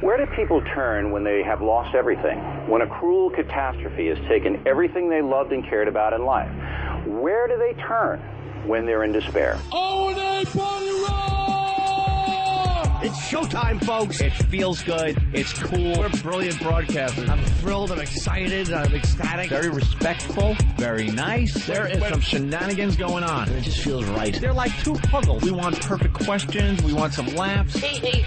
Where do people turn when they have lost everything? When a cruel catastrophe has taken everything they loved and cared about in life? Where do they turn when they're in despair? It's showtime, folks. It feels good. It's cool. We're brilliant broadcasters. I'm thrilled. I'm excited. I'm ecstatic. Very respectful. Very nice. There is some shenanigans going on. It just feels right. They're like two puzzles. We want perfect questions. We want some laughs.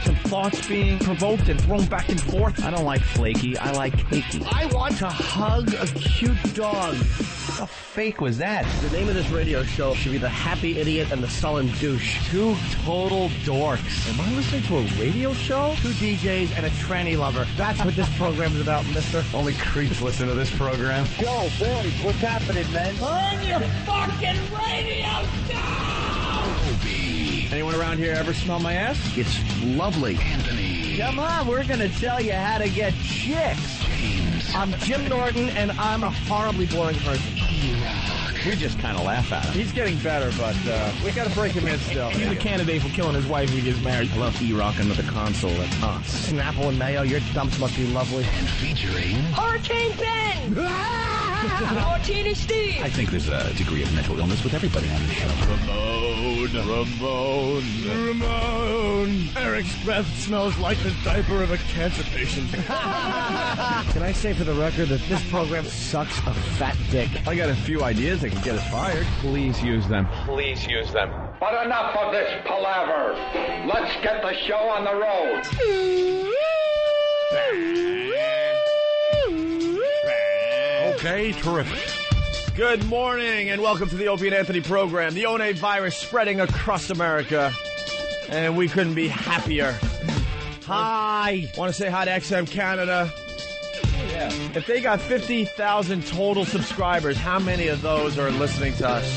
Some thoughts being provoked and thrown back and forth. I don't like flaky. I like cakey. I want to hug a cute dog. How fake was that? The name of this radio show should be The Happy Idiot and the Sullen Douche. Two total dorks. Am I listening to a radio show? Two DJs and a tranny lover. That's what this program is about, mister. Only creeps listen to this program. Yo, boys, what's happening, man? Turn your fucking radio down! Opie. Anyone around here ever smell my ass? It's lovely. Anthony. Come on, we're going to tell you how to get chicks. James. I'm Jim Norton, and I'm a horribly boring person. We just kind of laugh at him. He's getting better, but we got to break him in still. He's a candidate for killing his wife if he gets married. I love E-Rock under the console at us. Snapple and mayo, your dumps must be lovely. And featuring... Hurricane Ben! Martini Steve! I think there's a degree of mental illness with everybody on the show. Ramon. Eric's breath smells like the diaper of a cancer patient. Can I say for the record that this program sucks a fat dick? I got a few ideas that can get us fired. Please use them. Please use them. But enough of this palaver. Let's get the show on the road. Okay, terrific. Good morning and welcome to the Opie and Anthony program. The One virus spreading across America, and we couldn't be happier. Hi. Want to say hi to XM Canada? Yeah. If they got 50,000 total subscribers, how many of those are listening to us?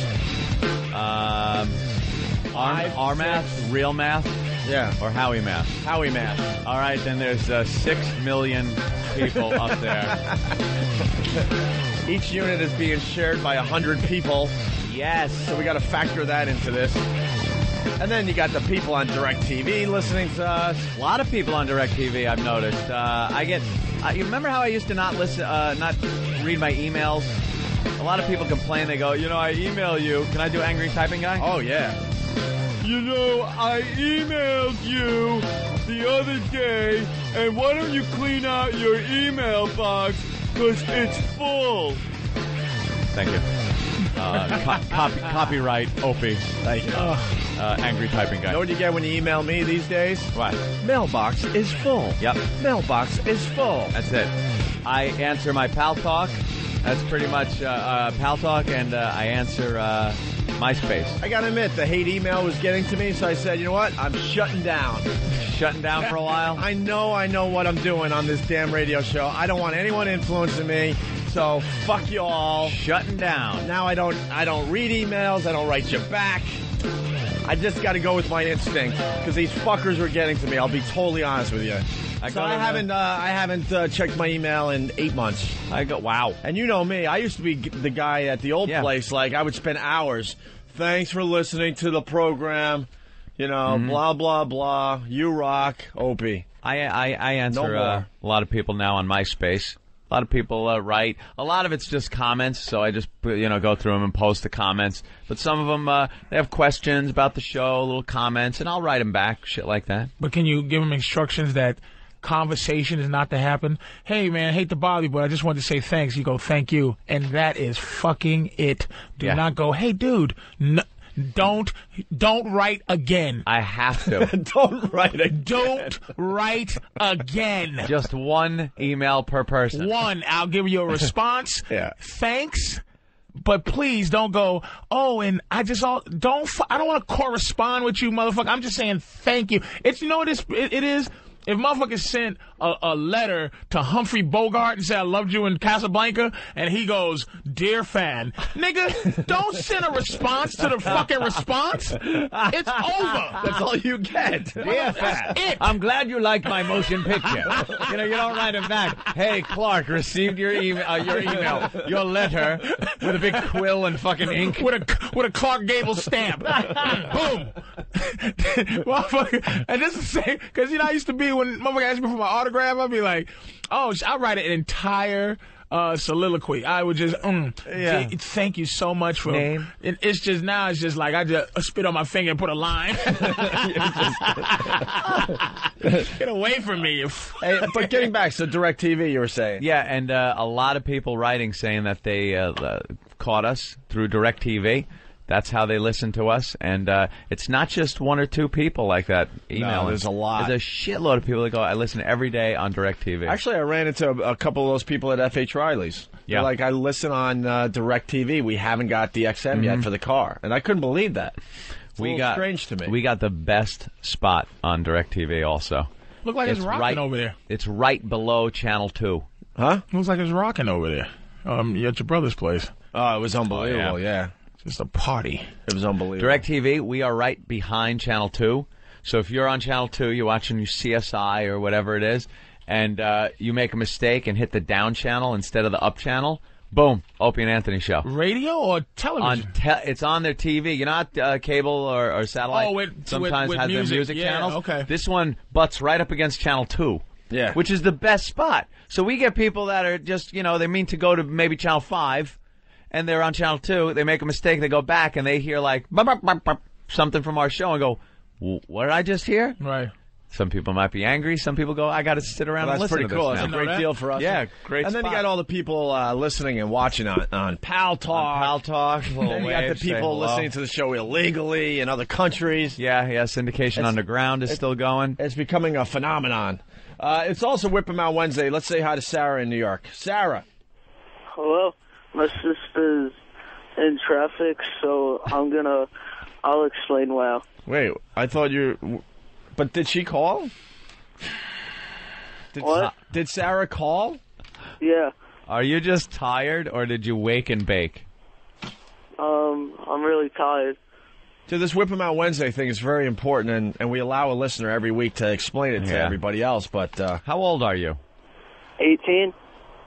Our math, real math, Yeah. or Howie math? Howie math. All right, then there's 6 million people up there. Each unit is being shared by 100 people. Yes. So we got to factor that into this. And then you got the people on DirecTV listening to us. A lot of people on DirecTV, I've noticed. You remember how I used to not read my emails? A lot of people complain. They go, I email you. Can I do angry typing guy? Oh, yeah. I emailed you the other day, and why don't you clean out your email box, because it's full. Thank you. Copyright, Opie. Thank you. Angry typing guy. Know what you get when you email me these days? What? Mailbox is full. Yep. Mailbox is full. That's it. I answer my Pal Talk. That's pretty much Pal Talk, and I answer MySpace. I gotta admit, the hate email was getting to me, so I said, you know what? I'm shutting down. Shutting down for a while? I know what I'm doing on this damn radio show. I don't want anyone influencing me, so fuck you all. Shutting down. Now I don't read emails. I don't write you back. I just got to go with my instinct because these fuckers were getting to me. I'll be totally honest with you. I haven't checked my email in 8 months. Wow. And you know me. I used to be the guy at the old place. Like, I would spend hours. Thanks for listening to the program. Blah, blah, blah. You rock. Opie. I answer a lot of people now on MySpace. A lot of people write. A lot of it's just comments, so I just go through them and post the comments. But some of them, they have questions about the show, little comments, and I'll write them back, shit like that. But can you give them instructions that conversation is not to happen? Hey, man, I hate to bother you, but I just wanted to say thanks. You go, thank you. And that is fucking it. Do not go, hey, dude, don't write again. I have to. Don't write again. Don't write again. Just one email per person. One. I'll give you a response. Yeah. Thanks. But please don't go, and I don't want to correspond with you, motherfucker. I'm just saying thank you. It's, it is. If motherfuckers sent a letter to Humphrey Bogart and said, I loved you in Casablanca, and he goes, dear fan, nigga, don't send a response to the fucking response. It's over. That's all you get. Dear fan, I'm glad you liked my motion picture. You don't write him back. Hey, Clark, received your email, your letter, with a big quill and fucking ink. With a Clark Gable stamp. Boom. Motherfucker. And this is the same, because I used to be, when motherfucker asked me for my autograph, paragraph, I'd be like, oh, I'll write an entire soliloquy. I would just, thank you so much for name. It's just now. It's just like I just spit on my finger and put a line. Get away from me! Hey, but getting back to DirecTV, you were saying. Yeah, and a lot of people writing saying that they caught us through DirecTV. That's how they listen to us, and it's not just one or two people like that emailing. No, there's a lot. There's a shitload of people that go, I listen every day on DirecTV. Actually, I ran into a couple of those people at F.H. Riley's. Yeah. They're like, I listen on DirecTV. We haven't got the XM yet for the car. And I couldn't believe that. It's a little strange to me. We got the best spot on DirecTV also. Look like it's rocking over there. It's right below Channel 2. Huh? Looks like it's rocking over there. You're at your brother's place. Oh, it was unbelievable, yeah. Just a party. It was unbelievable. DirecTV, we are right behind Channel 2. So if you're on Channel 2, you're watching your CSI or whatever it is, and you make a mistake and hit the down channel instead of the up channel, boom, Opie and Anthony show. Radio or television? It's on their TV. You know, not cable or satellite. Sometimes with has music. their music channels. Okay. This one butts right up against Channel 2. Yeah. Which is the best spot. So we get people that are just, they mean to go to maybe Channel 5, and they're on Channel 2, they make a mistake, they go back, and they hear, like, bop, bop, bop, bop, something from our show, and go, what did I just hear? Right. Some people might be angry. Some people go, I got to sit around and listen to this. That's pretty cool. now. That's a great deal for us. Yeah, great And then spot. you got all the people listening and watching on Pal Talk. Then you got the people listening to the show illegally in other countries. Yeah, Syndication Underground is still going. It's becoming a phenomenon. It's also Whip 'em Out Wednesday. Let's say hi to Sarah in New York. Sarah. Hello. My sister's in traffic, so I'll explain WoW. Wait, I thought but did she call? What? Did Sarah call? Yeah. Are you just tired, or did you wake and bake? I'm really tired. So this Whip 'em Out Wednesday thing is very important, and we allow a listener every week to explain it to everybody else. But how old are you? 18.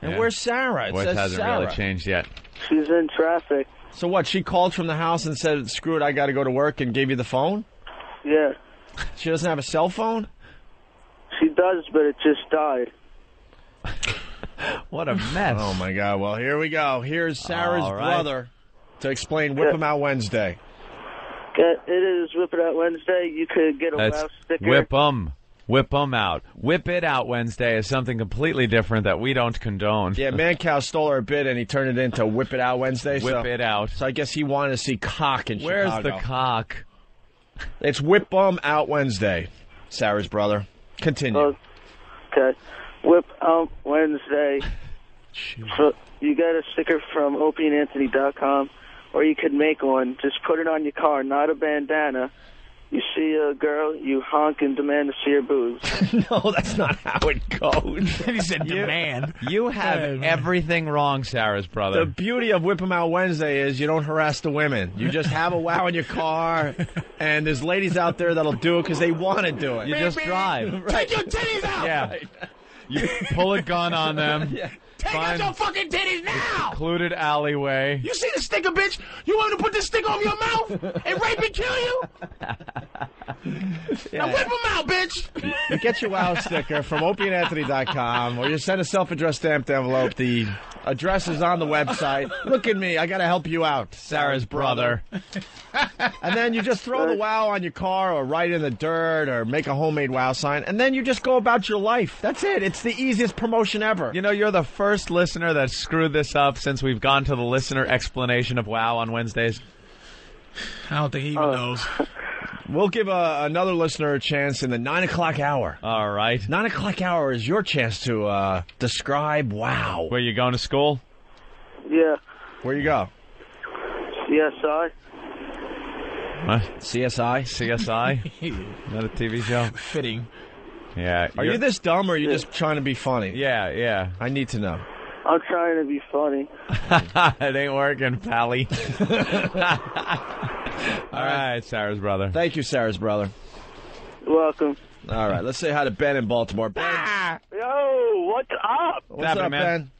And where's Sarah? It Voice says hasn't Sarah. really changed yet. She's in traffic. So what? She called from the house and said, "Screw it, I got to go to work," and gave you the phone? Yeah. She doesn't have a cell phone? She does, but it just died. What a mess. Oh, my God. Well, here we go. Here's Sarah's All right. brother to explain Whip 'em Out Wednesday. It is Whip It Out Wednesday. You could get a That's WoW sticker. Whip 'em. Whip 'em out. Whip it out Wednesday is something completely different that we don't condone. Yeah, Mancow stole our bid, and he turned it into Whip It Out Wednesday. Whip it out. So I guess he wanted to see cock in Where's Chicago. the cock? It's Whip 'em Out Wednesday, Sarah's brother. Continue. Okay. Whip Out Wednesday. So you get a sticker from opieandanthony.com, or you could make one. Just put it on your car, not a bandana. You see a girl, you honk and demand to see her boobs. No, that's not how it goes. He said demand. You have everything wrong, Sarah's brother. The beauty of Whip 'em Out Wednesday is you don't harass the women. You just have a wow in your car, and there's ladies out there that'll do it because they want to do it. You just drive. Take your titties out! Yeah. You pull a gun on them. Yeah. Take out your fucking titties now! Secluded alleyway. You see the sticker, bitch? You want me to put this sticker on your mouth and rape and kill you? Now whip them out, bitch! You get your wow sticker from opieandanthony.com, or you send a self-addressed stamped envelope. The address is on the website. Look at me. I got to help you out. Sarah's brother. And then you just throw the wow on your car or write in the dirt or make a homemade wow sign, and then you just go about your life. That's it. It's the easiest promotion ever. You know, you're the first listener that screwed this up since we've gone to the listener explanation of WoW on Wednesdays. I don't think he even knows. We'll give another listener a chance in the 9 o'clock hour. All right. 9 o'clock hour is your chance to describe wow. Where you going to school? Yeah. Where you go? CSI. What? CSI? CSI? Not a TV show? Fitting. Yeah. Are you this dumb, or are you just trying to be funny? Yeah. I need to know. I'm trying to be funny. It ain't working, Pally. All right, Sarah's brother. Thank you, Sarah's brother. You're welcome. All right, let's say hi to Ben in Baltimore. Ben! Yo, what's up? What's happening, up, man? Ben?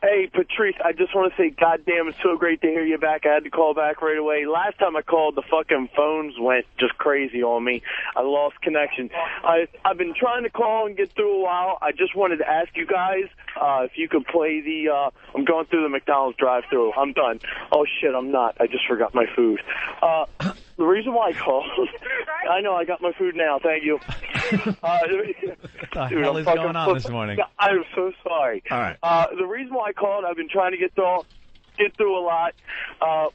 Hey, Patrice, I just want to say, goddamn, it's so great to hear you back. I had to call back right away. Last time I called, the fucking phones went just crazy on me. I lost connection. I've been trying to call and get through a while. I just wanted to ask you guys if you could play the, I'm going through the McDonald's drive-thru. I'm done. Oh, shit, I'm not. I just forgot my food. The reason why I called, I know I got my food now. Thank you. What the hell is going on this morning? I'm so sorry. All right. The reason why I called, I've been trying to get through a lot.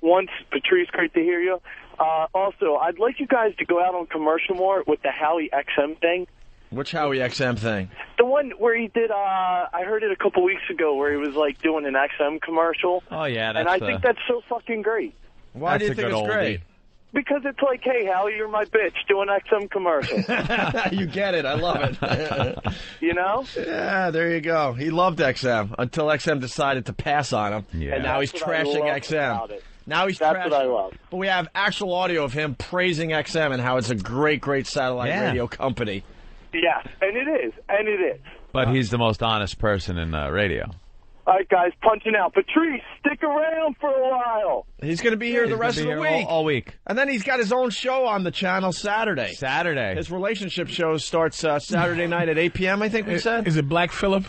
Once, Patrice, great to hear you. Also, I'd like you guys to go out on commercial more with the Howie XM thing. Which Howie XM thing? The one where he did, I heard it a couple weeks ago, where he was like doing an XM commercial. Oh, yeah. And I think that's so fucking great. Why do you think it's great? Because it's like, hey, Howie, you're my bitch, do an XM commercial. You get it. I love it. You know? Yeah, there you go. He loved XM until XM decided to pass on him. Yeah. And now he's trashing XM. Now he's That's trashing. what I love. But we have actual audio of him praising XM and how it's a great, great satellite radio company. Yeah, and it is. And it is. But he's the most honest person in radio. All right, guys, punching out. Patrice, stick around for a while. He's going to be here the rest of the week. All week. And then he's got his own show on the channel Saturday. Saturday. His relationship show starts Saturday night at 8 p.m., I think we said. Is it Black Phillip?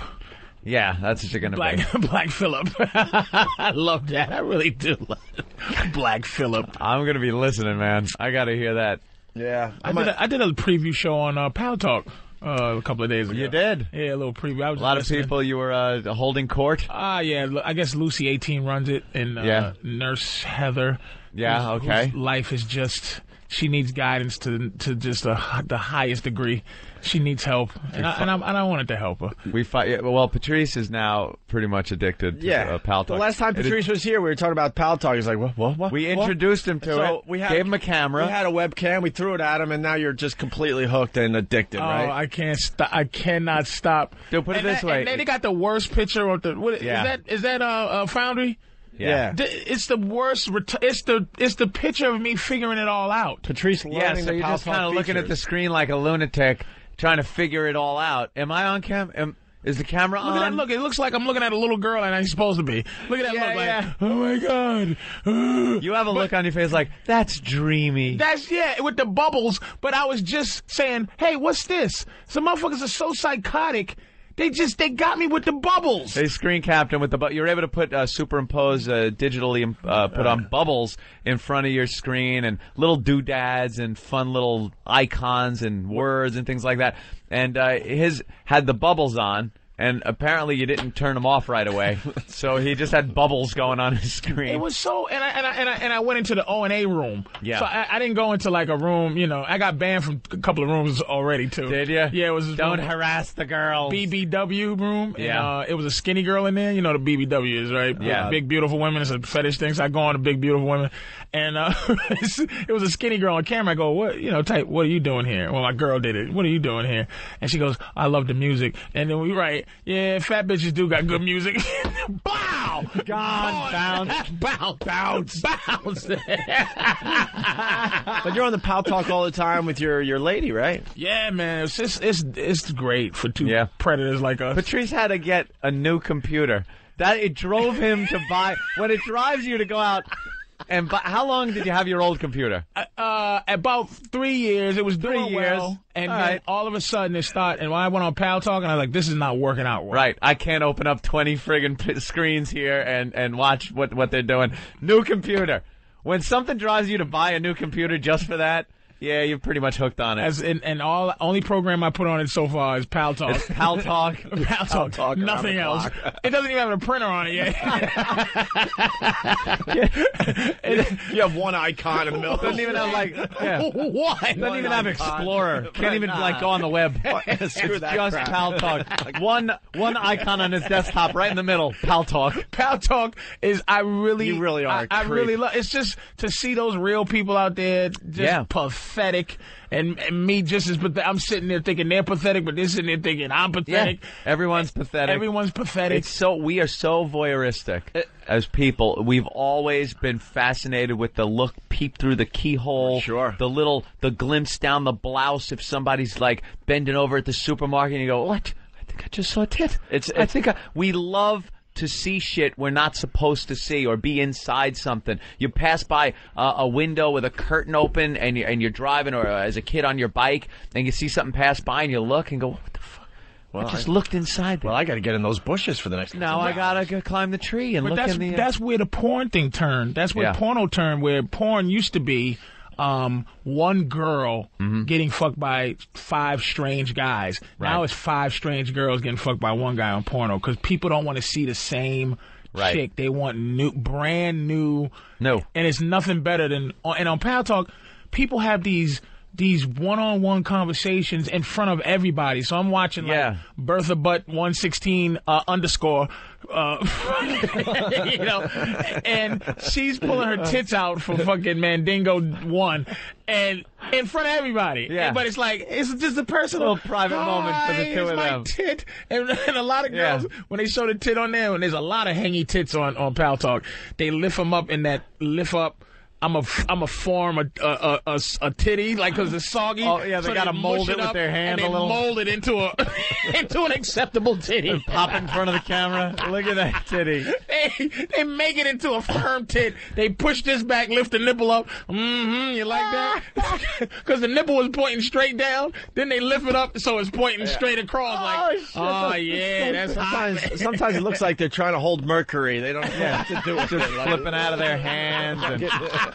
Yeah, that's what you're going to be. Black Phillip. I love that. I really do love it. Black Phillip. I'm going to be listening, man. I got to hear that. Yeah. I did a preview show on Pal Talk. A couple of days ago. You did? Yeah, a little preview. I was a lot of people you were holding court? Yeah. I guess Lucy 18 runs it, and Nurse Heather. Yeah, okay. Whose life is just, she needs guidance to just the highest degree. She needs help, and I wanted to help her. Well, Patrice is now pretty much addicted to Pal Talk. The last time Patrice was here, we were talking about Pal Talk. He's like, what? We introduced him to it. We gave him a camera. We had a webcam. We threw it at him, and now you're just completely hooked and addicted, right? I can't stop. I cannot stop. Dude, put it this way. And then they got the worst picture of the. Is that Foundry? Yeah. It's the worst. It's the picture of me figuring it all out. Patrice learning so you're just kind of looking at the screen like a lunatic, trying to figure it all out. Am I on cam? Is the camera on? Look at that look. It looks like I'm looking at a little girl and I'm supposed to be. Look at that look like, oh my God. You have a look on your face like, that's dreamy. That's, with the bubbles. But I was just saying, hey, what's this? Some motherfuckers are so psychotic. They got me with the bubbles. They screen capped them with the you're able to put superimpose digitally put on bubbles in front of your screen and little doodads and fun little icons and words and things like that. And his had the bubbles on. And apparently you didn't turn them off right away, so he just had bubbles going on his screen. It was so, and I went into the O&A room. Yeah. So I didn't go into like a room. I got banned from a couple of rooms already too. Did you? Yeah, it was. Don't harass the girls. BBW room. Yeah. And, it was a skinny girl in there. You know the BBW is, right? Yeah. Big beautiful women. It's a fetish thing. So I go on to big beautiful women, and it was a skinny girl on camera. I go, what? Type. What are you doing here? Well, my girl did it. What are you doing here? And she goes, I love the music. And then we write. Yeah, fat bitches do got good music. Bow! Gone, bounce. But you're on the Pal Talk all the time with your lady, right? Yeah, man. It's great for two predators like us. Patrice had to get a new computer. It drove him to buy. When it drives you to go out. And how long did you have your old computer? About 3 years. It was doing well. And then all of a sudden it started. And when I went on Pal Talk, and I was like, this is not working out well. Right. I can't open up 20 friggin' screens here and watch what they're doing. New computer. When something drives you to buy a new computer just for that, yeah, you're pretty much hooked on it. Only program I put on it so far is Pal Talk. It's Pal Talk. Pal Talk. Nothing else. It doesn't even have a printer on it yet. You have one icon in the middle. Doesn't even have What? Doesn't even have Explorer. Can't even go on the web. It's just Pal Talk. One icon on his desktop, right in the middle. Pal Talk. Pal Talk is You really are. I really love. It's just to see those real people out there. Just pathetic, and me just as pathetic. I'm sitting there thinking they're pathetic, but they're sitting there thinking I'm pathetic. Yeah. Everyone's pathetic. We are so voyeuristic as people. We've always been fascinated with the look, peep through the keyhole. Sure. The glimpse down the blouse if somebody's like bending over at the supermarket and you go, what? I think I just saw a tit. We love to see shit we're not supposed to see or be inside something. You pass by a window with a curtain open and you're driving, or as a kid on your bike, and you see something pass by and you look and go, what the fuck? Well, I just looked inside there. Well, I got to get in those bushes for the next. Now I got to climb the tree and look in the. That's where the porn thing turned. That's where porno turned. Where porn used to be one girl getting fucked by 5 strange guys. Right. Now it's 5 strange girls getting fucked by one guy on porno because people don't want to see the same chick. They want brand new. No. And it's nothing better than. And on Pal Talk, people have these one-on-one conversations in front of everybody. So I'm watching like Bertha Butt 116 underscore, you know, and she's pulling her tits out for fucking Mandingo 1, and in front of everybody. Yeah. But it's like, it's just a personal private moment for the two of them. Tit. And a lot of girls, when they show the tit on there, and there's a lot of hangy tits on Pal Talk, they lift them up in that lift up. I'm a form a titty, like, because it's soggy. Oh yeah, they gotta mold it with their hand a little. Mold it into an acceptable titty. And pop in front of the camera. Look at that titty. They make it into a firm tit. They push this back, lift the nipple up. You like that? Because the nipple was pointing straight down. Then they lift it up so it's pointing straight across. That's hot. Sometimes it looks like they're trying to hold mercury. They don't know what to do with it. Just flipping out of their hands. And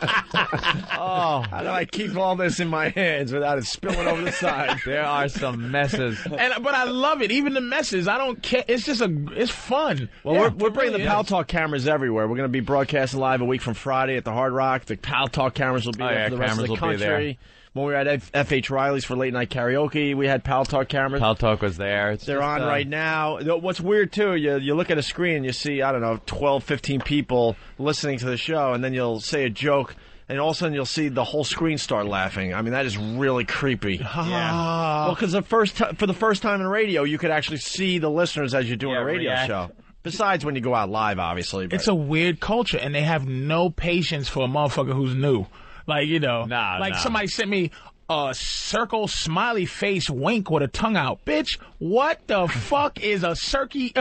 how do I keep all this in my hands without it spilling over the side? There are some messes. But I love it. Even the messes, I don't care. It's just it's fun. Well, we're bringing the Pal Talk cameras everywhere. We're going to be broadcasting live a week from Friday at the Hard Rock. The Pal Talk cameras will be there for the rest of the country. When we were at F.H. Riley's for late night karaoke, we had Pal Talk cameras. Pal Talk was there. They're on right now. What's weird, too, you look at a screen and you see, 12, 15 people listening to the show, and then you'll say a joke, and all of a sudden you'll see the whole screen start laughing. I mean, that is really creepy. Yeah. Well, because for the first time in radio, you could actually see the listeners as you're doing a radio show. Besides when you go out live, obviously. But. It's a weird culture, and they have no patience for a motherfucker who's new. Like, somebody sent me a circle smiley face wink with a tongue out. Bitch, what the fuck is a cirky?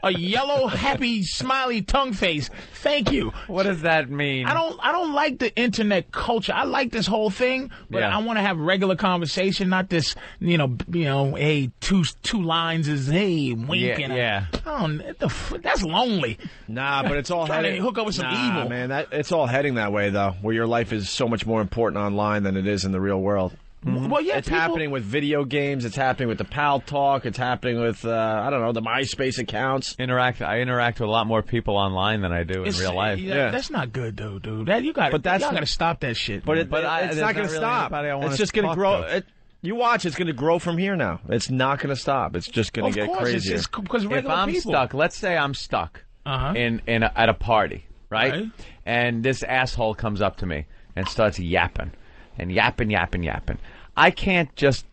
A yellow happy smiley tongue face. Thank you. What does that mean? I don't like the internet culture. I like this whole thing, but I want to have regular conversation, not this, hey, two lines is hey wink and that's lonely. Nah, but it's all heading hook up with some evil. Man, it's all heading that way though, where your life is so much more important online than it is in the real world. Well, it's happening with video games. It's happening with the Pal Talk. It's happening with the MySpace accounts. I interact with a lot more people online than I do in real life. That's not good though, dude. Y'all gotta stop that shit. But it's not going to stop. It's just going to grow. You watch, it's going to grow from here now. It's not going to stop. It's just going to get crazier. If I'm stuck, let's say I'm stuck at a party, right? And this asshole comes up to me and starts yapping. And yapping. I can't just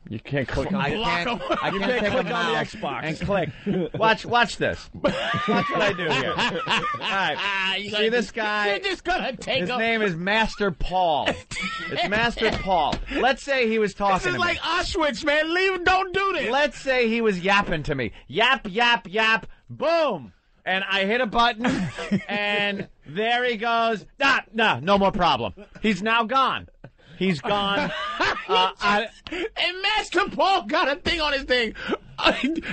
you can't click on. I can't click on the Xbox and click. Watch this. Watch what I do here. All right. See this guy? You're just gonna take his name is Master Paul. It's Master Paul. Let's say he was talking to me. This is like Auschwitz, man. Don't do this. Let's say he was yapping to me. Yap. Boom. And I hit a button, and there he goes. No more problem. He's now gone. He's gone. And Master Paul got a thing on his thing.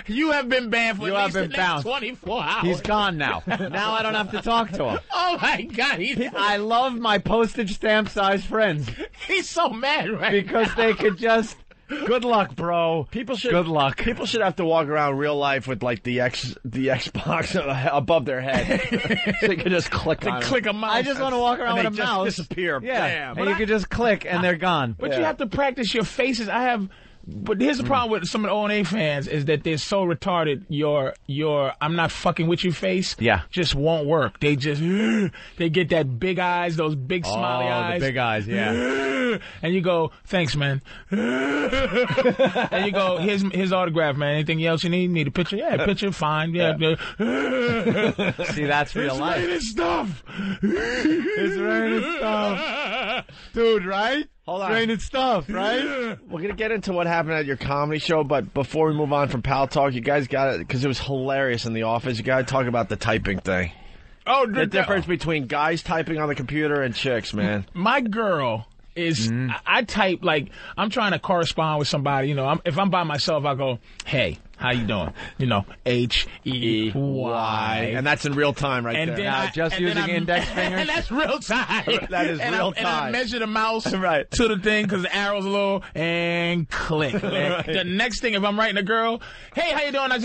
You have been banned for at least the next 24 hours. He's gone now. Now I don't have to talk to him. Oh, my God. I love my postage stamp-sized friends. He's so mad right because they could just... Good luck, bro. Good luck. People should have to walk around real life with the Xbox above their head. So they can just click on click a mouse. I just want to walk around with a mouse. Disappear. Yeah. Bam. And you can just click and they're gone. But you have to practice your faces. But here's the problem with some of the O&A fans is that they're so retarded. Your I'm not fucking with you face. Just won't work. They just they get that big eyes, those big smiley eyes. The big eyes, yeah. And you go, thanks, man. And you go, here's autograph, man. Anything else you need? Need a picture? Yeah, picture, fine. Yeah. See, that's real life. It's raining stuff. It's raining stuff. Dude, right? Hold on. draining stuff, right? We're going to get into what happened at your comedy show, but before we move on from Pal Talk, you guys got it, because it was hilarious in the office, you got to talk about the typing thing. Oh, The difference between guys typing on the computer and chicks, man. My girl is, I type like, I'm trying to correspond with somebody, you know, if I'm by myself, I go, hey, how you doing? You know, H-E-Y. And that's in real time right And there. then Now, just using index fingers? And that's real time. That is real And I time. measure the mouse Right. to the thing because the arrow's a little, and click. Right. The next thing, if I'm writing a girl, hey, how you doing? How's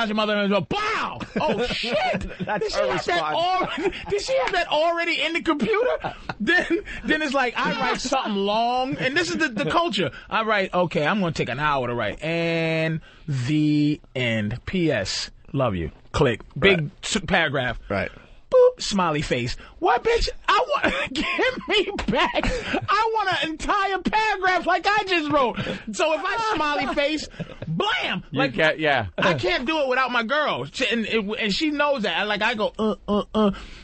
your mother? Bow! Oh, shit! That's Did she her have that response. did she have that already in the computer? Then it's like, I write something long, and this is the culture. I write, okay, I'm going to take an hour to write, and the end. P.S. Love you. Click. Big paragraph. Right. Boop. Smiley face. What, bitch? I want give me back. I want an entire paragraph like I just wrote. So if I smiley face, blam. Like yeah. I can't do it without my girl, and she knows that. I go.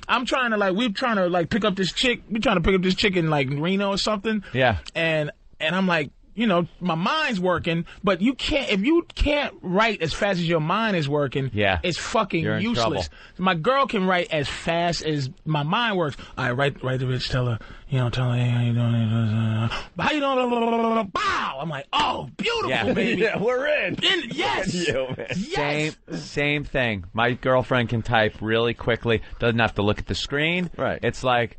I'm trying to we're trying to pick up this chick. We're trying to pick up this chick in Reno or something. Yeah. And I'm like, you know, my mind's working, but if you can't write as fast as your mind is working, it's fucking You're in useless. trouble. My girl can write as fast as my mind works. I write the bitch, tell her, hey, how you doing? How you doing? Bow! I'm like, oh, beautiful, baby. Yeah, we're in. Yes. You, man. Yes. Same thing. My girlfriend can type really quickly. Doesn't have to look at the screen. Right. It's like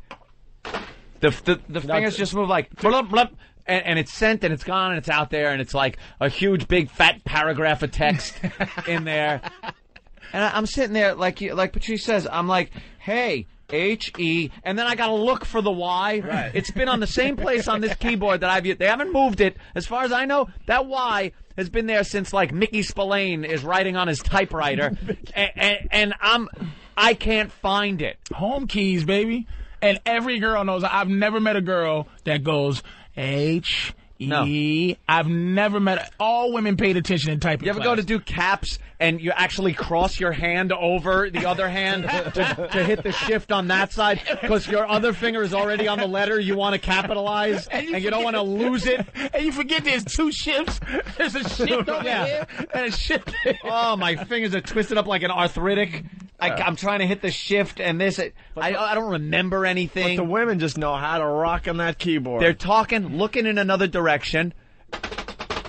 the fingers just move like blub, blub, and it's sent and it's gone and it's out there and it's like a huge big fat paragraph of text in there. And I'm sitting there like Patrice says. I'm like, hey. H-E, and then I gotta look for the Y. Right. It's been on the same place on this keyboard that I've used. They haven't moved it. As far as I know, that Y has been there since Mickey Spillane is writing on his typewriter, and I can't find it. Home keys, baby. And every girl knows. I've never met a girl that goes H-E. No. I've never met. All women paid attention in typing. You ever class. go to do caps and you actually cross your hand over the other hand to hit the shift on that side because your other finger is already on the letter you want to capitalize and you don't want to lose it? And you forget there's two shifts. There's a shift over here and a shift there. Oh, my fingers are twisted up like an arthritic. I'm trying to hit the shift and this. I don't remember anything. But the women just know how to rock on that keyboard. They're talking, looking in another direction.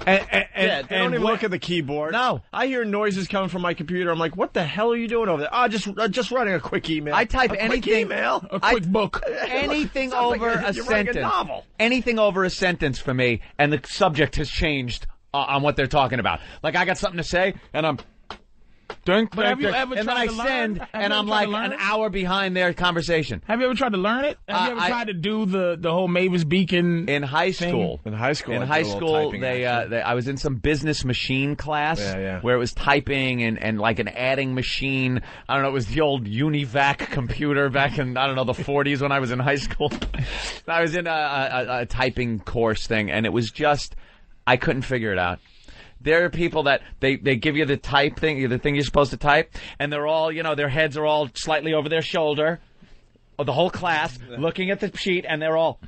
They don't even look at the keyboard. No. I hear noises coming from my computer. I'm like, what the hell are you doing over there? Oh, just writing a quick email. I type anything. Quick email. A quick book. Anything Sounds over like a you're writing sentence. a novel. Anything over a sentence for me, and the subject has changed on what they're talking about. Like, I got something to say, and I'm... But have you ever and then tried I to learn? send, Have and you I'm ever tried like to learn an it? hour behind their conversation. Have you ever tried to learn it? Have you ever tried to do the whole Mavis Beacon In high thing? school. In high school, In I high did a little school, typing they I was in some business machine class where it was typing and like an adding machine. I don't know, it was the old Univac computer back in, I don't know, the 40s when I was in high school. I was in a typing course thing, and it was just, I couldn't figure it out. There are people that they give you the type thing, the thing you're supposed to type, and they're all, you know, their heads are all slightly over their shoulder, or the whole class looking at the sheet, and they're all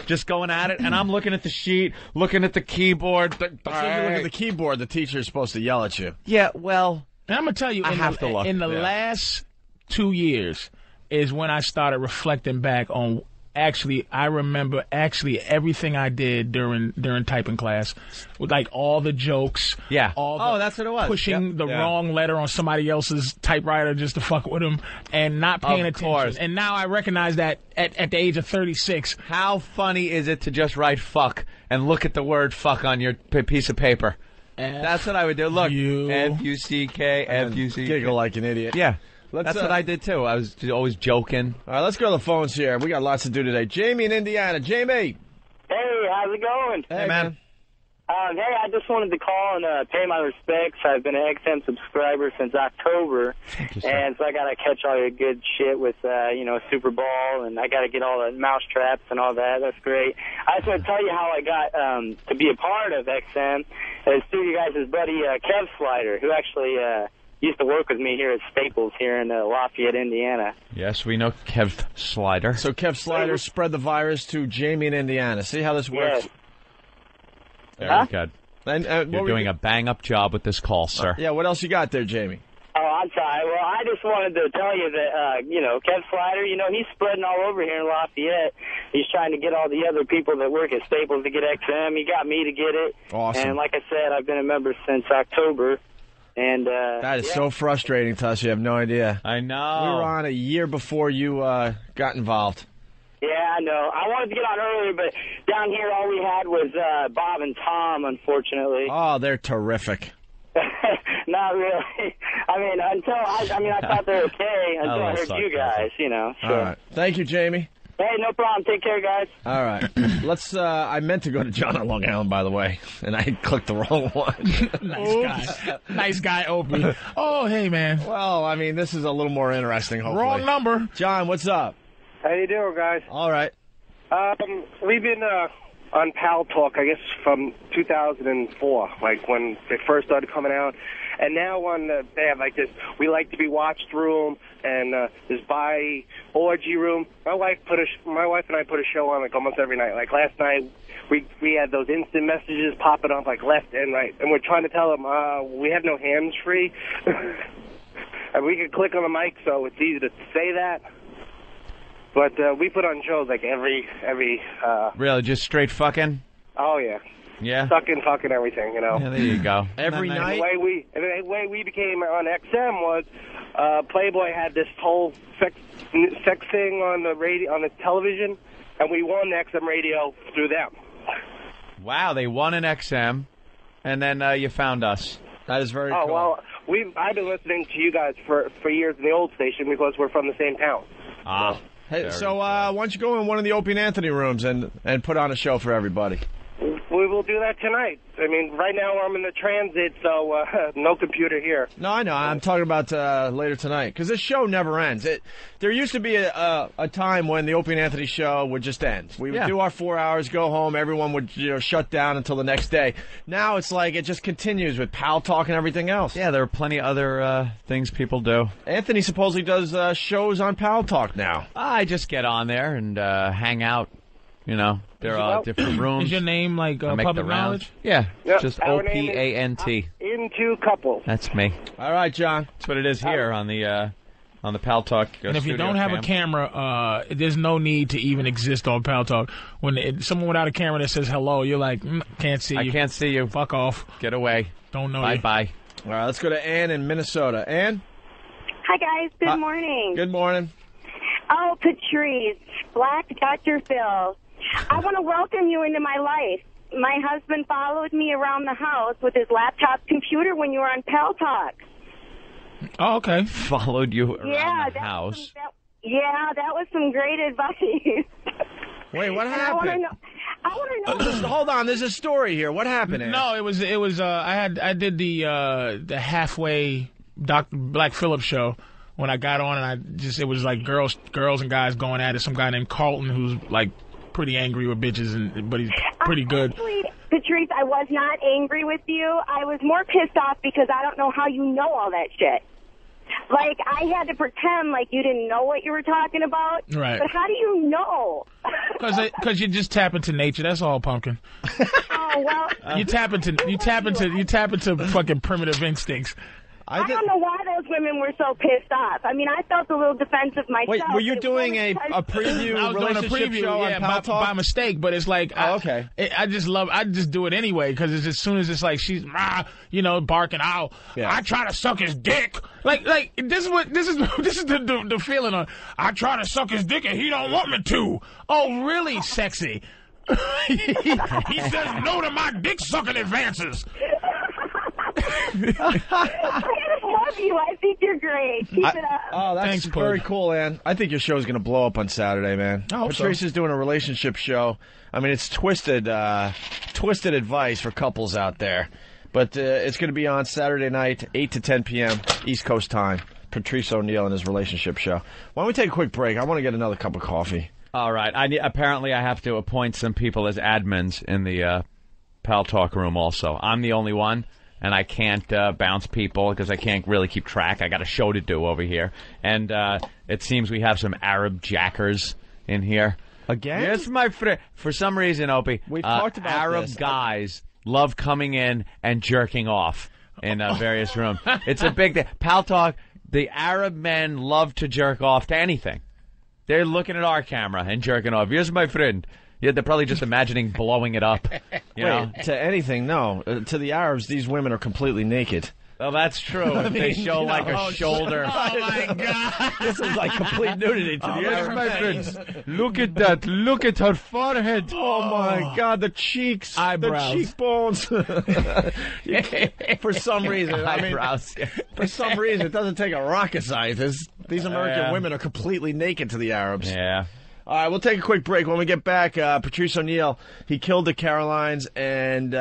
just going at it, and I'm looking at the sheet, looking at the keyboard. So you look at the keyboard, the teacher's supposed to yell at you. Yeah, well, And I'm gonna tell you, I have to look. in the Yeah. last 2 years is when I started reflecting back on. Actually, I remember everything I did during typing class, with like all the jokes. Yeah. That's what it was. Pushing Yep. the wrong letter on somebody else's typewriter just to fuck with them, and not paying Of attention. course. And now I recognize that at the age of 36. how funny is it to just write fuck and look at the word fuck on your piece of paper? That's what I would do. Look, F-U-C-K, F-U-C-K. Giggle like an idiot. Yeah. That's what I did, too. I was always joking. All right, let's go to the phones here. We got lots to do today. Jamie in Indiana. Jamie. Hey, how's it going? Hey, man. Hey, I just wanted to call and pay my respects. I've been an XM subscriber since October, and so I got to catch all your good shit with, Super Bowl, and I got to get all the mouse traps and all that. That's great. I just want to tell you how I got to be a part of XM. It's through you guys' buddy Kev Slider, who actually used to work with me here at Staples here in Lafayette, Indiana. Yes, we know Kev Slider. So Kev Slider spread the virus to Jamie in Indiana. See how this works? Yes. Very good. And, You're doing a bang-up job with this call, sir. Yeah, what else you got there, Jamie? Oh, I'm sorry. Well, I just wanted to tell you that, Kev Slider, he's spreading all over here in Lafayette. He's trying to get all the other people that work at Staples to get XM. He got me to get it. Awesome. And like I said, I've been a member since October. And that is so frustrating to us. You have no idea. I know. We were on a year before you got involved. Yeah, I know. I wanted to get on earlier, but down here all we had was Bob and Tom, unfortunately. Oh, they're terrific. Not really. I thought they were okay until I heard you guys, So. All right. Thank you, Jamie. Hey, no problem. Take care, guys. All right. Let's, I meant to go to John on Long Island, by the way, and I clicked the wrong one. Nice guy, Opie. Oh, hey, man. Well, this is a little more interesting, hopefully. Wrong number. John, what's up? How you doing, guys? All right. We've been on Pal Talk, I guess, from 2004, like when they first started coming out. And now they have like this We Like to Be Watched room and this Bi Orgy room. My wife and I put a show on like almost every night. Like last night, we had those instant messages popping up like left and right. And we're trying to tell them we have no hands free. And we can click on the mic, so it's easy to say that. But we put on shows like every Really, just straight fucking? Oh, yeah. Yeah? Sucking, fucking everything, Yeah, there you go. Every night? The way we became on XM was Playboy had this whole sex thing on the radio, on the television, and we won XM radio through them. Wow, they won an XM, and then you found us. That is very cool. Oh, well, I've been listening to you guys for years in the old station because we're from the same town. Ah. Hey, so why don't you go in one of the Opie and Anthony rooms and put on a show for everybody? We will do that tonight. Right now I'm in the transit, so no computer here. No, I know. I'm talking about later tonight, because this show never ends. There used to be a time when the Opie and Anthony show would just end. We would do our 4 hours, go home, everyone would shut down until the next day. Now it's like it just continues with Pal Talk and everything else. Yeah, there are plenty of other things people do. Anthony supposedly does shows on Pal Talk now. I just get on there and hang out. There are different rooms. Is your name like public knowledge? Yeah, yep. just Our name is OPANT. Into Couple. That's me. All right, John. That's what it is here on the Pal Talk. And if you don't have a camera, there's no need to even exist on Pal Talk. When someone without a camera that says hello, you're like, can't see you. I can't see you. Fuck off. Get away. Don't know bye you. Bye. All right, let's go to Ann in Minnesota. Ann? Hi, guys. Good morning. Good morning. Oh, Patrice. Black Dr. Phil. I want to welcome you into my life. My husband followed me around the house with his laptop computer when you were on Pal Talk. Oh, okay. Followed you around the house. That was some great advice. Wait, what happened? I want to know. Hold on, there's a story here. What happened, Ann? No, it was. I did the halfway Black Phillip show when I got on, and it was like girls and guys going at it. Some guy named Carlton who's like pretty angry with bitches, but he's pretty good. Actually, Patrice, I was not angry with you. I was more pissed off because I don't know how you know all that shit. Like, I had to pretend like you didn't know what you were talking about. Right. But how do you know? Because you just tap into nature. That's all, pumpkin. Oh, well. You tap into fucking primitive instincts. I don't know why those women were so pissed off. I felt a little defensive myself. Wait, were you doing a preview I was relationship doing a preview, show on Pal Talk? by mistake, but it's like, okay. I just do it anyway, because it's as soon as it's like she's, barking out, I try to suck his dick. Like this is the feeling of, I try to suck his dick and he don't want me to. Oh, really, sexy? he says no to my dick sucking advances. I love you. I think you're great. Keep it up. Oh, that's Thanks, very Pug. cool, Ann. I think your show is going to blow up on Saturday, man. I hope so. Patrice is doing a relationship show. It's twisted advice for couples out there. But it's going to be on Saturday night, 8 to 10 p.m. East Coast time. Patrice O'Neill and his relationship show. Why don't we take a quick break? I want to get another cup of coffee. All right. Apparently, I have to appoint some people as admins in the Pal Talk room also. I'm the only one. and I can't bounce people because I can't really keep track. I got a show to do over here. And it seems we have some Arab jackers in here. Again? Yes, my friend. For some reason, Opie, we've talked about Arab this. guys love coming in and jerking off in various rooms. It's a big thing. Pal Talk, the Arab men love to jerk off to anything. They're looking at our camera and jerking off. Yes, my friend. Yeah, they're probably just imagining blowing it up. You know? To anything, no. To the Arabs, these women are completely naked. Well, that's true. If they show like a shoulder. Oh, my God. This is like complete nudity to the yes, Arab my friends. friends. Look at that. Look at her forehead. Oh, my God. The cheeks. Eyebrows. The cheekbones. For some reason. Eyebrows. For some reason, it doesn't take a rocket scientist. These American women are completely naked to the Arabs. Yeah. All right, we'll take a quick break. When we get back, Patrice O'Neill, he killed the Carolines, and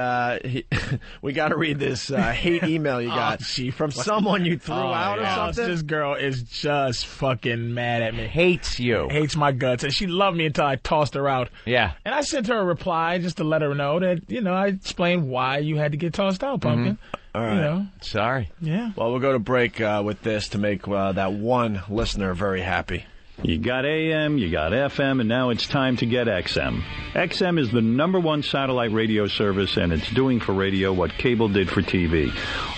we got to read this hate email you got from someone you threw out or something. This girl is just fucking mad at me. Hates you. Hates my guts. And she loved me until I tossed her out. Yeah. And I sent her a reply just to let her know that, I explained why you had to get tossed out, Pumpkin. All right. Sorry. Yeah. Well, we'll go to break with this to make that one listener very happy. You got AM, you got FM, and now it's time to get XM. XM is the #1 satellite radio service, and it's doing for radio what cable did for TV,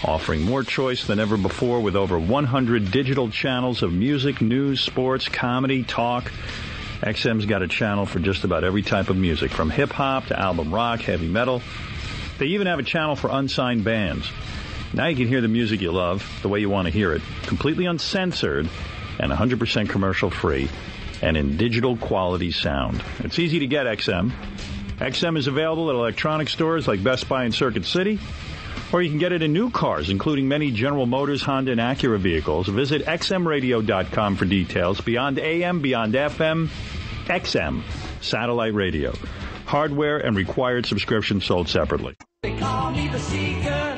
offering more choice than ever before with over 100 digital channels of music, news, sports, comedy, talk. XM's got a channel for just about every type of music, from hip-hop to album rock, heavy metal. They even have a channel for unsigned bands. Now you can hear the music you love the way you want to hear it, completely uncensored, and 100% commercial-free, and in digital quality sound. It's easy to get XM. XM is available at electronic stores like Best Buy and Circuit City, or you can get it in new cars, including many General Motors, Honda, and Acura vehicles. Visit xmradio.com for details. Beyond AM, beyond FM, XM, satellite radio. Hardware and required subscriptions sold separately. They call me the seeker.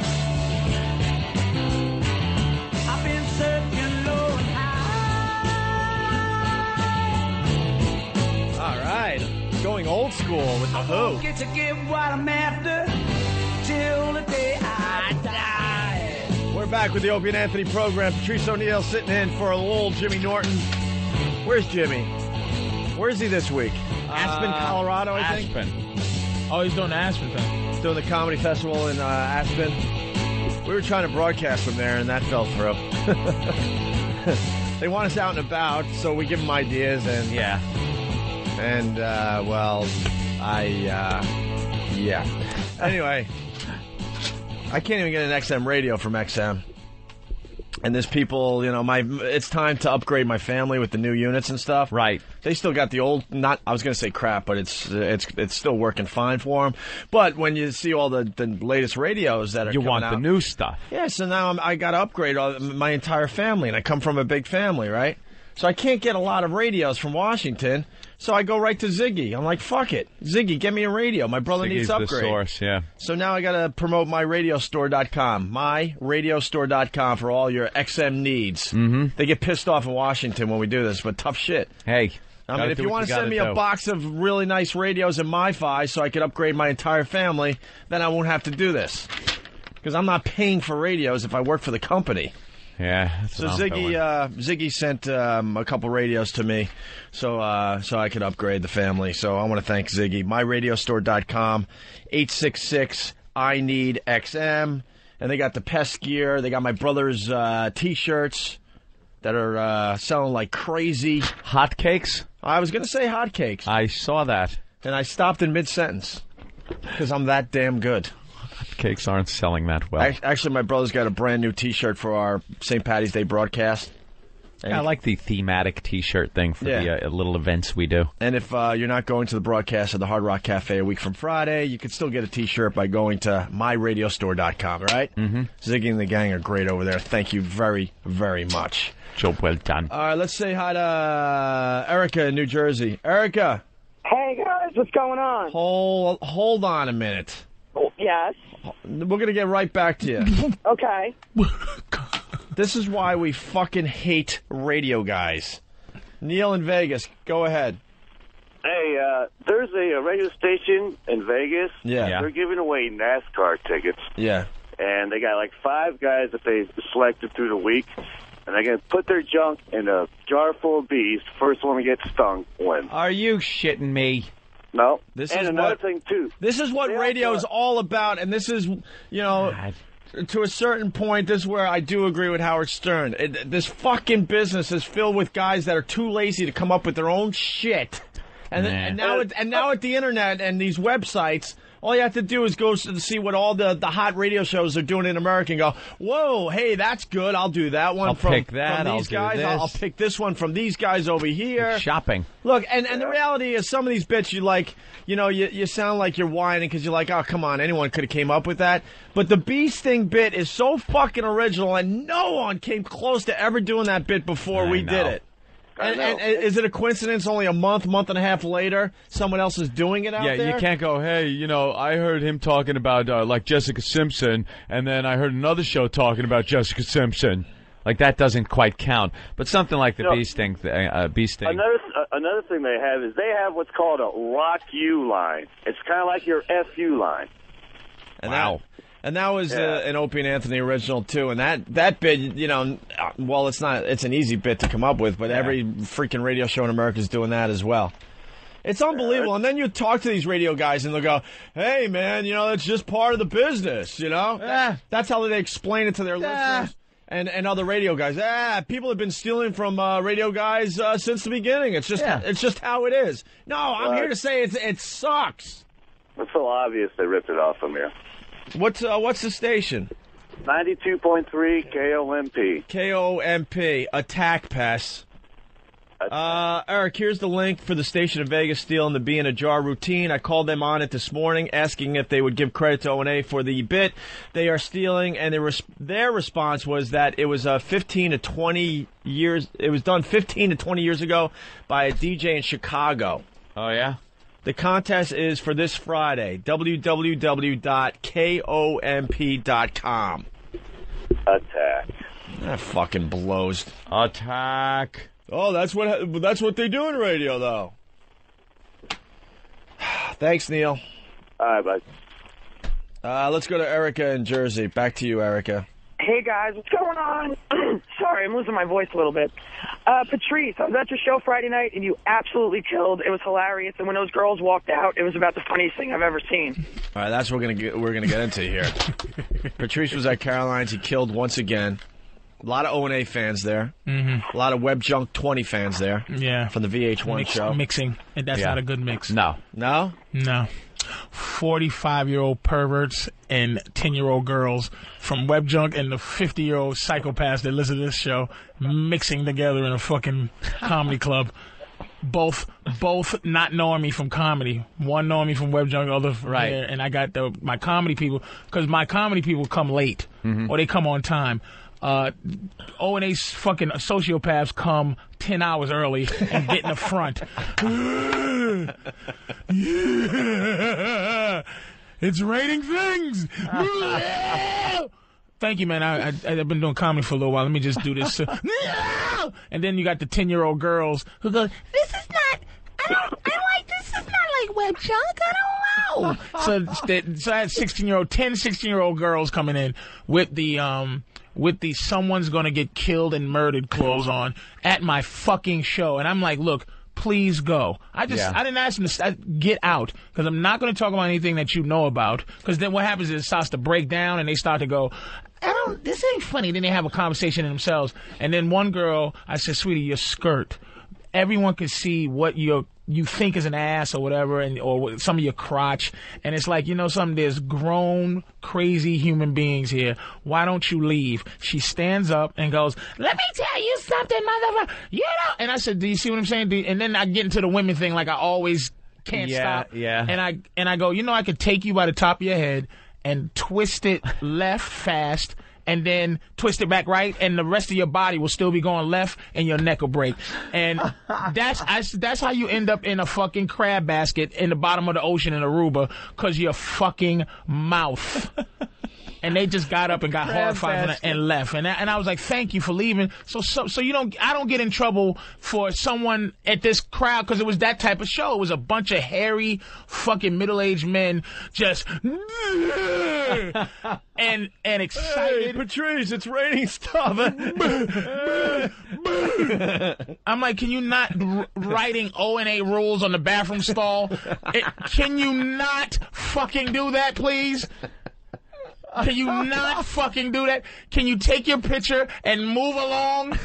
Going old school with the Who. Get to get what I'm after till the day I die. We're back with the Opie and Anthony program. Patrice O'Neill sitting in for a little Jimmy Norton. Where's Jimmy? Where's he this week? Aspen, Colorado, I think. Aspen. Oh, he's doing the Aspen thing. He's doing the comedy festival in Aspen. We were trying to broadcast from there, and that fell through. They want us out and about, so we give them ideas, and yeah. And, yeah. Anyway, I can't even get an XM radio from XM. And there's people, it's time to upgrade my family with the new units and stuff. Right. They still got the old, I was going to say crap, but it's still working fine for them. But when you see all the latest radios that are coming out. You want the new stuff. Yeah, so now I got to upgrade my entire family, and I come from a big family, right? So I can't get a lot of radios from Washington, so I go right to Ziggy. I'm like, fuck it. Ziggy, get me a radio. My brother needs to upgrade. The source, yeah. So now I got to promote myradiostore.com. Myradiostore.com for all your XM needs. Mm-hmm. They get pissed off in Washington when we do this, but tough shit. Hey. I mean, if you want to send me a box of really nice radios and MiFi so I could upgrade my entire family, then I won't have to do this. Because I'm not paying for radios if I work for the company. Yeah. So Ziggy sent a couple radios to me, so I could upgrade the family. So I want to thank Ziggy. MyRadiostore.com, 866-I-NEED-XM, and they got the pest gear. They got my brother's T-shirts that are selling like crazy. Hotcakes? I was gonna say hotcakes. I saw that, and I stopped in mid-sentence because I'm that damn good. Cakes aren't selling that well. Actually, my brother's got a brand new T-shirt for our St. Patty's Day broadcast. I like the thematic T-shirt thing for the little events we do. And if you're not going to the broadcast at the Hard Rock Cafe a week from Friday, you can still get a T-shirt by going to myradiostore.com, right? Mm-hmm. Ziggy and the gang are great over there. Thank you very, very much. Job well done. All right, let's say hi to Erica in New Jersey. Erica. Hey, guys. What's going on? Hold on a minute. Yes. We're going to get right back to you. Okay. This is why we fucking hate radio guys. Neil in Vegas, go ahead. Hey, there's a radio station in Vegas. Yeah. They're giving away NASCAR tickets. Yeah. and they got like 5 guys that they selected through the week, and they're going to put their junk in a jar full of bees. First one to get stung wins. Are you shitting me? No. This and is another thing, too. This is what radio is all about, and this is, to a certain point, this is where I do agree with Howard Stern. This fucking business is filled with guys that are too lazy to come up with their own shit. And now at the internet and these websites, all you have to do is go to see what all the hot radio shows are doing in America and go, whoa, hey, that's good. I'll do that one from these guys. I'll pick this one from these guys over here. Shopping. Look, and the reality is some of these bits you sound like you're whining because you're like, oh, come on, anyone could have came up with that. But the bee sting bit is so fucking original, and no one came close to ever doing that bit before we did it. And is it a coincidence only a month and a half later, someone else is doing it out there? Yeah, you can't go, hey, I heard him talking about, like, Jessica Simpson, and then I heard another show talking about Jessica Simpson. Like, that doesn't quite count. But something like the bee sting. Another thing they have is they have what's called a rock you line. It's kind of like your FU line. Wow. And that was an Opie and Anthony original, too. And that bit, well, it's an easy bit to come up with, but every freaking radio show in America is doing that as well. It's unbelievable. And then you talk to these radio guys, and they'll go, hey, man, that's just part of the business, That's how they explain it to their listeners and other radio guys. People have been stealing from radio guys since the beginning. It's just how it is. No, I'm here to say it sucks. It's so obvious they ripped it off from you. What's the station? 92.3 KOMP. KOMP. Attack Pass. Eric, here's the link for the station in Vegas stealing the bee in a jar routine. I called them on it this morning, asking if they would give credit to O&A for the bit they are stealing, and their response was that it was 15 to 20 years. It was done 15 to 20 years ago by a DJ in Chicago. Oh yeah. The contest is for this Friday. www.komp.com. Attack. That fucking blows. Attack. Oh, that's what they do in radio, though. Thanks, Neil. All right, bud. Let's go to Erica in Jersey. Back to you, Erica. Hey, guys, what's going on? Sorry, I'm losing my voice a little bit. Patrice, I was at your show Friday night, and you absolutely killed. It was hilarious, and when those girls walked out, it was about the funniest thing I've ever seen. All right, that's what we're gonna get into here. Patrice was at Caroline's. He killed once again. A lot of O&A fans there. Mm-hmm. A lot of Web Junk 20 fans there. Yeah. From the VH1 show. Mixing. And that's not a good mix. No. No? No. 45-year-old perverts and 10-year-old girls from Web Junk and the 50-year-old psychopaths that listen to this show mixing together in a fucking comedy club. Both not knowing me from comedy. One knowing me from Web Junk, the other from there. And I got my comedy people, because my comedy people come late or they come on time. O&A's fucking sociopaths come 10 hours early and get in the front. Yeah. It's raining things. Thank you, man. I've been doing comedy for a little while. Let me just do this. And then you got the 10-year-old girls who go, this is not, this is not like Web Junk. I don't know. So I had 16-year-old girls coming in with the someone's gonna get killed and murdered clothes on at my fucking show. And I'm like, look, please go. I didn't ask them to get out, because I'm not going to talk about anything that you know about, because then what happens is it starts to break down and they start to go, this ain't funny. Then they have a conversation in themselves. And then one girl, I said, sweetie, your skirt. Everyone can see what you think is an ass or whatever, or some of your crotch. And it's like, something, there's grown, crazy human beings here. Why don't you leave? She stands up and goes, let me tell you something, motherfucker. And I said, do you see what I'm saying? And then I get into the women thing like I always can't stop. Yeah. And I go, I could take you by the top of your head and twist it left fast, and then twist it back right, and the rest of your body will still be going left, and your neck will break. And that's how you end up in a fucking crab basket in the bottom of the ocean in Aruba, because your fucking mouth. And they just got up and got horrified and left. And I was like, thank you for leaving. So I don't get in trouble for someone at this crowd because it was that type of show. It was a bunch of hairy, fucking middle-aged men just and excited. Hey, Patrice, it's raining stuff. I'm like, can you not writing O&A rules on the bathroom stall? Can you not fucking do that, please? Can you not fucking do that? Can you take your picture and move along?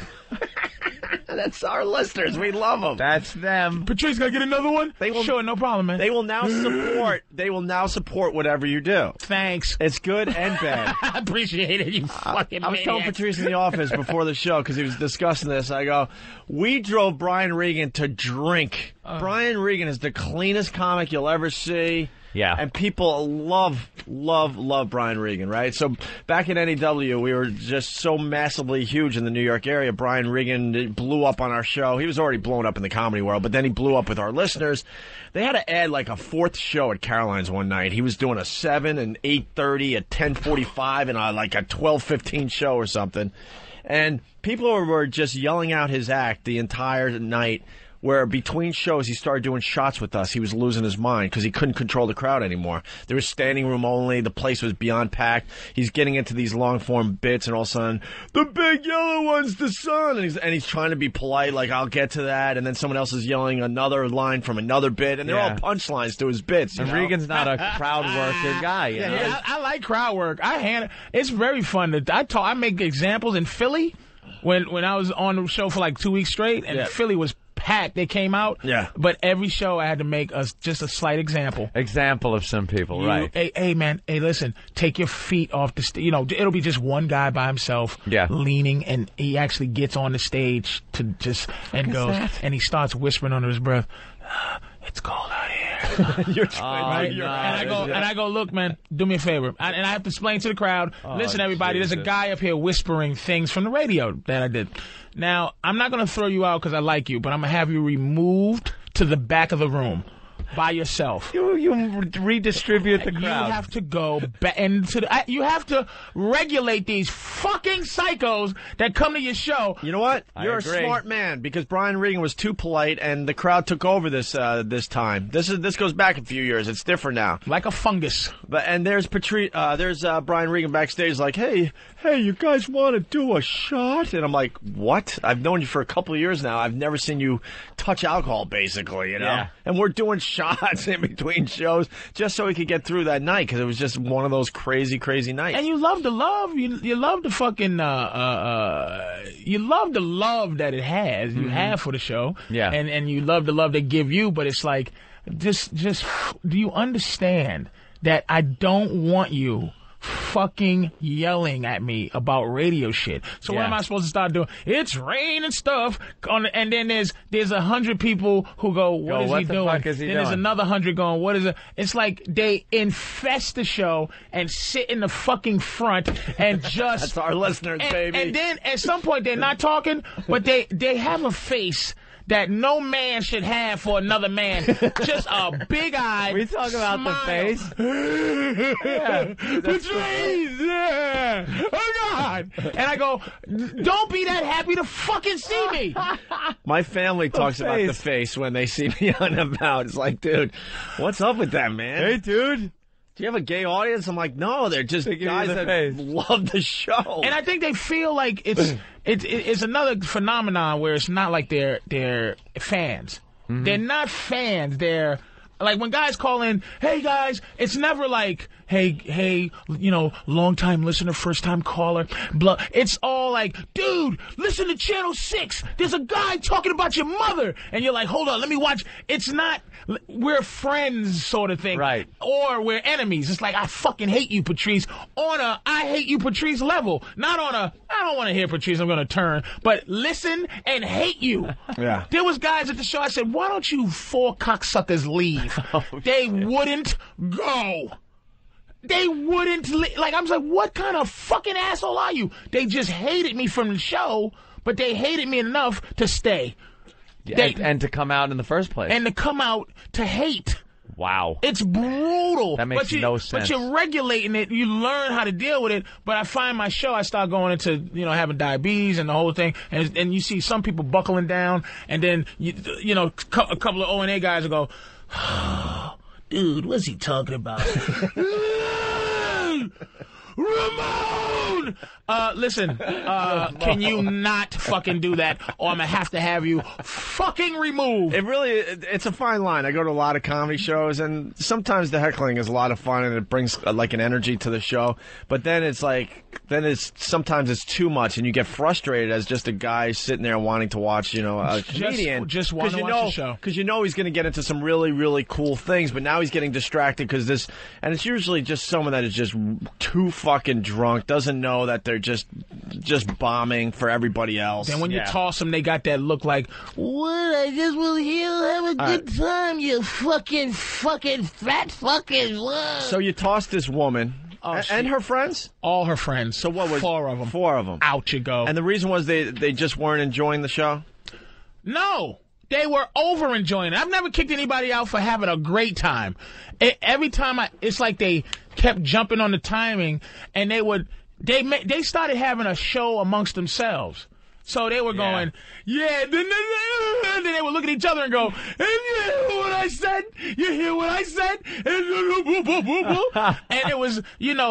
That's our listeners. We love them. That's them. Patrice, can I get another one? Sure, no problem, man. They will now support whatever you do. Thanks. It's good and bad. I appreciate it, you fucking I was telling Patrice in the office before the show because he was discussing this. I go, we drove Brian Regan to drink. Brian Regan is the cleanest comic you'll ever see. Yeah. And people love Brian Regan, right? So back in NEW, we were just so massively huge in the New York area. Brian Regan blew up on our show. He was already blown up in the comedy world, but then he blew up with our listeners. They had to add like a fourth show at Caroline's one night. He was doing a 7, an 8:30, a 10:45, and like a 12:15 show or something. And people were just yelling out his act the entire night. Where between shows he started doing shots with us. He was losing his mind because he couldn't control the crowd anymore. There was standing room only. The place was beyond packed. He's getting into these long-form bits, and all of a sudden, the big yellow one's the sun. And he's trying to be polite, like, I'll get to that. And then someone else is yelling another line from another bit, and they're all punchlines to his bits. And Regan's not a crowd worker guy. You know? Yeah, I like crowd work. It's very fun. I make examples in Philly when I was on the show for like 2 weeks straight, and Philly was packed. They came out. Yeah. But every show I had to make just a slight example. Example of some people, right. Hey, man. Hey, listen. Take your feet off the stage. It'll be just one guy by himself leaning, and he actually gets on the stage to just and goes, and he starts whispering under his breath, it's cold out here. You're trying and I go, look, man, do me a favor. And I have to explain to the crowd, listen, everybody, there's a guy up here whispering things from the radio that I did. Now, I'm not going to throw you out because I like you, but I'm going to have you removed to the back of the room by yourself. You redistribute the crowd. You have to go back into you have to regulate these fucking psychos that come to your show. You know what? You're a smart man because Brian Regan was too polite and the crowd took over this time. This goes back a few years. It's different now. Like a fungus. And there's Brian Regan backstage like, hey, you guys want to do a shot? And I'm like, what? I've known you for a couple of years now. I've never seen you touch alcohol, basically, Yeah. And we're doing shots in between shows just so we could get through that night because it was just one of those crazy nights. And you love the love. You love the fucking you love the love that it has. You have for the show. Yeah. And you love the love they give you. But it's like, just do you understand that I don't want you fucking yelling at me about radio shit. So what am I supposed to start doing? It's rain and stuff. And then there's 100 people who go, what is he doing? Fuck is he then doing? There's another 100 going, what is it? It's like they infest the show and sit in the fucking front and just... That's our listeners, baby. And then at some point they're not talking, but they have a face that no man should have for another man. Just a big eye. We talk about the face. Patrice, oh God! And I go, don't be that happy to fucking see me. My family talks about the face when they see me on the about. It's like, dude, what's up with that, man? Hey, dude. Do you have a gay audience? I'm like, no, they're just guys that love the show. And I think they feel like it's another phenomenon where it's not like they're fans. Mm-hmm. They're not fans. They're like when guys call in, hey guys, it's never like, hey, long time listener, first time caller, blah. It's all like, dude, listen to Channel 6. There's a guy talking about your mother. And you're like, hold on, let me watch. It's not, we're friends sort of thing. Right. Or we're enemies. It's like, I fucking hate you, Patrice. On a, I hate you, Patrice level. Not on a, I don't want to hear Patrice, I'm going to turn. But listen and hate you. Yeah. There was guys at the show, I said, why don't you 4 cocksuckers leave? They wouldn't go. They wouldn't, like, I was like, what kind of fucking asshole are you? They just hated me from the show, but they hated me enough to stay. And to come out in the first place. And to come out to hate. Wow. It's brutal. That makes no sense. But you're regulating it. You learn how to deal with it. But I find my show, I start going into, having diabetes and the whole thing. And you see some people buckling down. And then, a couple of O&A guys will go, oh, dude, what's he talking about? Ramon! Listen, can you not fucking do that, or I'm gonna have to have you fucking removed. It's a fine line. I go to a lot of comedy shows, and sometimes the heckling is a lot of fun, and it brings like an energy to the show. But then sometimes it's too much, and you get frustrated as just a guy sitting there wanting to watch, a comedian. Just want to watch the show. Because he's going to get into some really, really cool things, but now he's getting distracted because and it's usually just someone that is just too fucking drunk, doesn't know that they're just bombing for everybody else. And when you toss them, they got that look like, what? I just want to have a good time, you fucking fat fucking what? So you tossed this woman. And her friends? All her friends. So what was 4 of them? 4 of them. Out you go. And the reason was they just weren't enjoying the show? No. They were over enjoying it. I've never kicked anybody out for having a great time. Every time it's like they kept jumping on the timing, and they started having a show amongst themselves. So they were going, then they would look at each other and go, and you hear what I said? You hear what I said? And it was,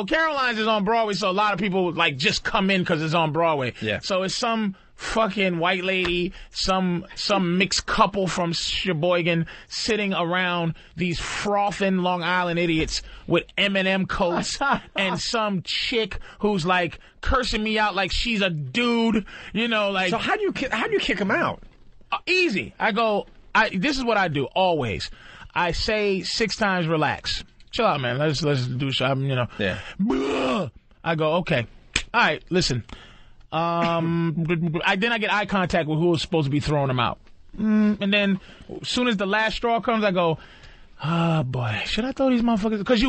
Caroline's is on Broadway, so a lot of people just come in because it's on Broadway. Yeah. So it's some fucking white lady, some mixed couple from Sheboygan sitting around these frothing Long Island idiots with M&M coats and some chick who's cursing me out like she's a dude, So how do you kick them out? Easy. This is what I do always. I say 6 times relax. Chill out, man. Let's do something, Yeah. I go, okay. All right, listen. Then I get eye contact with who was supposed to be throwing them out. And then as soon as the last straw comes, I go, oh, boy, should I throw these motherfuckers? Because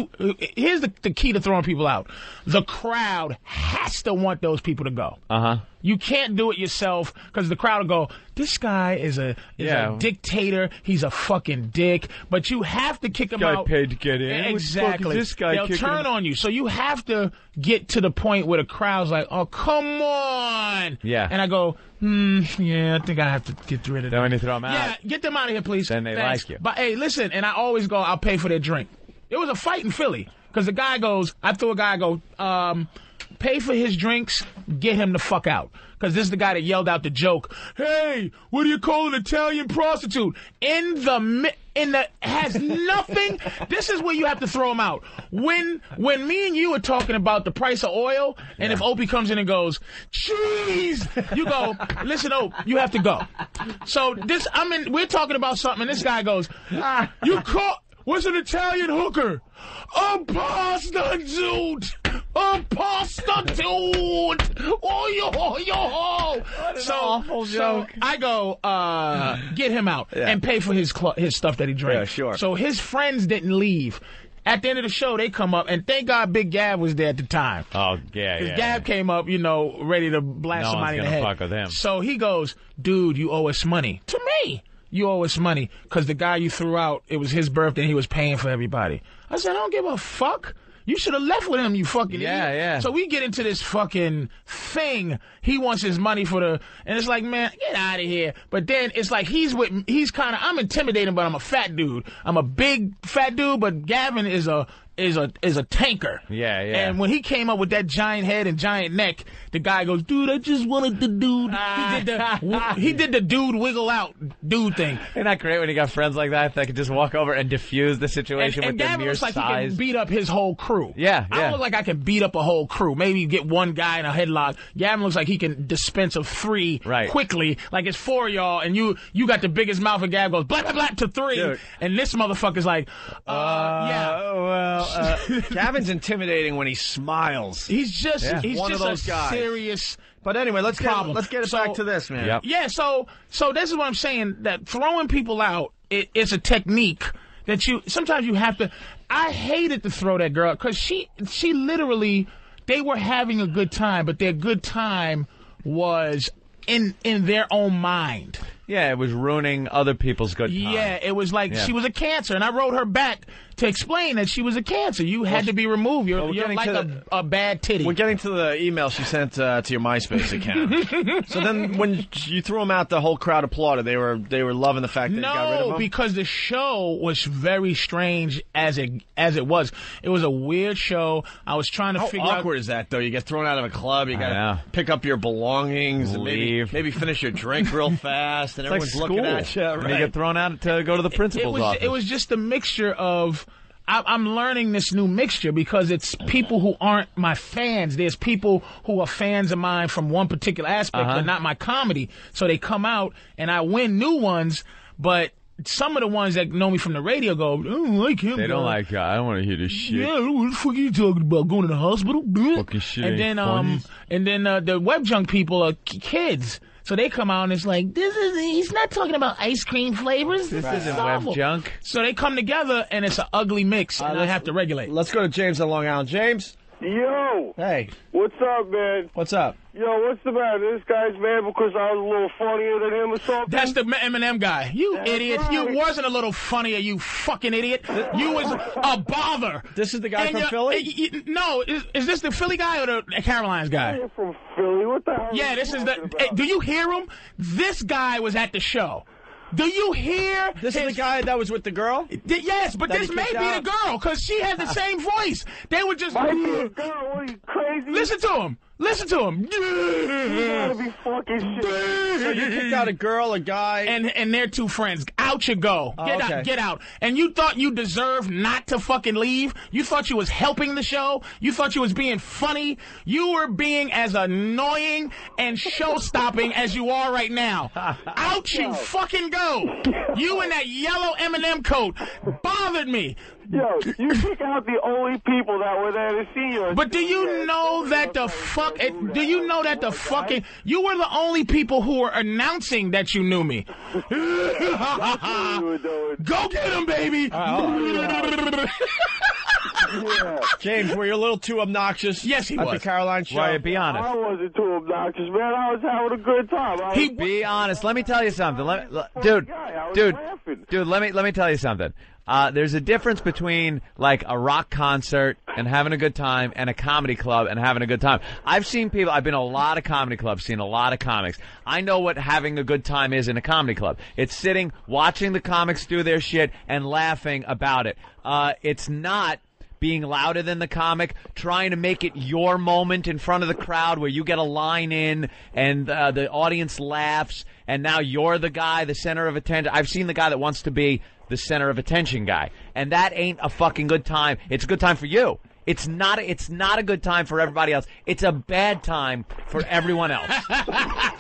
here's the key to throwing people out. The crowd has to want those people to go. Uh-huh. You can't do it yourself because the crowd will go, this guy is a dictator. He's a fucking dick. But you have to kick him out. Guy paid to get in. Exactly. This guy They'll turn on you. So you have to get to the point where the crowd's like, oh, come on. Yeah. And I go, I think I have to get rid of them. Then when you throw them out. Yeah, get them out of here, please. Then they Thanks. like you. But, hey, listen, and I always go, I'll pay for their drink. It was a fight in Philly because the guy goes, I threw a guy, I go, pay for his drinks, get him the fuck out. Because this is the guy that yelled out the joke, hey, what do you call an Italian prostitute? Has nothing. This is where you have to throw him out. When me and you are talking about the price of oil, and if Opie comes in and goes, cheese, you go, listen, Opie, you have to go. So we're talking about something, and this guy goes, what's an Italian hooker? A prostitute! A prostitute! Oh, yo! What an awful joke. So I go, get him out and pay for his stuff that he drank. Yeah, sure. So his friends didn't leave. At the end of the show, they come up, and thank God Big Gav was there at the time. Oh, yeah. Gav came up, ready to blast somebody in the head. No one's gonna fuck with him. So he goes, dude, you owe us money. To me. You owe us money because the guy you threw out, it was his birthday and he was paying for everybody. I said, I don't give a fuck. You should have left with him, you fucking idiot. Yeah. So we get into this fucking thing. He wants his money and it's like, man, get out of here. But then it's like I'm intimidating, but I'm a fat dude. I'm a big fat dude, but Gavin is a tanker. Yeah. And when he came up with that giant head and giant neck, the guy goes, dude, I just wanted the dude. He did the dude wiggle out dude thing. Isn't that great when you got friends like that could just walk over and diffuse the situation with their Gavin mere looks like size? he can beat up his whole crew. Yeah. I don't look like I can beat up a whole crew. Maybe get one guy in a headlock. Gavin looks like he can dispense of 3 quickly. Like it's 4 of y'all, and you got the biggest mouth, and Gav goes blah blah blah to 3, dude. And this motherfucker's like, Gavin's intimidating when he smiles. He's just one of those guys. Serious. But anyway, let's get it back to this, man. Yep. Yeah. So this is what I'm saying. That throwing people out, it's a technique that sometimes you have to. I hated to throw that girl because she literally, they were having a good time, but their good time was in their own mind. Yeah, it was ruining other people's good time. Yeah, it was like she was a cancer, and I wrote her back to explain that she was a cancer. You had to be removed. You're like a bad titty. We're getting to the email she sent to your MySpace account. So then when you threw them out, the whole crowd applauded. They were loving the fact that you got rid of them? No, because the show was very strange as it was. It was a weird show. I was trying to figure out... How awkward is that, though? You get thrown out of a club, you got to pick up your belongings, and maybe finish your drink real fast, and everyone's looking at you. Right. And you get thrown out to go to the principal's office. It was just a mixture of... I'm learning this new mixture because it's people who aren't my fans. There's people who are fans of mine from one particular aspect, but not my comedy. So they come out, and I win new ones, but... Some of the ones that know me from the radio go, I don't like him. They don't like I don't want to hear this shit. Yeah, what the fuck are you talking about? Going to the hospital? Fucking shit. And then the web junk people are kids. So they come out and it's like, he's not talking about ice cream flavors. This isn't web junk. So they come together and it's an ugly mix and I have to regulate. Let's go to James on Long Island. James? Yo! Hey. What's up, man? What's up? Yo, what's the matter? This guy's mad because I was a little funnier than him or something? That's the Eminem guy. You idiot. Right. You wasn't a little funnier, you fucking idiot. You was a bother. This is the guy from Philly? No, is this the Philly guy or the Caroline's guy? I'm from Philly. What the hell? Yeah, this is the... Hey, do you hear him? This guy was at the show. Do you hear? This is the guy that was with the girl? Yes, but this may be the girl, because she had the same voice. They were just... Might be a girl. What, are you crazy? Listen to him. Listen to him. You gotta be fucking shit. So you kicked out a girl, a guy... And their two friends. Out you go. Get out. And you thought you deserved not to fucking leave? You thought you was helping the show? You thought you was being funny? You were being as annoying and show-stopping as you are right now. Out you fucking go. You in that yellow M&M coat bothered me. Yo, you pick out the only people that were there to see you. But do you know that the fucking... You were the only people who were announcing that you knew me. Go get him, baby! James, were you a little too obnoxious? Yes, he was. At the Caroline show? Why, be honest. I wasn't too obnoxious, man. I was having a good time. Be honest. Let me tell you something. Dude, let me tell you something. There's a difference between, like, a rock concert and having a good time and a comedy club and having a good time. I've been in a lot of comedy clubs, seen a lot of comics. I know what having a good time is in a comedy club. It's sitting, watching the comics do their shit and laughing about it. It's not being louder than the comic, trying to make it your moment in front of the crowd where you get a line in and the audience laughs and now you're the guy, the center of attention. I've seen the guy that wants to be the center of attention guy, and that ain't a fucking good time. It's a good time for you. It's not a good time for everybody else. It's a bad time for everyone else.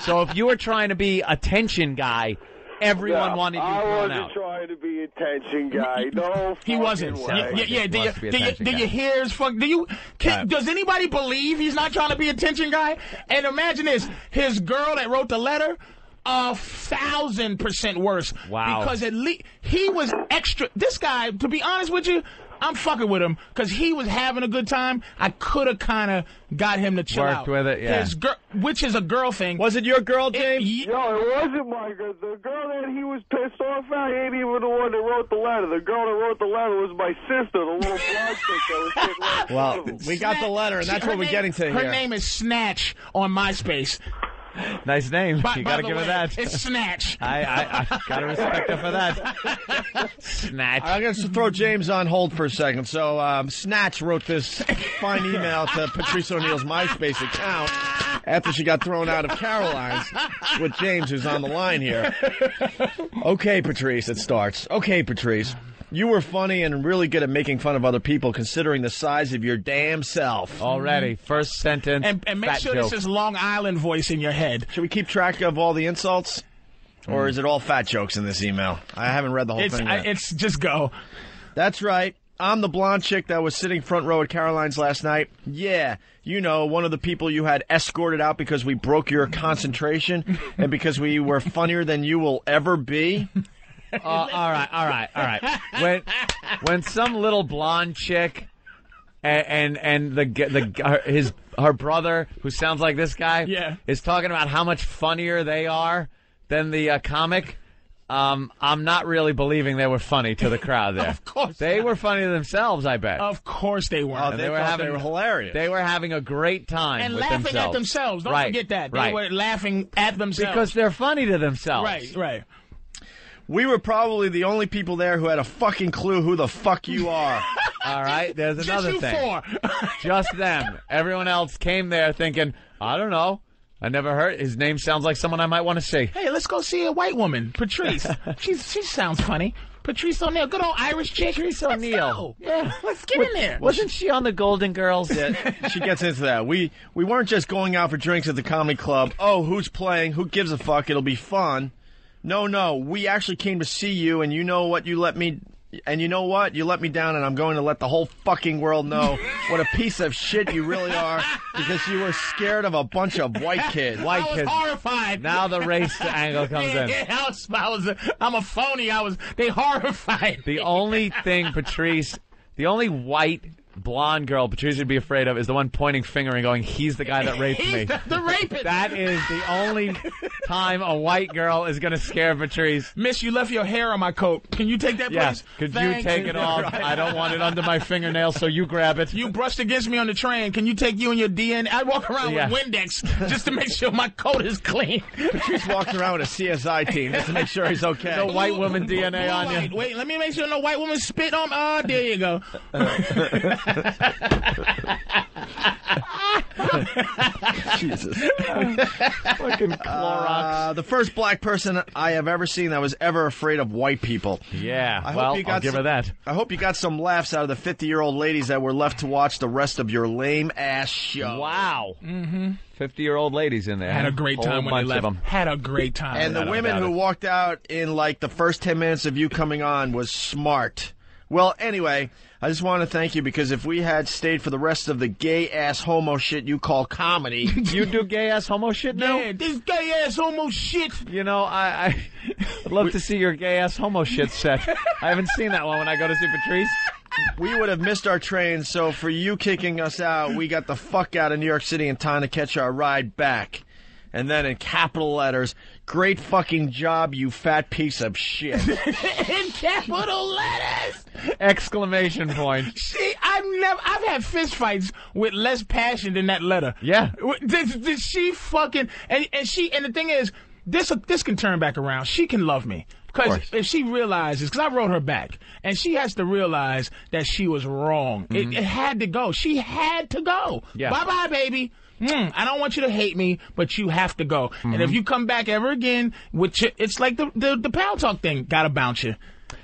So if you were trying to be attention guy, everyone wanted you thrown out. I wasn't trying to be attention guy. No, he wasn't. Yeah. Do you hear his fuck? Does anybody believe he's not trying to be attention guy? And imagine this: his girl that wrote the letter. 1,000% worse. Wow. Because at least he was extra. This guy, to be honest with you, I'm fucking with him because he was having a good time. I could have kind of got him to chill out. Worked with it, yeah. Which is a girl thing. Was it your girl, James? Yo, it wasn't my girl. The girl that he was pissed off at ain't even the one that wrote the letter. The girl that wrote the letter was my sister, the little blonde chick that was sitting right Well, we got the letter, and that's what we're getting to here. Her name is Snatch on MySpace. Nice name. You got to give her that. It's Snatch. I got to respect her for that. Snatch. I'm going to throw James on hold for a second. So, Snatch wrote this fine email to Patrice O'Neal's MySpace account after she got thrown out of Caroline's with James, who's on the line here. Okay, Patrice, it starts. Okay, Patrice. You were funny and really good at making fun of other people considering the size of your damn self. Already. First sentence. And make sure this is Long Island voice in your head. Should we keep track of all the insults? Or is it all fat jokes in this email? I haven't read the whole thing yet. It's just go. That's right. I'm the blonde chick that was sitting front row at Caroline's last night. Yeah, you know, one of the people you had escorted out because we broke your concentration and because we were funnier than you will ever be. All right. When some little blonde chick and her brother, who sounds like this guy, is talking about how much funnier they are than the comic, I'm not really believing they were funny to the crowd there. Of course they were funny to themselves, I bet. Of course they were. Oh, they were hilarious. They were having a great time and with laughing at themselves. Don't forget that. They were laughing at themselves. Because they're funny to themselves. Right. We were probably the only people there who had a fucking clue who the fuck you are. All right, there's another Just you thing. 4. Just them. Everyone else came there thinking, I don't know. I never heard. His name sounds like someone I might want to see. Hey, let's go see a white woman, Patrice. She sounds funny. Patrice O'Neal, good old Irish chick. Patrice O'Neal. Yeah, let's get in there. Wasn't she on the Golden Girls? Yeah, she gets into that. We weren't just going out for drinks at the comedy club. Oh, who's playing? Who gives a fuck? It'll be fun. No. We actually came to see you, and you know what? You let me down, and I'm going to let the whole fucking world know what a piece of shit you really are because you were scared of a bunch of white kids. I was horrified. Now the race angle comes in. I'm a phony. They horrified. The only thing the only white blonde girl Patrice would be afraid of is the one pointing finger and going, he's the guy that raped me. The rapist. That is the only time a white girl is going to scare Patrice. Miss, you left your hair on my coat. Can you take that, please? Could you take it off? I don't want it under my fingernails, so you grab it. You brushed against me on the train. Can you take you and your DNA? I walk around with Windex just to make sure my coat is clean. Patrice walks around with a CSI team just to make sure he's okay. No white woman DNA on you. Wait, let me make sure no white woman spit on. Oh, there you go. Jesus. Fucking Clorox. The first black person I have ever seen that was ever afraid of white people. Yeah, I'll give her that. I hope you got some laughs out of the 50-year-old ladies that were left to watch the rest of your lame-ass show. Wow. Mm-hmm. 50-year-old ladies in there. Had a great time when they left. Had a great time. And the women who walked out in, like, the first 10 minutes of you coming on was smart. Well, anyway, I just want to thank you because if we had stayed for the rest of the gay-ass homo shit you call comedy... You do gay-ass homo shit now? Yeah, this gay-ass homo shit. You know, I'd love to see your gay-ass homo shit set. I haven't seen that one when I go to see Patrice. We would have missed our train, so for you kicking us out, we got the fuck out of New York City in time to catch our ride back. And then in capital letters, great fucking job, you fat piece of shit. In capital letters! Exclamation point. See, I've had fist fights with less passion than that letter. Yeah. Did she fucking, and the thing is, this can turn back around. She can love me. Because if she realizes, because I wrote her back, and she has to realize that she was wrong. Mm-hmm. It had to go. She had to go. Yeah. Bye-bye, baby. I don't want you to hate me, but you have to go. Mm-hmm. And if you come back ever again, it's like the Pal Talk thing. Gotta bounce you.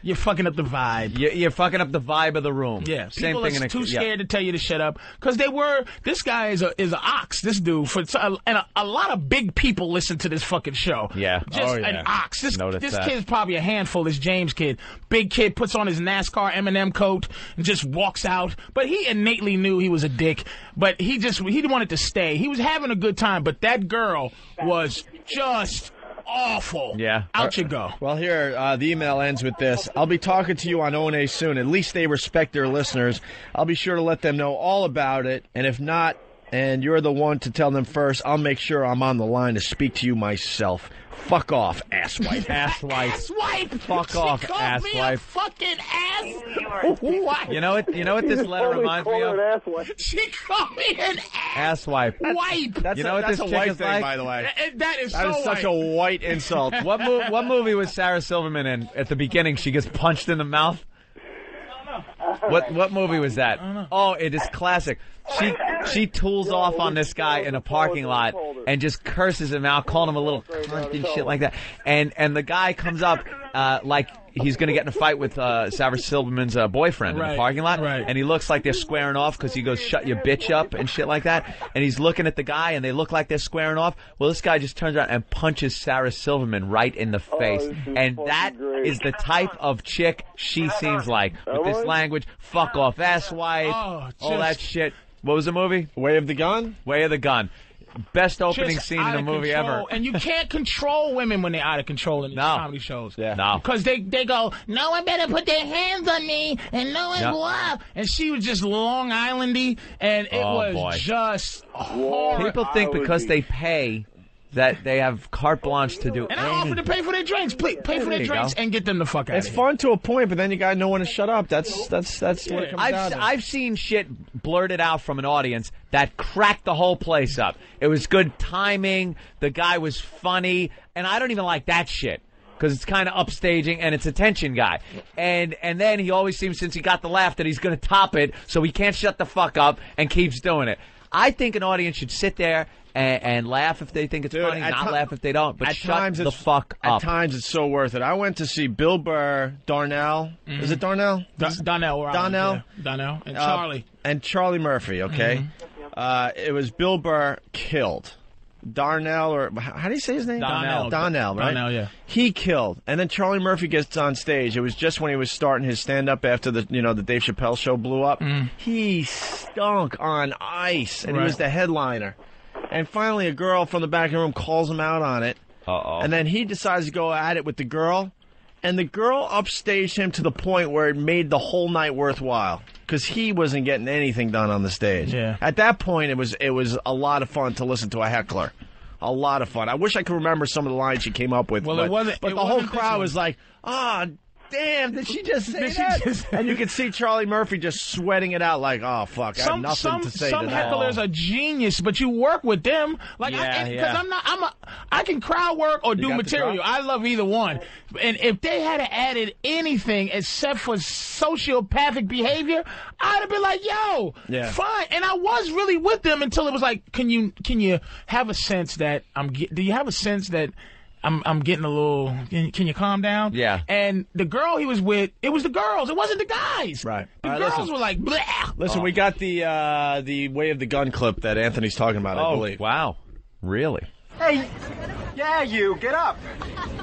You're fucking up the vibe. You're fucking up the vibe of the room. Yeah. Same People thing. are too scared to tell you to shut up. Because this guy is an ox, this dude. And a lot of big people listen to this fucking show. Yeah. Just an ox. This kid's probably a handful, this James kid. Big kid puts on his NASCAR M&M coat and just walks out. But he innately knew he was a dick. But he wanted to stay. He was having a good time. But that girl was just... awful. Yeah. Out you go. Well, here, the email ends with this. I'll be talking to you on O&A soon. At least they respect their listeners. I'll be sure to let them know all about it. And if not, and you're the one to tell them first, I'll make sure I'm on the line to speak to you myself. Fuck off, asswipe. Asswipe. Asswipe. Fuck off, asswipe. Me a fucking ass. What? You know what this letter reminds me of? She called me an asswipe. Wipe. That's a white thing, by the way. That is such a white insult. What movie was Sarah Silverman in? At the beginning, she gets punched in the mouth. What movie was that? Oh, it is classic. She tools off on this guy in a parking lot and just curses him out, calling him a little cunt and shit like that. And the guy comes up like he's going to get in a fight with Sarah Silverman's boyfriend in the parking lot. Right. And he looks like they're squaring off because he goes, "Shut your bitch up," and shit like that. And he's looking at the guy and they look like they're squaring off. Well, this guy just turns around and punches Sarah Silverman right in the face. And that is the type of chick she seems like. With this language, fuck off, asswipe, all that shit. What was the movie? Way of the Gun? Way of the Gun. Best opening scene in a movie ever. And you can't control women when they're out of control in these comedy shows. Yeah. No. Because they go, no one better put their hands on me, and no one blah. And she was just Long Islandy, and it was just horrible. People think because they pay that they have carte blanche to do And I offer to pay for their drinks. Please, pay for their drinks and get them the fuck out It's of here. fun to a point, but then you gotta know when to shut up. That's what it comes down to. I've seen shit blurted out from an audience that cracked the whole place up. It was good timing. The guy was funny, and I don't even like that shit because it's kind of upstaging and it's attention guy. And then he always seems, since he got the laugh, that he's going to top it, so he can't shut the fuck up and keeps doing it. I think an audience should sit there and laugh if they think it's funny, not laugh if they don't, but shut the fuck up. At times, it's so worth it. I went to see Bill Burr, Darnell. Is it Darnell? Donnell. Donnell. Donnell. And Charlie. And Charlie Murphy, okay? It was Bill Burr killed. Darnell, or how do you say his name? Donnell. Donnell, right? Donnell, yeah. He killed. And then Charlie Murphy gets on stage. It was just when he was starting his stand-up after the Dave Chappelle show blew up. He stunk on ice, and he was the headliner. And finally, a girl from the back of the room calls him out on it. Uh-oh. And then he decides to go at it with the girl. And the girl upstaged him to the point where it made the whole night worthwhile. Because he wasn't getting anything done on the stage. Yeah. At that point, it was a lot of fun to listen to a heckler. A lot of fun. I wish I could remember some of the lines she came up with. Well, but the whole crowd was like, damn, did she just say that? And you could see Charlie Murphy just sweating it out like, oh, fuck, I have nothing to say to that. Some hecklers are genius, but you work with them. Like, I can crowd work or do material. I love either one. And if they had added anything except for sociopathic behavior, I'd have been like, yo, fine. And I was really with them until it was like, can you have a sense that do you have a sense that I'm getting a little, can you calm down? Yeah. And the girl he was with, it was the girls. It wasn't the guys. Right. The girls were like, bleh. Listen, we got the Way of the Gun clip that Anthony's talking about, I believe. Wow. Really? Hey, yeah, you, get up.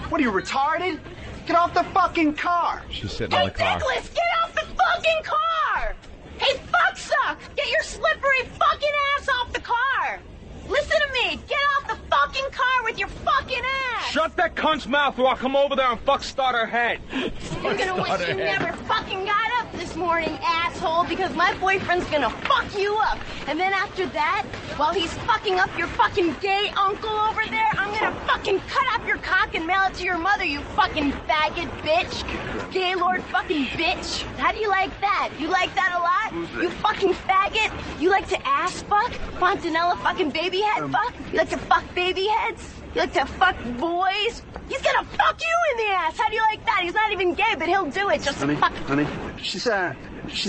What are you, retarded? Get off the fucking car. She's sitting on the car. Nicholas, get off the fucking car! Hey, fucksuck! Get your slippery fucking ass off the car! Listen to me! Get off the fucking car with your fucking ass! Shut that cunt's mouth or I'll come over there and start her head. You're gonna wish you never fucking got up this morning, asshole, because my boyfriend's gonna fuck you up. And then after that, while he's fucking up your fucking gay uncle over there, I'm gonna fucking cut off your cock and mail it to your mother, you fucking faggot bitch. Gaylord fucking bitch. How do you like that? You like that a lot? You fucking faggot? You like to ass fuck? Fontanella fucking baby head fuck? You like to fuck baby heads? You like to fuck boys? He's gonna fuck you in the ass. How do you like that? He's not even gay, but he'll do it. Just fuck. Honey, she's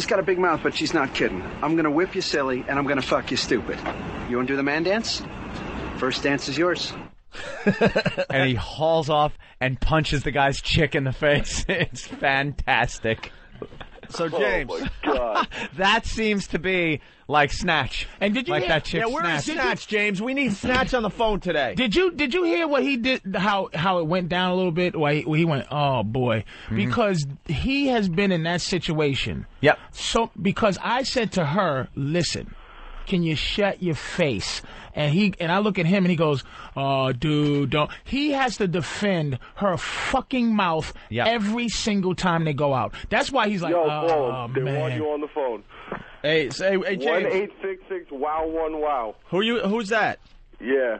got a big mouth, but she's not kidding. I'm gonna whip you silly, and I'm gonna fuck you stupid. You wanna do the man dance? First dance is yours. And he hauls off and punches the guy's chick in the face. It's fantastic. So, James, oh my God. That seems to be like Snatch. And did you like hear, that chick where is Snatch? Snatch, James? We need Snatch on the phone today. Did you hear what he did? How it went down a little bit? Why he went? Oh boy, because he has been in that situation. Yep. So because I said to her, listen, can you shut your face? And I look at him and he goes, oh, dude, don't. He has to defend her fucking mouth every single time they go out. That's why he's like, Yo, man. They want you on the phone. Hey, James. 1-866-WOW-1-WOW. Who's that? Yeah.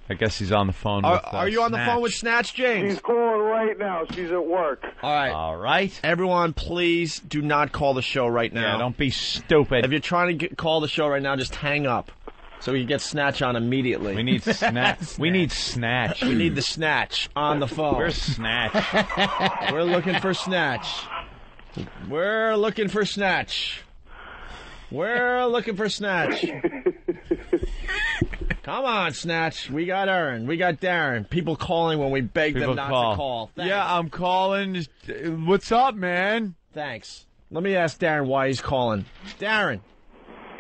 I guess he's on the phone with Are you on the phone with Snatch, James? She's calling right now. She's at work. All right. Everyone, please do not call the show right now. Yeah, don't be stupid. If you're trying to call the show right now, just hang up so we can get Snatch on immediately. We need Snatch. We need Snatch. We need the Snatch on the phone. Where's Snatch? We're looking for Snatch. We're looking for Snatch. We're looking for Snatch. Come on, Snatch. We got Aaron. We got Darren. People calling when we beg them not to call. Thanks. Yeah, I'm calling. What's up, man? Thanks. Let me ask Darren why he's calling. Darren.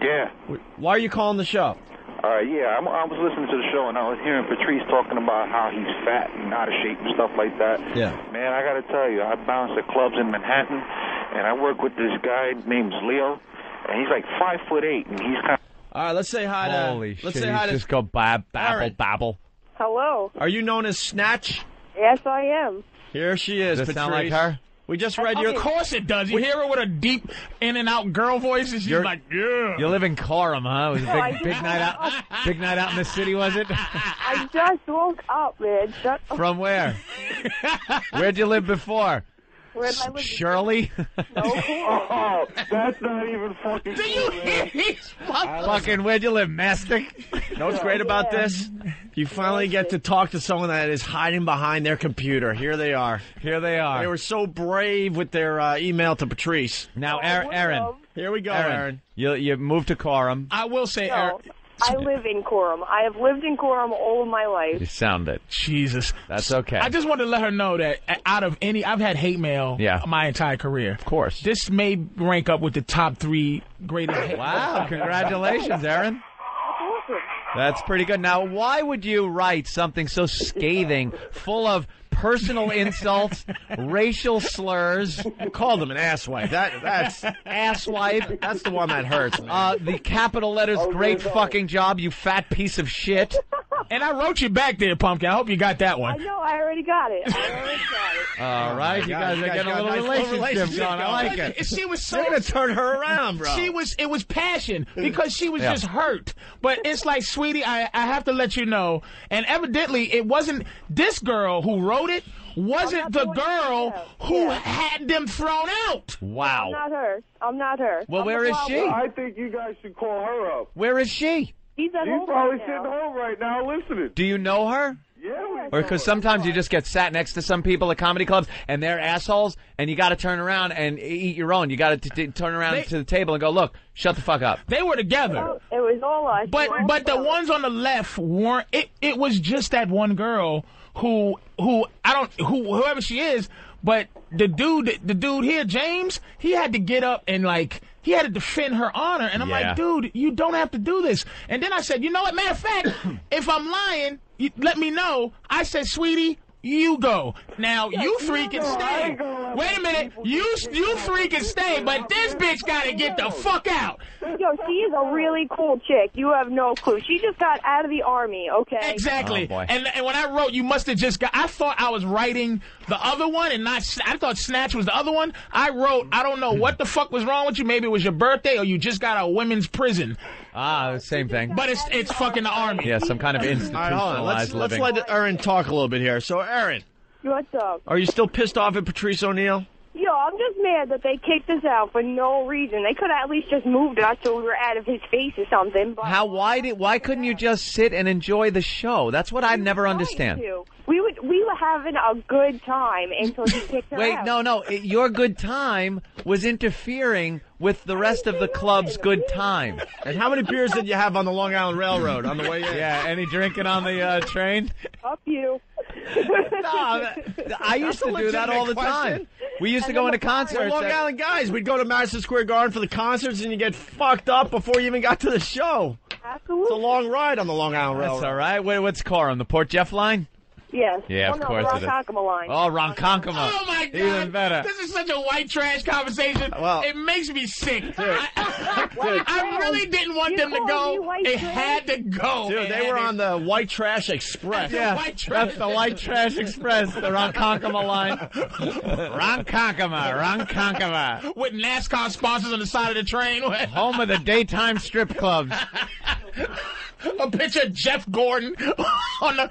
Yeah. Why are you calling the show? Yeah, I was listening to the show, and I was hearing Patrice talking about how he's fat and out of shape and stuff like that. Yeah. Man, I got to tell you, I bounce at clubs in Manhattan, and I work with this guy named Leo, and he's like 5'8", and he's kind of... All right, let's say hi to... Holy shit, say hi to... just go babble. Hello. Are you known as Snatch? Yes, I am. Here she is, Does Patrice. that sound like her? We just read your... Of course it does. You hear her with a deep in-and-out girl voice, and she's like, yeah. You live in Coram, huh? It was a big night out. Big night out in the city, was it? I just woke up, man. From where? Where'd you live before? Where'd I live? Shirley? Oh, that's not even fucking Do you hear Fucking, where'd you live, Mastic? You know what's great about this? You finally get to talk to someone that is hiding behind their computer. Here they are. Here they are. They were so brave with their email to Patrice. Now, Aaron. Here we go, Aaron. You moved to Coram. I will say, No, Aaron. I live in Coram. I have lived in Coram all of my life. You sound it. Jesus. That's okay. I just wanted to let her know that out of any, I've had hate mail my entire career. Of course. This may rank up with the top 3 greatest hate Wow, congratulations, Aaron. That's pretty good. Now, why would you write something so scathing, full of personal insults, racial slurs? You called him an asswipe. That's asswipe. That's the one that hurts. The capital letters, great fucking job, you fat piece of shit. And I wrote you back there, Pumpkin. I hope you got that I one. know, I already got it. All right, you guys are getting a little relationship going. I like it. She was so... They're going to turn her around, bro. It was passion because she was just hurt. But it's like, sweetie, I have to let you know. And evidently, it wasn't this girl who wrote it. Wasn't the girl who had them thrown out. Wow. I'm not her. Well, where is she? I think you guys should call her up. Where is she? He's at home probably right sitting home right now listening. Do you know her? Yeah. Or because sometimes you just get sat next to some people at comedy clubs and they're assholes, and you got to turn around and eat your own. You got to turn around to the table and go, look, shut the fuck up. They were together. It was all us. But the ones on the left weren't. It was just that one girl whoever she is. But the dude here, James, he had to get up and he had to defend her honor. And I'm like, dude, you don't have to do this. And then I said, you know what? Matter of fact, if I'm lying, let me know. I said, sweetie, you go. Now, you three can stay. Wait a minute. You three can stay, but this bitch got to get the fuck out. Yo, she is a really cool chick. You have no clue. She just got out of the Army, okay? Exactly. Oh, and when I wrote, you must have just got... I thought I was writing the other one and not... I thought Snatch was the other one. I wrote, I don't know what the fuck was wrong with you. Maybe it was your birthday or you just got out of women's prison. Same thing. But it's fucking the Army. Yeah, some kind of institutionalized living. Let's let Aaron talk a little bit here. So, Aaron. What's up? Are you still pissed off at Patrice O'Neal? Yo, I'm just mad that they kicked us out for no reason. They could have at least just moved us so we were out of his face or something. But why couldn't you just sit and enjoy the show? That's what I never understand. We were having a good time until he kicked her out. No. Your good time was interfering with the rest of the club's good time. And how many beers did you have on the Long Island Railroad on the way in? Yeah, any drinking on the train? Up you. I used to do that all the time. We used to go into concerts. We're Long Island guys. We'd go to Madison Square Garden for the concerts, and you get fucked up before you even got to the show. Absolutely. It's a long ride on the Long Island Railroad. That's all right. What's Coram? The Port Jeff line? Yes. Yeah, of course it is. Ronkonkoma line. Oh, Ronkonkoma. Oh, my God. Even better. This is such a white trash conversation. Well, it makes me sick. I really didn't want them to go. It had to go. Dude, they were on the White Trash Express. Yeah, that's the White Trash Express, the Ronkonkoma line. Ronkonkoma. With NASCAR sponsors on the side of the train. Home of the daytime strip clubs. A picture of Jeff Gordon on the...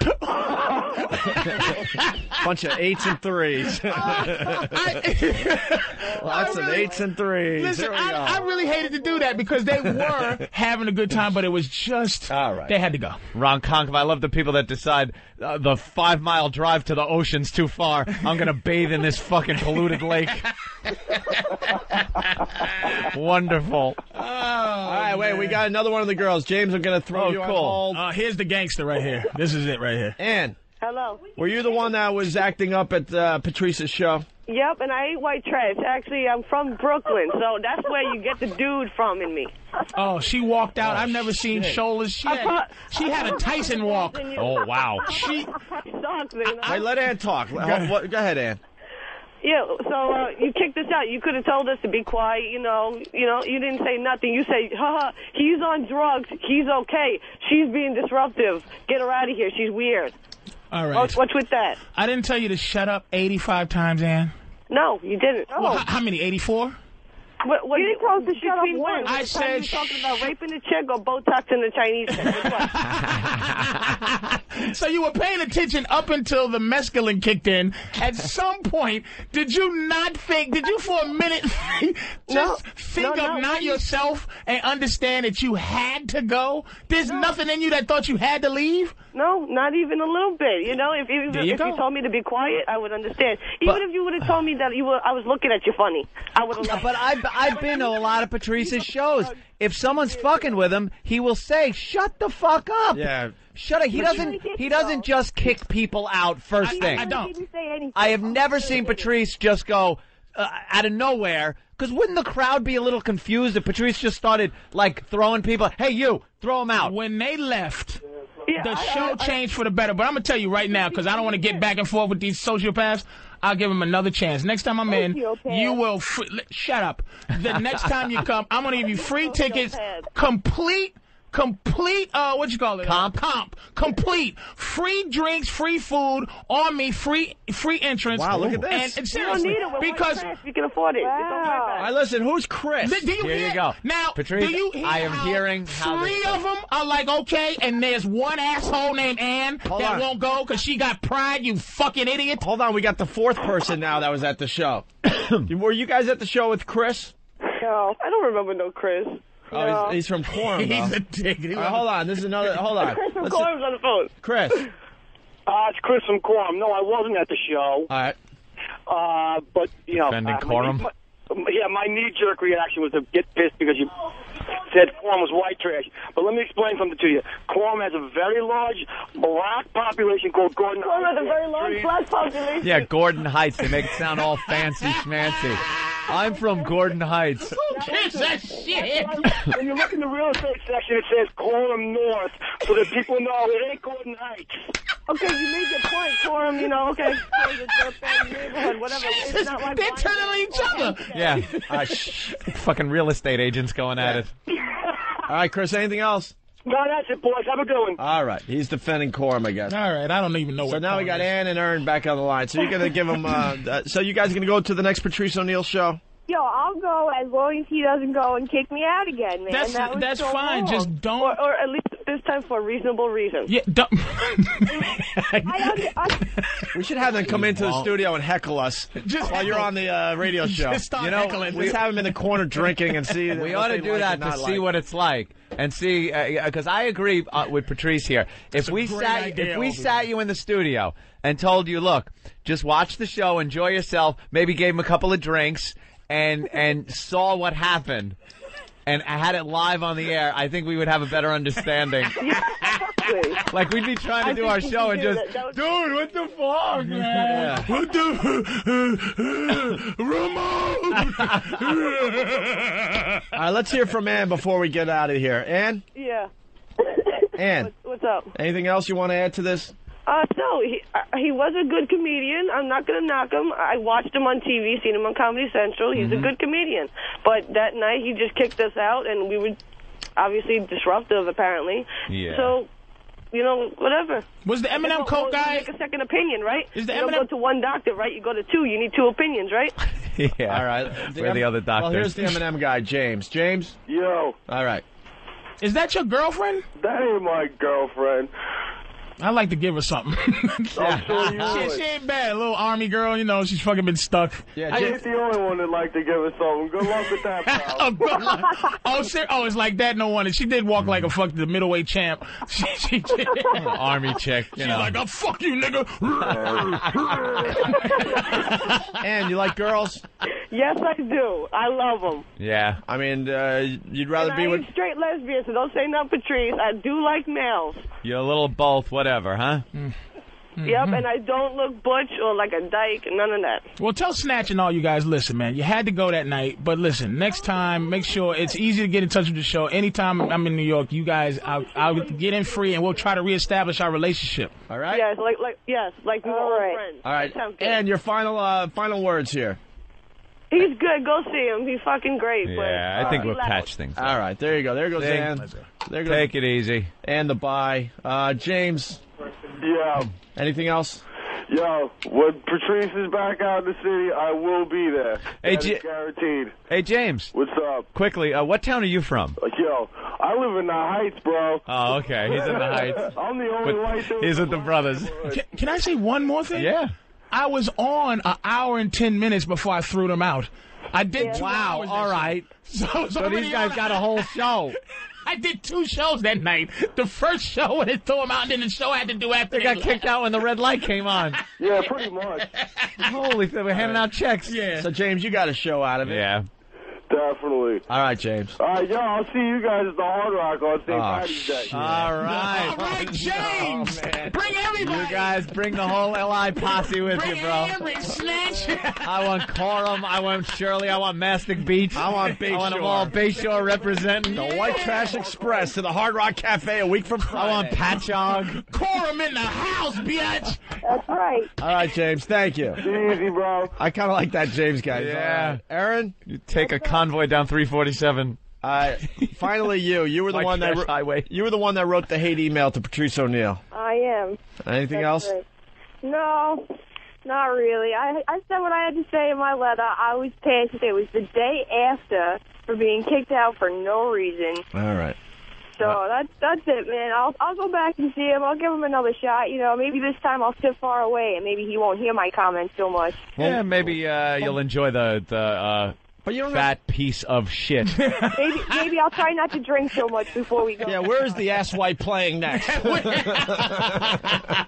Bunch of 8s and 3s. Lots of 8s and 3s. Listen, I really hated to do that because they were having a good time, but it was just... All right. They had to go. Ronkonkoma. I love the people that decide the 5-mile drive to the ocean's too far. I'm going to bathe in this fucking polluted lake. Wonderful. All right, wait, we got another one of the girls. James, I'm going to throw you on hold. Here's the gangster right here. This is it right here. Ann. Hello. Were you the one that was acting up at Patrice's show? Yep, and I ain't white trash. Actually, I'm from Brooklyn, so that's where you get the dude from in me. Oh, she walked out. I've never seen shoulders. She had a Tyson walk. Oh, wow. She sucks, man. Wait, let Ann talk. Go ahead, Ann. Yeah, so you kicked us out. You could have told us to be quiet, you know, you didn't say nothing. You say, haha, he's on drugs, he's okay. She's being disruptive. Get her out of here. She's weird. All right. What's with that? I didn't tell you to shut up 85 times, Ann. No, you didn't. Well, how many? 84. What you didn't tell us to shut up when? I said you talking about raping the chick or Botoxing the Chinese chick? So you were paying attention up until the mescaline kicked in. At some point, did you not think? Did you for a minute think of not yourself and understand that you had to go? There's nothing in you that thought you had to leave. No, not even a little bit. You know, if you told me to be quiet, I would understand. Even if you would have told me that I was looking at you funny, I would have. But I've been to a lot of Patrice's shows. If someone's fucking with him, he will say, "Shut the fuck up." Yeah. Shut up. He doesn't just kick people out first thing. I didn't say anything. I have never seen Patrice just go out of nowhere. Because wouldn't the crowd be a little confused if Patrice just started like throwing people? Hey, you, throw him out. When they left. The show changed for the better, but I'm going to tell you right now, because I don't want to get back and forth with these sociopaths, I'll give them another chance. Next time I'm in, you will... Shut up. The next time you come, I'm going to give you free tickets, complete, what you call it? Comp. Complete. Free drinks, free food, on me, free entrance. Wow, look at this. And seriously, because... You can afford it. All right, listen, who's Chris? Here you go. Now, Patrice, do you hear I am hearing how three of them are like, okay, and there's one asshole named Ann won't go because she got pride, you fucking idiot. Hold on, we got the fourth person now that was at the show. Were you guys at the show with Chris? No, I don't remember no Chris. Oh, No. he's from Quorum, though. He's a dick. All right, hold on. This is another. Hold on. Chris from Quorum's on the phone. Chris. It's Chris from Quorum. No, I wasn't at the show. All right. But, you know. Defending Quorum? My knee-jerk reaction was to get pissed because you said Quorum was white trash. But let me explain something to you. Quorum has a very large black population called Gordon Heights. Quorum has a very large black population. Yeah, Gordon Heights. They make it sound all fancy schmancy. I'm from Gordon Heights. Who gives a shit? When you look in the real estate section, it says Quorum North, so that people know it ain't Gordon Heights. Okay, you made your point, Quorum, you know, okay. Neighborhood, whatever. It's not like They're turning on each other. Yeah. Fucking real estate agents going at it. All right, Chris, anything else? No, that's it, boys. Have a good one. All right. He's defending Quorum, I guess. All right. I don't even know what. So now we got Ann and Ern back on the line. So you're going to give them... so you guys going to go to the next Patrice O'Neill show? Yo, I'll go as long as he doesn't go and kick me out again, man. That's so fine. Wrong. Just don't... Or at least this time for a reasonable reason. Yeah, don't... We should have them come into the studio and heckle us while you're on the radio show. Just start heckling. Let's have them in the corner drinking and see... We ought to do that to see what it's like. And see, because I agree with Patrice here. If we sat you in the studio and told you, look, just watch the show, enjoy yourself, maybe gave him a couple of drinks, and saw what happened, and had it live on the air, I think we would have a better understanding. Like, we'd be trying to do our show and just, dude, what the fuck, man? Yeah. What the... Ramon! All right, let's hear from Ann before we get out of here. Ann? Yeah. Ann? What's up? Anything else you want to add to this? No, he was a good comedian. I'm not going to knock him. I watched him on TV, seen him on Comedy Central. He's a good comedian. But that night, he just kicked us out, and we were obviously disruptive, apparently. Yeah. So, you know, whatever. Was the Eminem Coke guy... Make a second opinion, right? Is the you don't Eminem... go to one doctor, right? You go to two. You need two opinions, right? Yeah. All right. We're the other doctors. Well, here's the Eminem guy, James. James? Yo. All right. Is that your girlfriend? That ain't my girlfriend. I like to give her something. I'm sure you would. She ain't bad. A little army girl, you know, she's fucking been stuck. Yeah, I ain't the only one that like to give her something. Good luck with that, pal. Oh, it's like that. No wonder. She did walk like a the middleweight champ. She did. Army chick. She's like, oh, fuck you, nigga. And you like girls? Yes, I do. I love them. Yeah. I mean, you'd rather be I with... ain't straight lesbian, so don't say nothing, Patrice. I do like males. You're a little both, whatever, huh? Yep, and I don't look butch or like a dyke, none of that. Well, tell Snatch and all you guys, listen, man, you had to go that night, but listen, next time, make sure it's easy to get in touch with the show. Anytime I'm in New York, you guys, I'll get in free, and we'll try to reestablish our relationship. All right? Yes, like we were all friends. All right. That sounds good. And your final words here. He's good. Go see him. He's fucking great. Yeah, I think we'll patch things up. All right, there you go. There goes Ann. There goes Take it easy. And the bye. James. Yeah. Anything else? Yo, when Patrice is back out in the city, I will be there. Hey, That is guaranteed. Hey, James. What's up? Quickly, what town are you from? Yo, I live in the Heights, bro. Oh, okay. He's in the Heights. I'm the only white dude. He's with the brothers. Can I say one more thing? Yeah. I was on an hour and 10 minutes before I threw them out. I did 2 Wow, hours. all right. So these guys got a whole show. I did 2 shows that night. The first show when they threw them out, and then the show I had to do after They got kicked out when the red light came on. Yeah, pretty much. Holy, we're handing out checks. Yeah. So, James, you got a show out of it. Yeah. Definitely. All right, James. All right, yo, I'll see you guys at the Hard Rock on St. Oh, Patty's Day. All right. All right, James. man. Bring everybody. You guys bring the whole LI posse with you, bro. Bring Snatch. I want Coram. I want Shirley. I want Mastic Beach. I want Bayshore. I want them all Bayshore representing. The White Trash Express to the Hard Rock Cafe a week from Friday. I want Patchogue. Coram in the house, bitch. That's right. All right, James. Thank you. Easy, bro. I kind of like that James guy. Yeah. Aaron? You take a convoy down 347. Finally, you were the White one that Trash Highway. you were the one that wrote the hate email to Patrice O'Neill. I am. Anything else? Right. No, not really. I said what I had to say in my letter. I was pissed. It was the day after for being kicked out for no reason. All right. So that's it, man. I'll go back and see him. I'll give him another shot. You know, maybe this time I'll sit far away and maybe he won't hear my comments so much. Yeah, maybe you'll enjoy the but you don't fat piece of shit. Maybe I'll try not to drink so much before we go. Yeah, where is the asswipe playing next?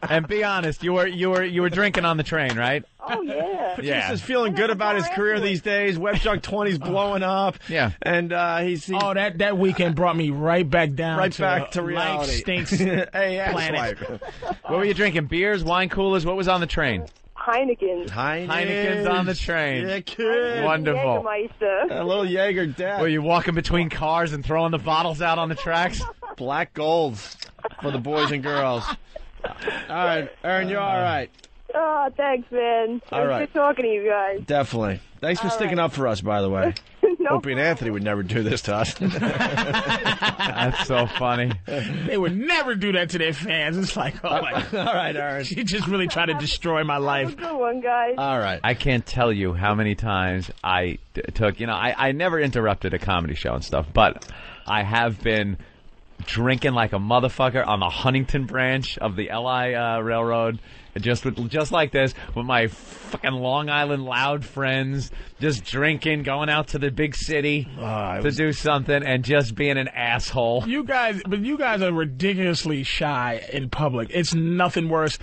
And be honest, you were drinking on the train, right? Oh, yeah. Patrice is feeling good about his career these days. Web Junk 20's blowing up. Yeah. And he's Oh, that weekend brought me right back down. right to back to Life reality. Stinks. Hey, planet. asswipe. What were you drinking? Beers, wine coolers? What was on the train? Heineken's Heineken's on the train. Yeah, kid. Wonderful. Jägermeister. A little Jaeger death. Were you walking between cars and throwing the bottles out on the tracks? Black golds for the boys and girls. All right, Aaron, you're all right. Oh, thanks, man. All It was right. good talking to you guys. Definitely. Thanks for All sticking right. up for us, by the way. No Opie and Anthony would never do this to us. That's so funny. They would never do that to their fans. It's like, oh my. All right, Aaron. She just really tried to destroy my Have a life. good one, guys. All right. I can't tell you how many times I took, I never interrupted a comedy show and stuff, but I have been drinking like a motherfucker on the Huntington branch of the LI Railroad, just like this, with my fucking Long Island Loud friends, just drinking, going out to the big city to do something, and just being an asshole. You guys are ridiculously shy in public. It's nothing worse.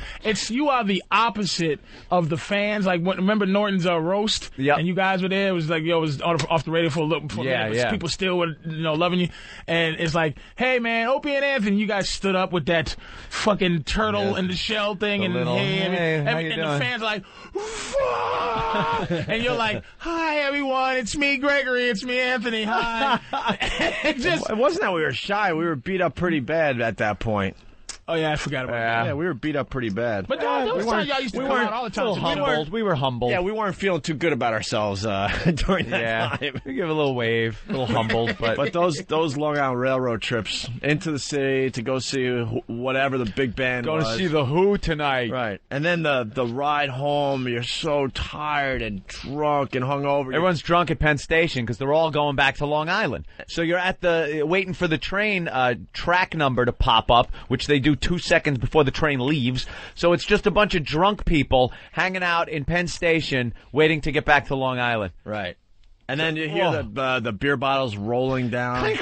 You are the opposite of the fans. Like, remember Norton's roast? Yep. And you guys were there. It was like, it was off the radio for a little bit. Yeah. People still were, loving you. And it's like, hey, man, Opie and Anthony, you guys stood up with that fucking turtle in the shell thing. And how you doing? the fans are like, fuck! And you're like, hi, everyone. It's me, Gregory. It's me, Anthony. Hi. It wasn't that we were shy. We were beat up pretty bad at that point. Oh, yeah, I forgot about that. Yeah, we were beat up pretty bad. But those times y'all used to come out all the time. We were humbled. Yeah, we weren't feeling too good about ourselves during that time. We give a little wave, a little humbled, but those Long Island Railroad trips into the city to go see whatever the big band was. Going to see the Who tonight. Right. And then the ride home, you're so tired and drunk and hungover. Everyone's drunk at Penn Station because they're all going back to Long Island. So you're at waiting for the train track number to pop up, which they do 2 seconds before the train leaves. So it's just a bunch of drunk people hanging out in Penn Station waiting to get back to Long Island. Right. And then you hear the beer bottles rolling down,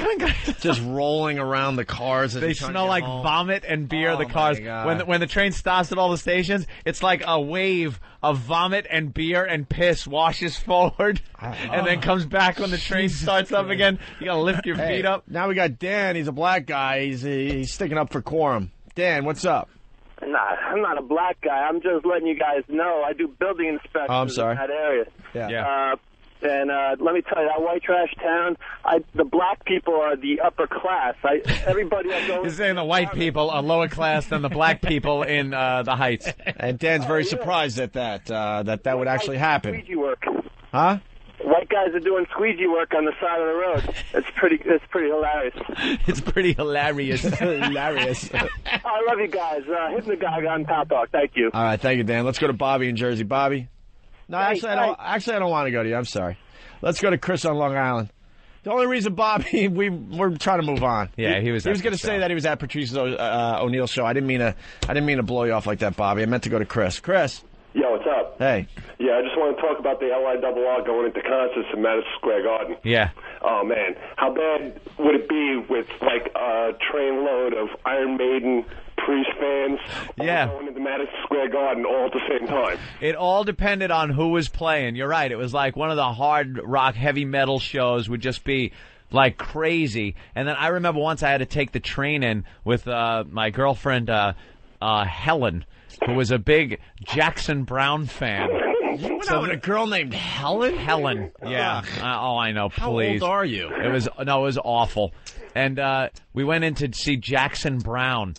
just rolling around the cars. They smell like vomit and beer, the cars. When the train stops at all the stations, it's like a wave of vomit and beer and piss washes forward and then comes back when the train starts up again. You got to lift your feet up. Now we got Dan. He's a black guy. He's sticking up for quorum. Dan, what's up? I'm not a black guy. I'm just letting you guys know. I do building inspections in that area. Yeah. And let me tell you, that white trash town, the black people are the upper class. Everybody I go. You're saying the white people are lower class than the black people in the Heights. And Dan's very surprised at that would actually happen. Squeegee work. Huh? white guys are doing squeegee work on the side of the road. It's pretty hilarious. It's pretty hilarious. Hilarious. I love you guys. Hypnagogue on Pal Talk. Thank you. All right, thank you, Dan. Let's go to Bobby in Jersey. Bobby? No, actually, I don't want to go to you. I'm sorry. Let's go to Chris on Long Island. The only reason, Bobby, we're trying to move on. Yeah, he was going to say that he was at Patrice O'Neill's show. I didn't mean to blow you off like that, Bobby. I meant to go to Chris. Chris. Yo, what's up? Hey. Yeah, I just want to talk about the LIRR going into concerts in Madison Square Garden. Yeah. Oh, man. How bad would it be with, like, a trainload of Iron Maiden, Priest fans going into Madison Square Garden all at the same time? It all depended on who was playing. You're right. It was like one of the hard rock, heavy metal shows would just be like crazy. And then I remember once I had to take the train in with my girlfriend, Helen, who was a big Jackson Brown fan. You went out with a girl named Helen? Helen, yeah. I know, please. How old are you? It was awful. And we went in to see Jackson Brown.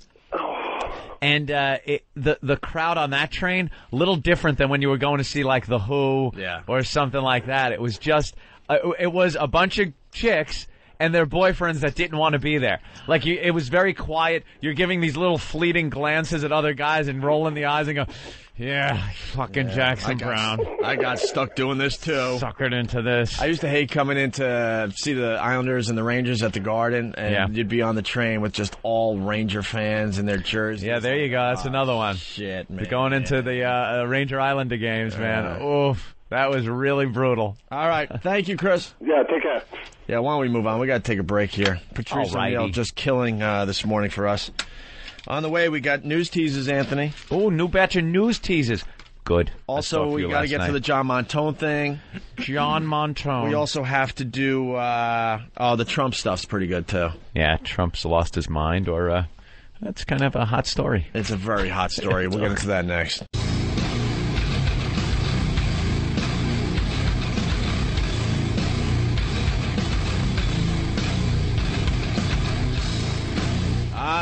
And the crowd on that train, a little different than when you were going to see, like, The Who or something like that. It was just, it was a bunch of chicks and their boyfriends that didn't want to be there. Like, it was very quiet. You're giving these little fleeting glances at other guys and rolling the eyes and go, yeah, fucking Jackson Brown. I got stuck doing this, too. Suckered into this. I used to hate coming in to see the Islanders and the Rangers at the Garden, and you'd be on the train with just all Ranger fans in their jerseys. Yeah, there you go. That's another one. Shit, man. You're going into the Ranger Islander games, man. Oof. That was really brutal. All right. Thank you, Chris. Yeah, take care. Yeah, why don't we move on? We got to take a break here. Patrice O'Neill just killing this morning for us. On the way, we got news teases, Anthony. Oh, new batch of news teases. Good. Also, we got to get to the John Montone thing. John Montone. We also have to do, the Trump stuff's pretty good, too. Yeah, Trump's lost his mind, or that's kind of a hot story. It's a very hot story. We'll get into that next.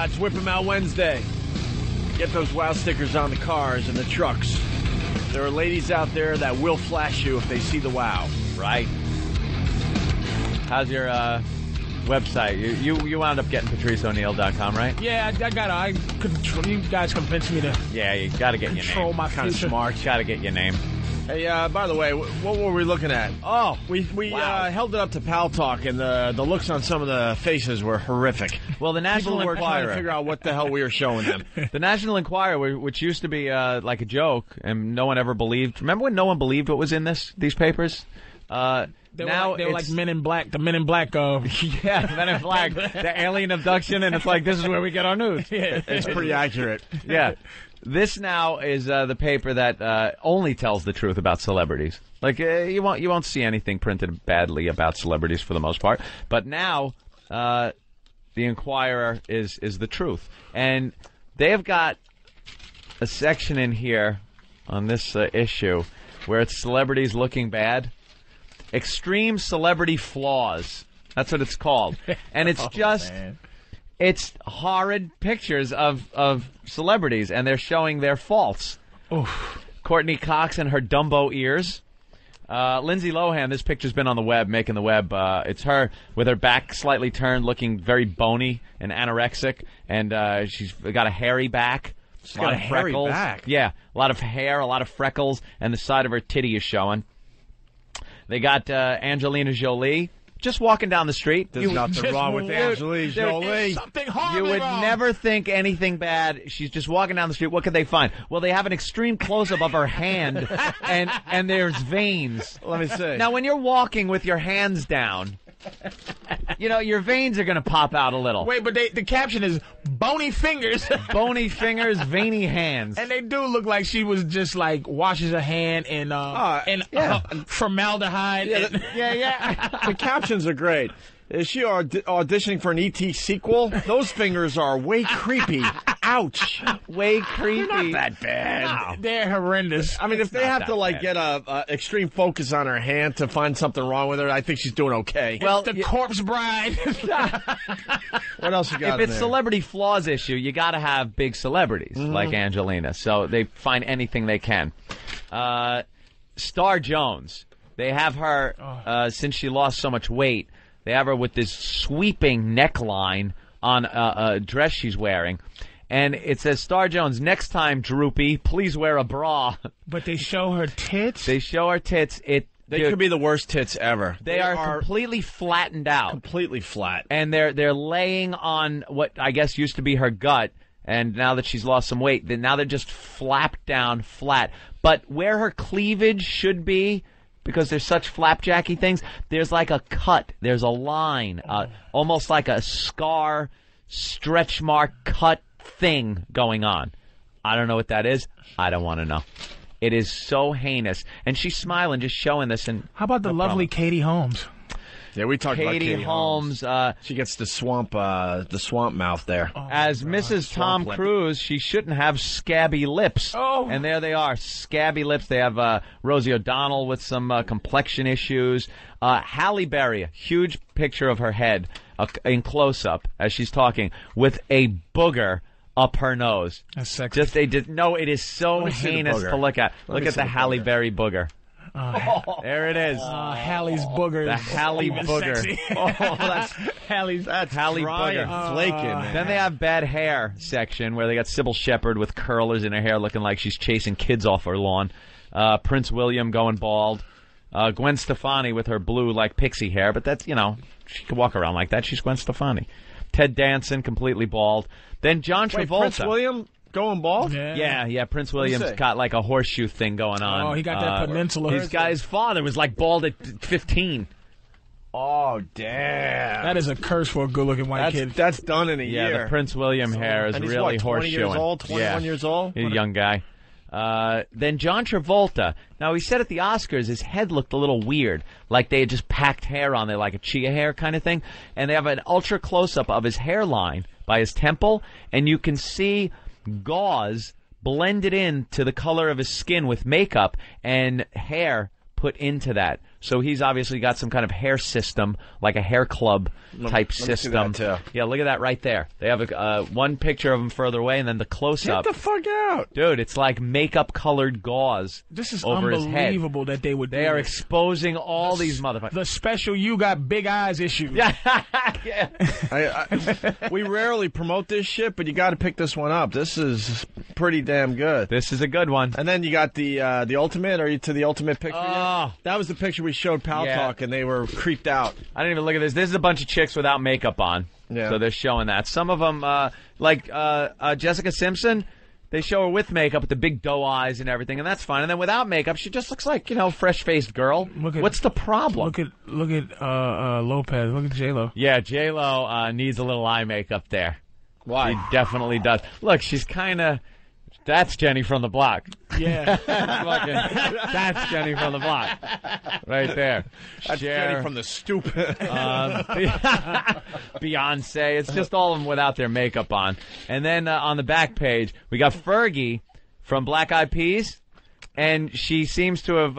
It's Whip 'em Out Wednesday. Get those wow stickers on the cars and the trucks. There are ladies out there that will flash you if they see the wow. Right. How's your website? You wound up getting PatriceO'Neill.com, right? Yeah, you guys convinced me to. Yeah, you got to get your name. Control my future. Kind of smart. Got to get your name. Hey, by the way, what were we looking at? Oh, we held it up to Pal Talk, and the looks on some of the faces were horrific. Well, the National People were trying Enquirer. to figure out what the hell we were showing them. The National Enquirer, which used to be like a joke, and no one ever believed. Remember when no one believed what was in these papers? They were like Men in Black. The Men in Black. Yeah, Men in Black. The alien abduction, and it's like, this is where we get our news. Yeah. It's pretty accurate. Yeah. This now is the paper that only tells the truth about celebrities. Like, you won't see anything printed badly about celebrities for the most part. But now, the Enquirer is the truth. And they have got a section in here on this issue where it's celebrities looking bad. Extreme celebrity flaws. That's what it's called. And it's it's horrid pictures of celebrities, and they're showing their faults. Oof. Courtney Cox and her Dumbo ears. Lindsay Lohan, this picture's been on the web, making the web. It's her with her back slightly turned, looking very bony and anorexic, and she's got a hairy back. She's got a hairy back? Yeah, a lot of hair, a lot of freckles, and the side of her titty is showing. They got Angelina Jolie. Just walking down the street. There's nothing wrong with Angelina Jolie. Something horribly You would wrong. never think anything bad. She's just walking down the street. What could they find? Well, they have an extreme close-up of her hand, and there's veins. Let me see. Now, when you're walking with your hands down, your veins are going to pop out a little. Wait, but the caption is bony fingers. Bony fingers, veiny hands. And they do look like she was just like washes her hand in formaldehyde. Yeah. The captions are great. Is she auditioning for an E.T. sequel? Those fingers are way creepy. Ouch. Way creepy. They're not that bad. No. They're horrendous. I mean, if they have to get a extreme focus on her hand to find something wrong with her, I think she's doing okay. Well, the corpse bride. What else you got? If it's celebrity flaws issue, you got to have big celebrities like Angelina. So they find anything they can. Star Jones. They have her, since she lost so much weight, they have her with this sweeping neckline on a dress she's wearing. And it says, Star Jones, next time, Droopy, please wear a bra. But they show her tits? They show her tits. They could be the worst tits ever. They are completely flattened out. Completely flat. And they're laying on what I guess used to be her gut, and now that she's lost some weight, now they're just flapped down flat. But where her cleavage should be, because there's such flapjacky things, there's like a cut. There's a line, almost like a scar, stretch mark cut thing going on. I don't know what that is. I don't want to know. It is so heinous. And she's smiling, just showing this. And how about the lovely Katie Holmes? Yeah, we talked about Katie Holmes. She gets the swamp mouth there. As Mrs. Tom Cruise, she shouldn't have scabby lips. Oh. And there they are, scabby lips. They have Rosie O'Donnell with some complexion issues. Halle Berry, a huge picture of her head in close-up as she's talking with a booger up her nose. That's sexy. It is so heinous to look at. Look at the Halle Berry booger. There it is. Halle's booger. The Halle booger. That's Halle's. That's Halle dry booger. and flaking, man. Then they have bad hair section where they got Sybil Shepherd with curlers in her hair looking like she's chasing kids off her lawn. Prince William going bald. Gwen Stefani with her blue like pixie hair, but that's, she can walk around like that. She's Gwen Stefani. Ted Danson completely bald. Then John Travolta. Wait, Prince William going bald? Yeah. Prince William's got like a horseshoe thing going on. Oh, he got that peninsula. His father was like bald at 15. Oh, damn. That is a curse for a good-looking white kid. That's done in a year. Yeah, the Prince William hair is and he's really what, 20 horseshoeing. years old, 21 years old? He's a young guy. Then John Travolta. Now, he said at the Oscars his head looked a little weird, like they had just packed hair on there, like a chia hair kind of thing. And they have an ultra close-up of his hairline by his temple, and you can see gauze blended into the color of his skin with makeup and hair put into that. So he's obviously got some kind of hair system, like a hair club type system. Let me see that too. Yeah, look at that right there. They have one picture of him further away, and then the close-up. Get the fuck out. Dude, it's like makeup-colored gauze This is over his head. unbelievable that they would do They are this. exposing all these motherfuckers. The special you got big eyes issue. Yeah. We rarely promote this shit, but you got to pick this one up. This is pretty damn good. This is a good one. And then you got the ultimate. Are you to the ultimate picture yet? That was the picture we showed Pal Talk, and they were creeped out. I didn't even look at this. This is a bunch of chicks without makeup on. Yeah. So they're showing that. Some of them, like Jessica Simpson, they show her with makeup with the big doe eyes and everything, and that's fine. And then without makeup, she just looks like, fresh-faced girl. What's the problem? Look at Lopez. Look at J-Lo. Yeah, J-Lo needs a little eye makeup there. Why? She definitely does. Look, she's kind of... That's Jenny from the block. Yeah. That's Jenny from the block. Right there. That's Jenny from the stupid. Beyonce. It's just all of them without their makeup on. And then on the back page, we got Fergie from Black Eyed Peas, and she seems to have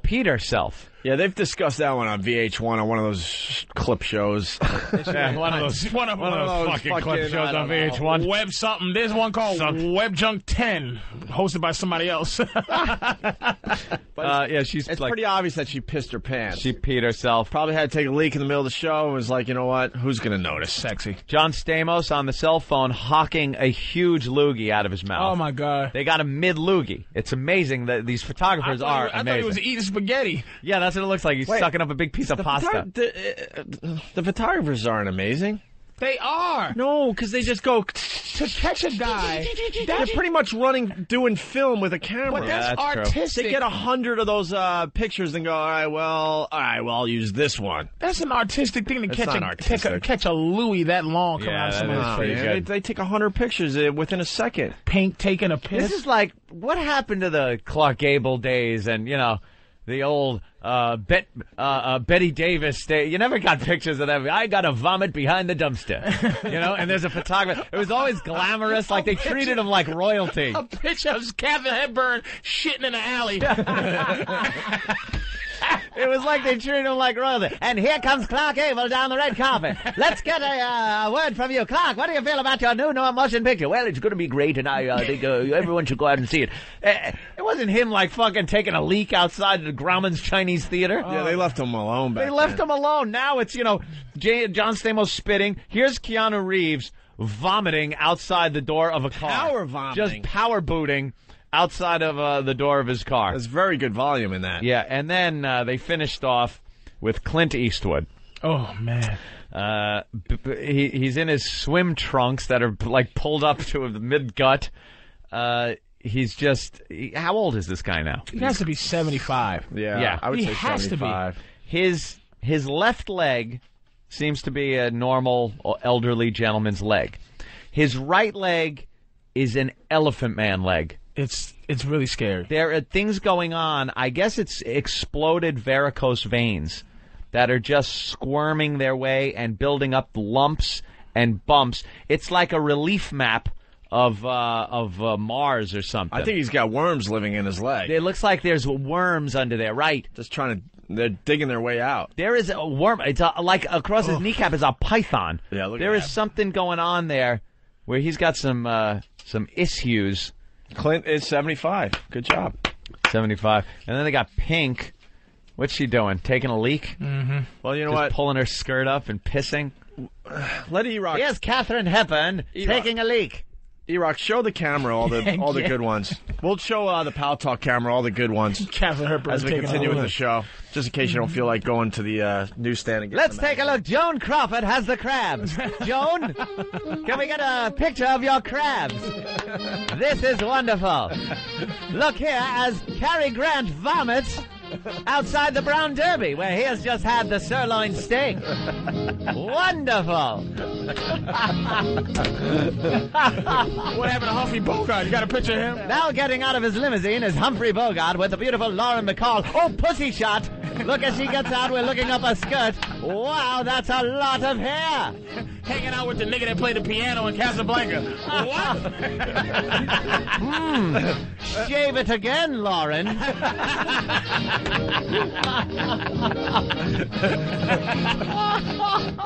peed herself. Yeah, they've discussed that one on VH1 on one of those clip shows. Yeah, one of those fucking clip shows on VH1. Web something. There's one called Web Junk 10, hosted by somebody else. She's it's like, pretty obvious that she pissed her pants. She peed herself. Probably had to take a leak in the middle of the show and was like, you know what? Who's going to notice? Sexy. John Stamos on the cell phone hawking a huge loogie out of his mouth. Oh, my God. They got him mid-loogie. It's amazing that these photographers are amazing. I thought he was eating spaghetti. Yeah, that's what it looks like. He's sucking up a big piece of pasta. The photographers aren't amazing. They are. No, because they just go to catch a guy. They're pretty much doing film with a camera. But that's artistic. They get 100 of those pictures and go, all right, well, I'll use this one. That's an artistic thing to catch a Louis that long. Coming out of somebody's face. They take 100 pictures within a second. Pink taking a piss. This is like, what happened to the Clark Gable days and, the old Betty Davis day. You never got pictures of them. I got to vomit behind the dumpster. And there's a photographer. It was always glamorous. Like they treated him like royalty. A picture of Katharine Hepburn shitting in an alley. It was like they treated him like royalty. And here comes Clark Gable down the red carpet. Let's get a word from you. Clark, what do you feel about your new motion picture? Well, it's going to be great, and I think everyone should go out and see it. It wasn't him, like, fucking taking a leak outside the Grauman's Chinese Theater. Yeah, they left him alone back They left him alone. Now it's, John Stamos spitting. Here's Keanu Reeves vomiting outside the door of a car. Power vomiting. Just power booting outside of the door of his car. There's very good volume in that. Yeah, and then they finished off with Clint Eastwood. Oh, man. He's in his swim trunks that are, like, pulled up to the mid-gut. He's just... how old is this guy now? He has to be 75. Yeah. I would say 75. His left leg seems to be a normal elderly gentleman's leg. His right leg is an elephant man leg. It's really scary. There are things going on. I guess it's exploded varicose veins that are just squirming their way and building up lumps and bumps. It's like a relief map of Mars or something. I think he's got worms living in his leg. It looks like there's worms under there, right? They're digging their way out. There is a worm. It's like across his kneecap is a python. Yeah, look at There is that. something going on there where he's got some issues. Clint is 75. Good job. 75. And then they got Pink. What's she doing? Taking a leak? Mm-hmm. Well, you know Just what? Pulling her skirt up and pissing. Let E-Rock... Here's Katharine Hepburn taking a leak. E-Rock, show the camera all the good ones. We'll show the Pal Talk camera all the good ones Katharine Hepburn as we continue with the show, just in case you don't feel like going to the newsstand and get Let's some take a look. Joan Crawford has the crabs. Joan, can we get a picture of your crabs? This is wonderful. Look here as Cary Grant vomits outside the Brown Derby, where he has just had the sirloin steak. Wonderful. What happened to Humphrey Bogart? You got a picture of him? Now getting out of his limousine is Humphrey Bogart with the beautiful Lauren Bacall. Oh, pussy shot. Look as she gets out. We're looking up her skirt. Wow, that's a lot of hair. Hanging out with the nigga that played the piano in Casablanca. What? Shave it again, Lauren.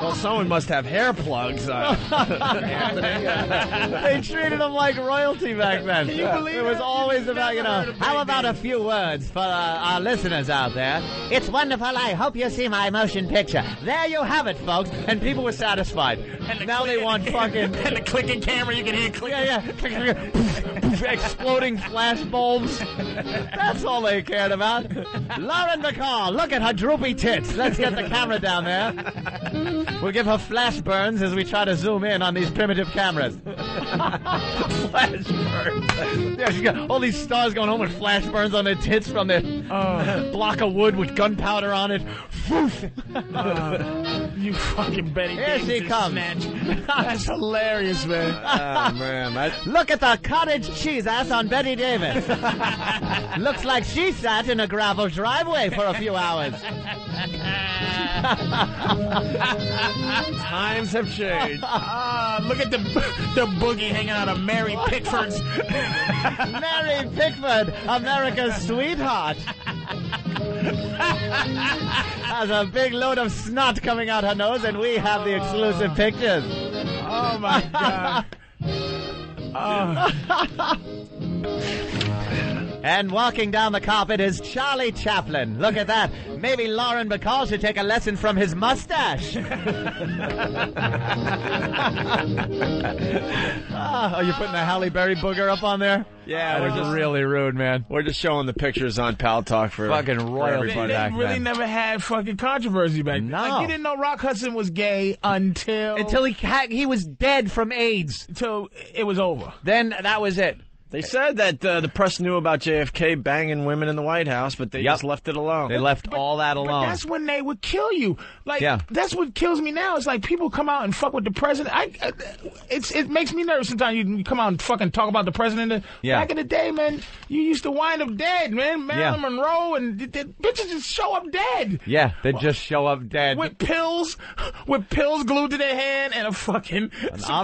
Well, someone must have hair plugs. Anthony. They treated him like royalty back then. Can you believe it? Was always about, how about a few words for our listeners out there? It's wonderful. I hope you see my motion picture. There you have it, folks. And people were satisfied. And now they want fucking... And the clicking camera, you can hear clicking. Yeah. Exploding flash bulbs. That's all they cared about. Lauren Bacall, look at her droopy tits. Let's get the camera down there. We'll give her flash burns as we try to zoom in on these primitive cameras. Flash burns. Yeah, she's got all these stars going home with flash burns on their tits from their block of wood with gunpowder on it. You fucking Betty Here she comes. That's hilarious, man. Oh, man. Look at the cottage cheese ass on Betty Davis. Looks like she sat in a gravel driveway for a few hours. Times have changed. Look at the boogie hanging out of Mary Pickford's. Mary Pickford, America's sweetheart. Has a big load of snot coming out her nose, and we have the exclusive pictures. Oh, my God. And walking down the carpet is Charlie Chaplin. Look at that. Maybe Lauren Bacall should take a lesson from his mustache. Oh, are you putting the Halle Berry booger up on there? Yeah, that was really rude, man. We're just showing the pictures on Pal Talk for fucking royalty. They really never had fucking controversy back then. No. Like, you didn't know Rock Hudson was gay until he was dead from AIDS. Until it was over. Then that was it. They said that the press knew about JFK banging women in the White House, but they just left it alone. They left all that alone. But that's when they would kill you. Like, yeah. That's what kills me now. It's like people come out and fuck with the president. It makes me nervous sometimes. You come out and fucking talk about the president. Yeah. Back in the day, man, you used to wind up dead, man. Marilyn Monroe and bitches just show up dead. Yeah, they just show up dead. With pills glued to their hand and some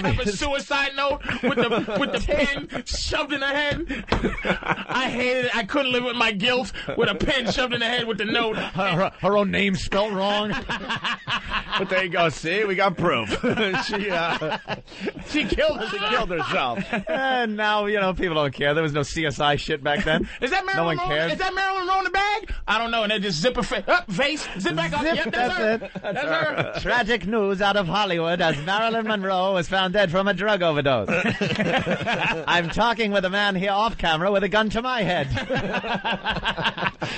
type of suicide note with the pen shoved in the head. I hated it. I couldn't live with my guilt with a pen shoved in the head with the note. Her own name spelled wrong. But there you go. See, we got proof. She killed herself. She killed herself. And now, people don't care. There was no CSI shit back then. Is that Marilyn No one Monroe? cared. Is that Marilyn Monroe in the bag? I don't know. And they just zip her face, zip back up. Yep, that's her. That's her. Tragic news out of Hollywood as Marilyn Monroe was found dead from a drug overdose. I'm talking with a man here off camera with a gun to my head.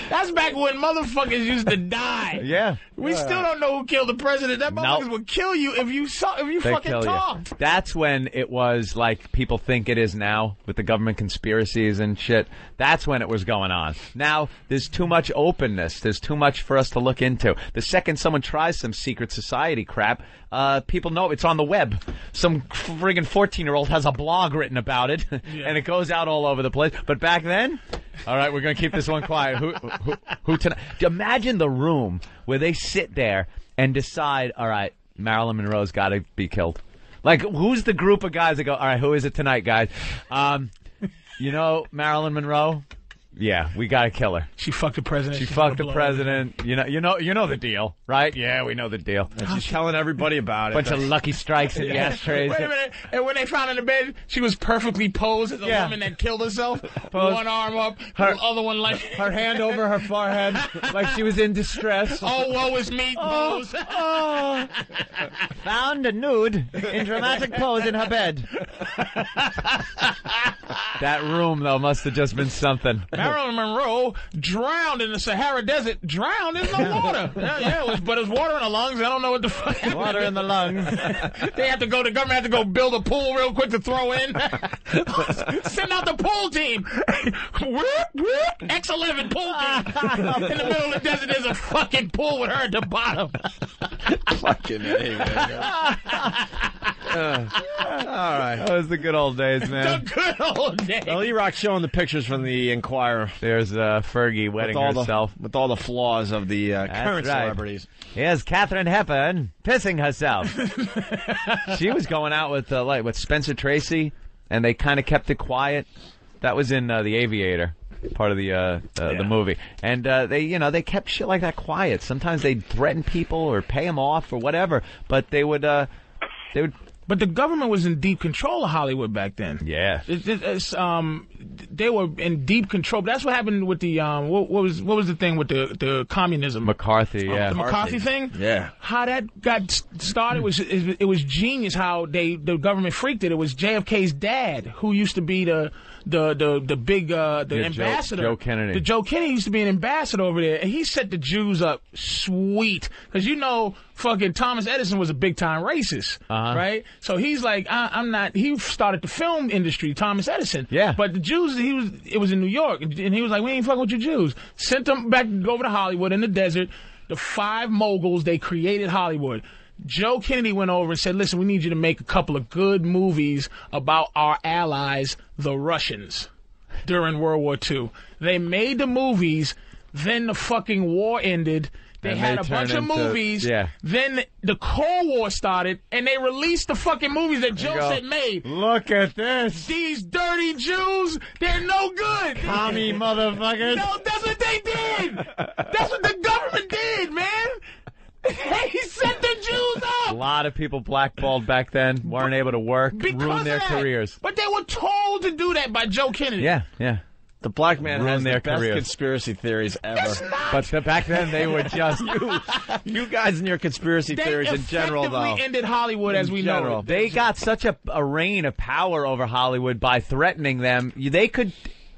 That's back when motherfuckers used to die. Yeah. We still don't know who killed the president. That motherfuckers would kill you if you They fucking kill talked. you. That's when it was like people think it is now with the government conspiracies and shit. That's when it was going on. Now, there's too much openness. There's too much for us to look into. The second someone tries some secret society crap, people know it's on the web. Some friggin' 14-year-old has a blog written about it, and it goes out all over the place. But back then, all right, we're going to keep this one quiet. Who tonight? Imagine the room where they sit there and decide, all right, Marilyn Monroe's got to be killed. Like, who's the group of guys that go, all right, who is it tonight, guys? Marilyn Monroe? Yeah, we gotta kill her. She fucked the president. She fucked the president. You know the deal, right? Yeah, we know the deal. And she's telling everybody about it. Bunch of Lucky Strikes in the ashtrays. Wait a minute. And when they found her in the bed, she was perfectly posed as a woman that killed herself. One arm up, the other one like her hand over her forehead, like she was in distress. Oh, woe is me pose. Found a nude in dramatic pose in her bed. That room, though, must have just been something. Marilyn Monroe drowned in the Sahara Desert. Drowned? There's no water. But it's water in the lungs. I don't know what the fuck happened. Water in the lungs. The government had to go build a pool real quick to throw in. Send out the pool team. X11 pool team. In the middle of the desert, there's a fucking pool with her at the bottom. Fucking A, man. All right. That was the good old days, man. The good old days. Well, E-Rock's showing the pictures from the Inquirer. There's Fergie wetting herself. With all the flaws of the current celebrities. Here's Katharine Hepburn pissing herself. She was going out with Spencer Tracy, and they kind of kept it quiet. That was in The Aviator, part of the movie. And they kept shit like that quiet. Sometimes they'd threaten people or pay them off or whatever, but they would. But the government was in deep control of Hollywood back then. Yeah. They were in deep control. But that's what happened with the what was the thing with the communism? McCarthy, yeah. The McCarthy thing? Yeah. How that got started it was genius how the government freaked it. It was JFK's dad who used to be the big ambassador. Joe Kennedy. The Joe Kennedy used to be an ambassador over there, and he set the Jews up sweet. Because fucking Thomas Edison was a big time racist, right? So he's like, I'm not. He started the film industry, Thomas Edison. Yeah. But the Jews, it was in New York, and he was like, we ain't fucking with you Jews. Sent them back over to Hollywood in the desert. The 5 moguls, they created Hollywood. Joe Kennedy went over and said, listen, we need you to make a couple of good movies about our allies, the Russians, during World War II. They made the movies, then the fucking war ended. They had a bunch of movies. Yeah. Then the Cold War started, and they released the fucking movies that Joe said made. Look at this. These dirty Jews, they're no good. Commie motherfuckers. No, that's what they did. That's what the government did, man. He set the Jews up. A lot of people blackballed back then, weren't able to work, ruined their careers. But they were told to do that by Joe Kennedy. Yeah, yeah. The black man has their the best careers. conspiracy theories ever. But back then, they were just... you guys and your conspiracy theories in general, though. They effectively ended Hollywood as we know it. They got such a reign of power over Hollywood by threatening them. They could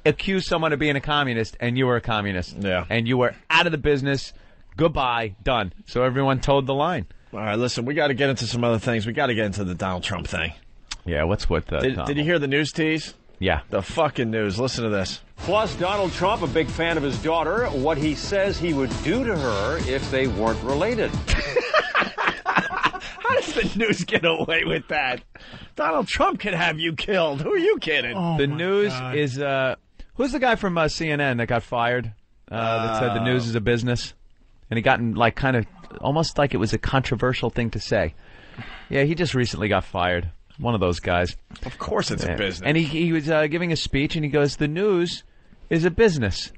accuse someone of being a communist, and you were a communist. Yeah. And you were out of the business. Goodbye. Done. So everyone towed the line. All right, listen, we got to get into some other things. We got to get into the Donald Trump thing. Yeah, what's with that? Did you hear the news tease? Yeah. The fucking news. Listen to this. Plus, Donald Trump, a big fan of his daughter, what he says he would do to her if they weren't related. How does the news get away with that? Donald Trump could have you killed. Who are you kidding? The news is, who's the guy from CNN that got fired? That said the news is a business? And he got kind of, almost like it was a controversial thing to say. Yeah, he just recently got fired. one of those guys. Of course it's a business. And he was giving a speech, and he goes, the news is a business.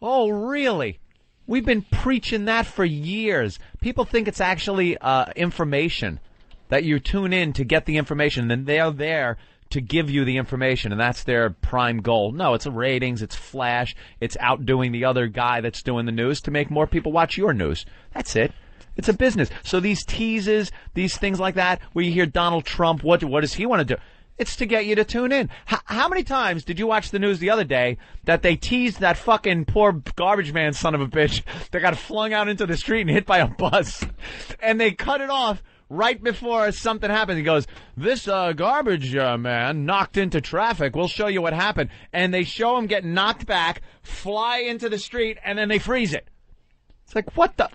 Oh, really? We've been preaching that for years. People think it's actually information, that you tune in to get the information, and they're there to give you the information, and that's their prime goal. No, it's ratings, it's flash, it's outdoing the other guy that's doing the news to make more people watch your news. That's it. It's a business. So these teases, these things like that, where you hear Donald Trump, what does he want to do? It's to get you to tune in. How many times did you watch the news the other day that they teased that fucking poor garbage man son of a bitch that got flung out into the street and hit by a bus, and they cut it off right before something happened? He goes, this garbage man knocked into traffic. We'll show you what happened. And they show him get knocked back, fly into the street, and then they freeze it. It's like, what the?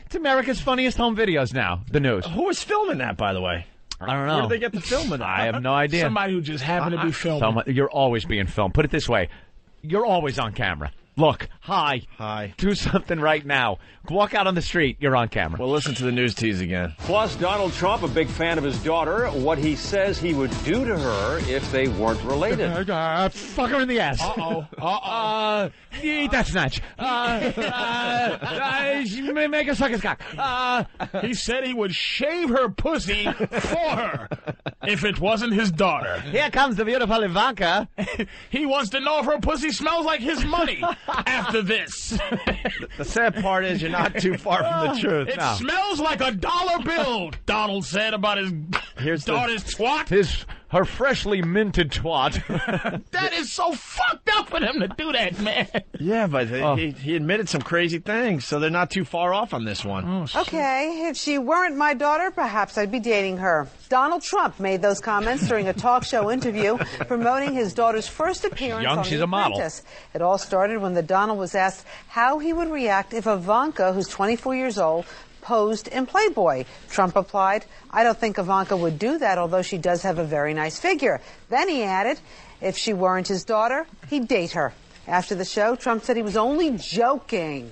It's America's Funniest Home Videos now, the news. Who was filming that, by the way? I don't know. Where did they get the film of that? I have no idea. Somebody who just happened to be filming. You're always being filmed. Put it this way. You're always on camera. Look, hi. Do something right now. Walk out on the street. You're on camera. We'll listen to the news tease again. Plus, Donald Trump, a big fan of his daughter, what he says he would do to her if they weren't related. Fuck her in the ass. Eat that snatch. Make her suck his cock. He said he would shave her pussy for her if it wasn't his daughter. Here comes the beautiful Ivanka. He wants to know if her pussy smells like his money after this. The sad part is you're not too far from the truth. It smells like a dollar bill, Donald said about his daughter's twat. Her freshly minted twat. That is so fucked up for them to do that, man. Yeah, but he admitted some crazy things, so they're not too far off on this one. Okay, if she weren't my daughter, perhaps I'd be dating her. Donald Trump made those comments during a talk show interview promoting his daughter's first appearance on she's The a model. Apprentice. It all started when the Donald was asked how he would react if Ivanka, who's 24 years old, posed in Playboy. Trump replied, I don't think Ivanka would do that, although she does have a very nice figure. Then he added, if she weren't his daughter, he'd date her. After the show, Trump said he was only joking.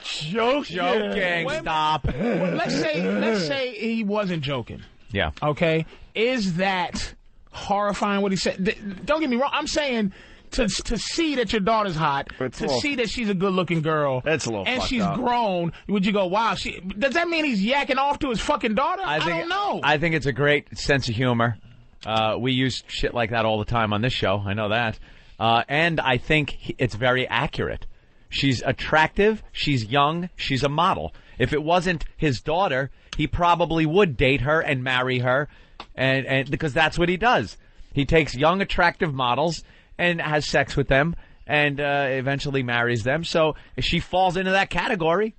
Joking. Stop. Well, let's say he wasn't joking. Yeah. Okay? Is that horrifying what he said? Don't get me wrong. I'm saying to see that your daughter's hot, see that she's a good-looking girl, that's a little and fucked she's up. Grown, would you go, wow, does that mean he's yakking off to his fucking daughter? I don't know. I think it's a great sense of humor. We use shit like that all the time on this show. I know that. And I think it's very accurate. She's attractive, she's young, she's a model. If it wasn't his daughter, he probably would date her and marry her, and because that's what he does. He takes young, attractive models and has sex with them, and eventually marries them. So she falls into that category.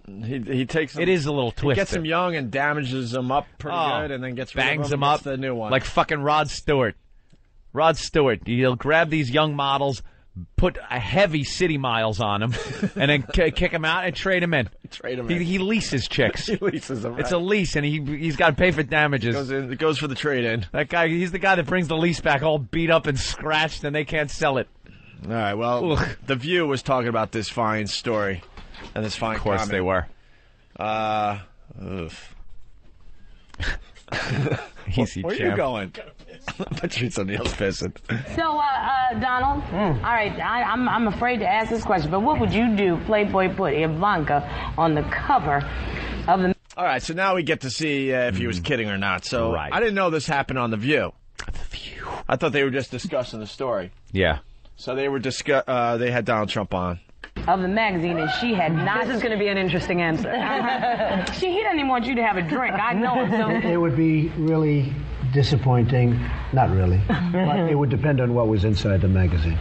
He takes them, it is a little twisted. He gets them young and damages them up pretty good, and then gets rid bangs of them up and gets the new one. Like fucking Rod Stewart. Rod Stewart, he'll grab these young models, put a heavy city miles on them, and then kick them out and trade them in. He leases chicks. He leases them. Right. It's a lease, and he's got to pay for damages. It goes for the trade-in. That guy, he's the guy that brings the lease back all beat up and scratched, and they can't sell it. All right, well, The View was talking about this fine story and this fine comment. Of course they were. Easy, where are you going? Patrice O'Neal's pissing. So, Donald, all right, I'm afraid to ask this question, but what would you do, Playboy put Ivanka on the cover of the... All right, so now we get to see if he was kidding or not. So I didn't know this happened on The View. The View. I thought they were just discussing the story. Yeah. So they were they had Donald Trump on. Of the magazine, and she had not... This is going to be an interesting answer. He doesn't even want you to have a drink. I know it. So. It would be really disappointing. Not really. But it would depend on what was inside the magazine.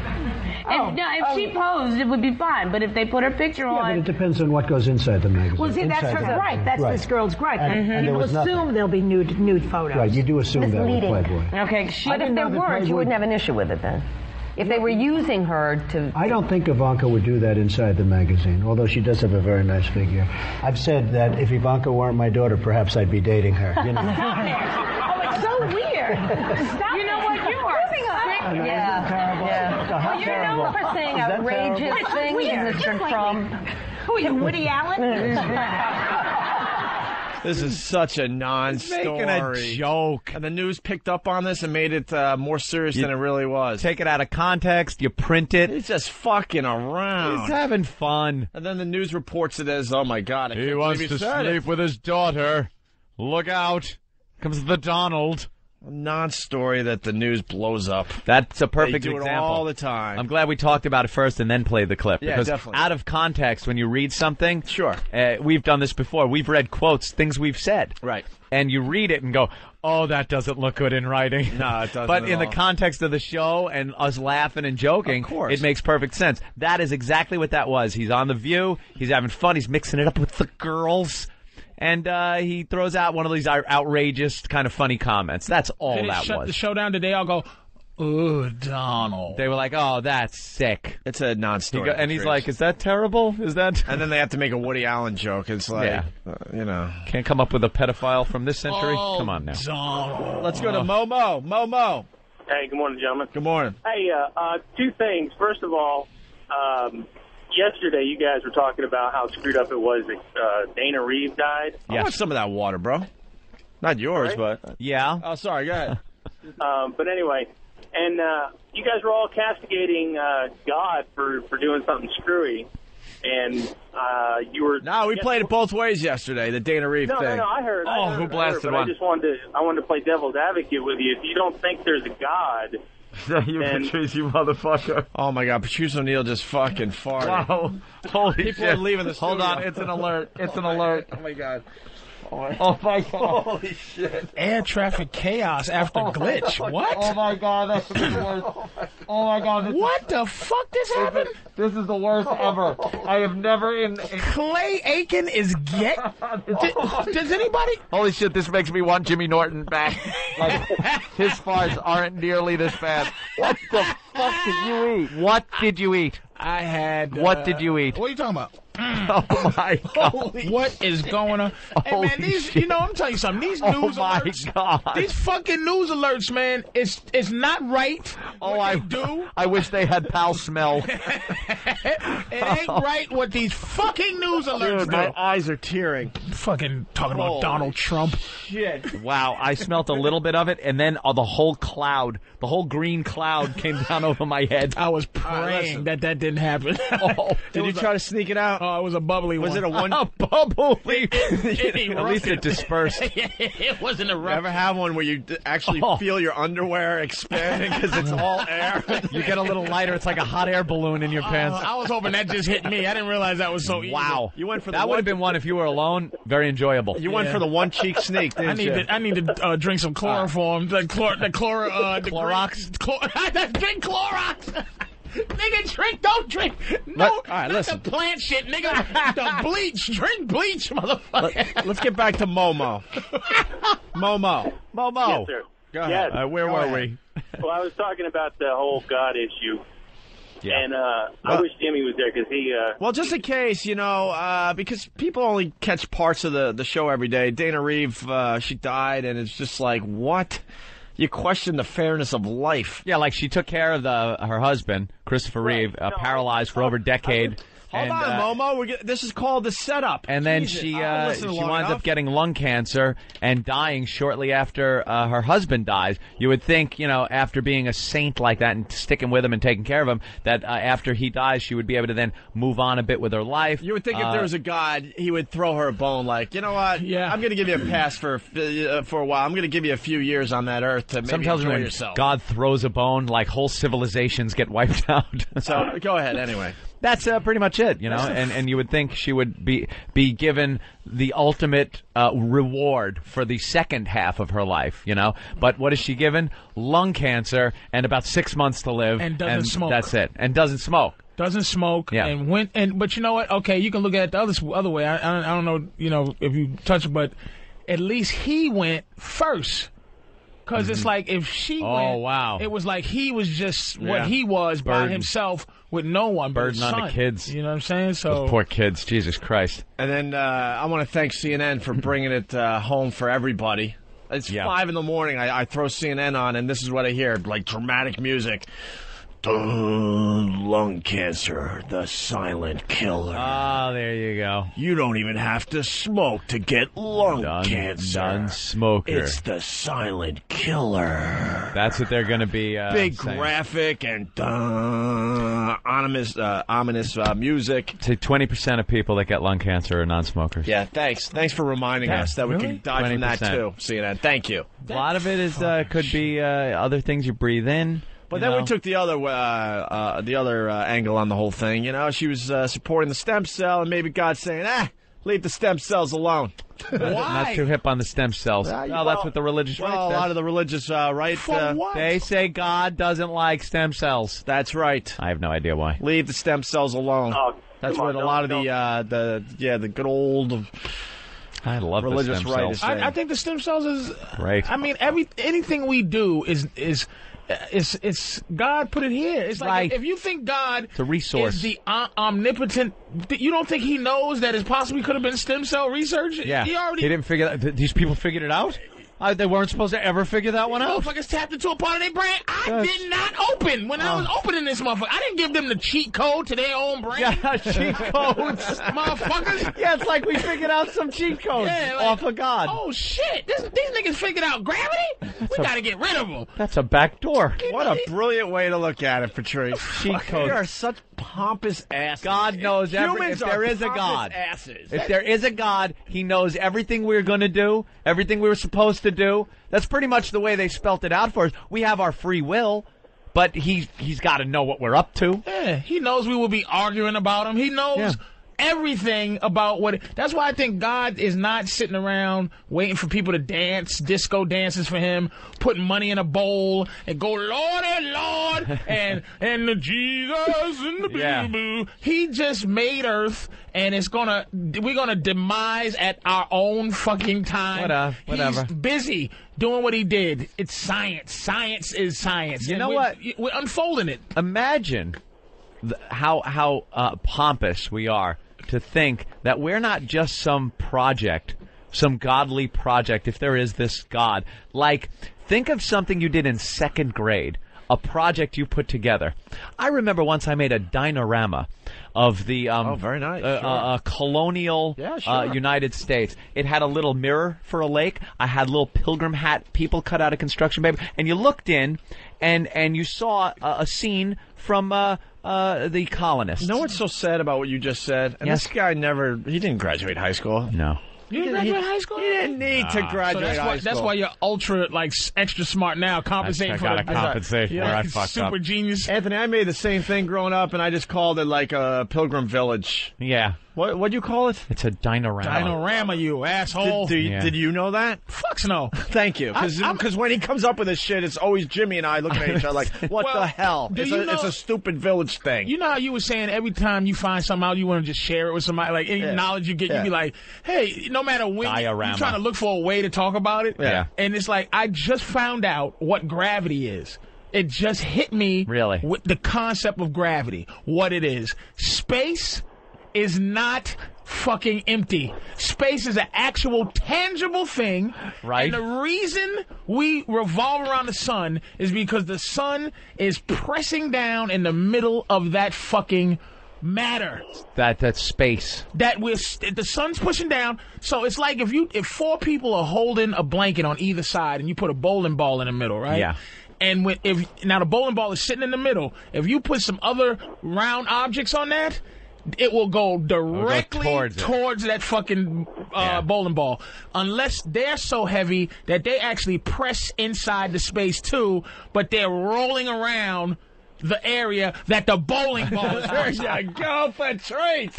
If she posed, it would be fine. But if they put her picture on... But it depends on what goes inside the magazine. Well, see, that's her gripe. That's this girl's gripe. And People assume there'll be nude photos. Right, you do assume that with Playboy. Okay, but if there weren't, you wouldn't have an issue with it then. If they were using her to... I don't think Ivanka would do that inside the magazine, although she does have a very nice figure. I've said that if Ivanka weren't my daughter, perhaps I'd be dating her. You know? Oh, it's so weird. Stop. You know what? You are sick. Yeah. Well, you're known for saying outrageous things, Mr. Trump. Who are you, Woody Allen? This is such a non-story. Making a joke. And the news picked up on this and made it more serious than it really was. Take it out of context. You print it. He's just fucking around. He's having fun. And then the news reports it as, oh, my God. He wants to sleep with his daughter. Look out. Comes the Donald. A non-story that the news blows up. That's a perfect they do example. It all the time. I'm glad we talked about it first and then played the clip. Yeah, because definitely. Out of context, when you read something, sure, we've done this before. We've read quotes, things we've said, right? And you read it and go, "Oh, that doesn't look good in writing." No, it doesn't. But in the context of the show and us laughing and joking, of course, it makes perfect sense. That is exactly what that was. He's on The View. He's having fun. He's mixing it up with the girls. And he throws out one of these outrageous, kind of funny comments. That's all that was. Shut the show down today. I'll go, "Ooh, Donald." They were like, "Oh, that's sick." It's a non-story. And he's like, "Is that terrible? Is that?" And then they have to make a Woody Allen joke. It's like, you know, can't come up with a pedophile from this century. Oh, Come on now. Donald. Let's go to Momo. Momo. Hey, good morning, gentlemen. Good morning. Hey, two things. First of all, yesterday you guys were talking about how screwed up it was that Dana Reeve died. I want some of that water, bro. Not yours, Sorry? but yeah. Oh, sorry. Go ahead. But anyway, and you guys were all castigating God for doing something screwy, and you were. No, we played it both ways yesterday. The Dana Reeve thing. No, I heard. Oh, who blasted one? I just wanted to play devil's advocate with you. If you don't think there's a God. You Patrice, you motherfucker. Oh, my God. Patrice O'Neill just fucking farted. Wow. Holy People shit. are leaving the studio. Hold on. It's an alert. It's an alert. Oh, my God. Oh, my God. Holy shit. Air traffic chaos after glitch. What? Oh, my God. That's the worst. Oh, my God. What the fuck just happened? This is the worst ever. I have never in Clay Aiken is get. Does anybody? Holy shit, this makes me want Jimmy Norton back. Like, his farts aren't nearly this bad. What the fuck did you eat? What did you eat? I had. What did you eat? What are you talking about? Oh my God! What is going on? Hey man, these shit. you know I'm telling you something. These news alerts, God. these fucking news alerts, man, it's not right. I do. I wish they had pal smell. It ain't right what these fucking news alerts Dude, do. my eyes are tearing. Fucking talking about Donald Trump. Shit. Wow, I smelt a little bit of it, and then the whole cloud, the whole green cloud came down over my head. I was praying that didn't happen. Did you try to sneak it out? Oh, it was a bubbly one. Was it a one? Bubbly. At least it dispersed. It wasn't a You rough. ever have one where you actually feel your underwear expanding because it's all air? You get a little lighter. It's like a hot air balloon in your pants. I was hoping that just hit me. I didn't realize that was so easy. Wow. You went for the that would have been one if you were alone. Very enjoyable. You went for the one cheek sneak, didn't you? I need to drink some chloroform. The Clorox. Drink Clorox. Nigga, don't drink. No, all right, not listen. the plant shit, nigga. The bleach. Drink bleach, motherfucker. Let's get back to Momo. Momo. Yes, sir. Go ahead. Yes. Where were we? Well, I was talking about the whole God issue. Yeah. And I wish Jimmy was there because he... Well, just in case, because people only catch parts of the show every day. Dana Reeve, she died, and it's just like, what? You question the fairness of life. Yeah, like she took care of her husband, Christopher Reeve, paralyzed for over a decade. Hold on, Momo. This is called the setup. And then Jesus. she long winds enough. up getting lung cancer and dying shortly after her husband dies. You would think, after being a saint like that and sticking with him and taking care of him, that after he dies, she would be able to then move on a bit with her life. You would think if there was a God, he would throw her a bone like, you know what? Yeah. I'm going to give you a pass for a while. I'm going to give you a few years on that earth to maybe Sometimes enjoy when yourself. God throws a bone, like whole civilizations get wiped out. So go ahead anyway. That's pretty much it, and you would think she would be given the ultimate reward for the second half of her life, But what is she given? Lung cancer and about 6 months to live. And doesn't smoke. That's it. And doesn't smoke. Doesn't smoke. Yeah. But you know what? Okay, you can look at it the other way. I don't know, if you touch it, but at least he went first. Because it's like if she went, wow. It was like he was just what he was by himself with no one but his Burden on son. the kids. You know what I'm saying? So Those poor kids. Jesus Christ. And then I want to thank CNN for bringing it home for everybody. It's 5 in the morning. I throw CNN on, and this is what I hear, like dramatic music. Lung cancer, the silent killer. Oh, there you go. You don't even have to smoke to get lung cancer. Non-smoker. It's the silent killer. That's what they're going to be big saying. graphic and ominous music. To 20% of people that get lung cancer are non-smokers. Yeah, thanks. Thanks for reminding us that we can die from that, too. CNN, thank you. A lot of it is could be other things you breathe in. But then we took the other angle on the whole thing. You know, she was supporting the stem cell, and maybe God's saying, leave the stem cells alone. Why? Not too hip on the stem cells. That's what the religious right says. A lot of the religious right. They say God doesn't like stem cells. That's right. I have no idea why. Leave the stem cells alone. Oh, that's what a lot of the good old. I love religious the stem cells. I think the stem cells is right. I mean, anything we do is God put it here. It's like if you think God it's a resource. is the omnipotent, you don't think he knows that it possibly could have been stem cell research? Yeah. He didn't figure that. These people figured it out? They weren't supposed to ever figure that one out. Motherfuckers tapped into a part of their brain I did not open when I was opening this motherfucker. I didn't give them the cheat code to their own brain. Yeah, cheat codes. Motherfuckers. Yeah, it's like we figured out some cheat codes off of God. Oh, shit. These niggas figured out gravity? We got to get rid of them. That's a back door. What a brilliant way to look at it, Patrice. Cheat codes. They are such pompous asses. God knows if there is a God. If there is a God, he knows everything we're going to do, everything we were supposed to do. That's pretty much the way they spelt it out for us. We have our free will, but he's got to know what we're up to. Yeah, he knows we will be arguing about him. He knows everything about what. That's why I think God is not sitting around waiting for people to dance, disco dances for him, putting money in a bowl and go, Lordy, Lord, and the Jesus and the boo-boo. He just made Earth, and we're gonna demise at our own fucking time. Whatever. He's busy doing what he did. It's science. Science is science. You know what? We're unfolding it. Imagine how pompous we are to think that we're not just some project, some godly project, if there is this God. Like, think of something you did in second grade, a project you put together. I remember once I made a dinorama of the very nice. colonial United States. It had a little mirror for a lake. I had little pilgrim hat people cut out of construction paper, and you looked in, and you saw a scene from the colonists. You know what's so sad about what you just said? And this guy he didn't graduate high school. No. You didn't graduate high school? He didn't need to graduate high school. That's why you're ultra, extra smart now, compensating for I gotta compensate for I fucked super up. genius. Anthony, I made the same thing growing up, and I just called it like a pilgrim village. Yeah. What'd you call it? It's a dinorama. Dinorama, you asshole. Did you know that? Fucks no. Thank you. Because when he comes up with this shit, it's always Jimmy and I looking at each other like, what the hell? It's a stupid village thing. You know how you were saying every time you find something out, you want to just share it with somebody? Like, any knowledge you get, you be like, hey, no matter when you're trying to look for a way to talk about it. Yeah. And it's like, I just found out what gravity is. It just hit me with the concept of gravity, what it is. Space is not fucking empty. Space is an actual tangible thing. Right. And the reason we revolve around the sun is because the sun is pressing down in the middle of that fucking matter. That's space. The sun's pushing down. So it's like if four people are holding a blanket on either side and you put a bowling ball in the middle, right? Yeah. And now the bowling ball is sitting in the middle. If you put some other round objects on that, it will go directly towards that fucking bowling ball. Unless they're so heavy that they actually press inside the space too, but they're rolling around the area that the bowling ball is. There you go, Patrice.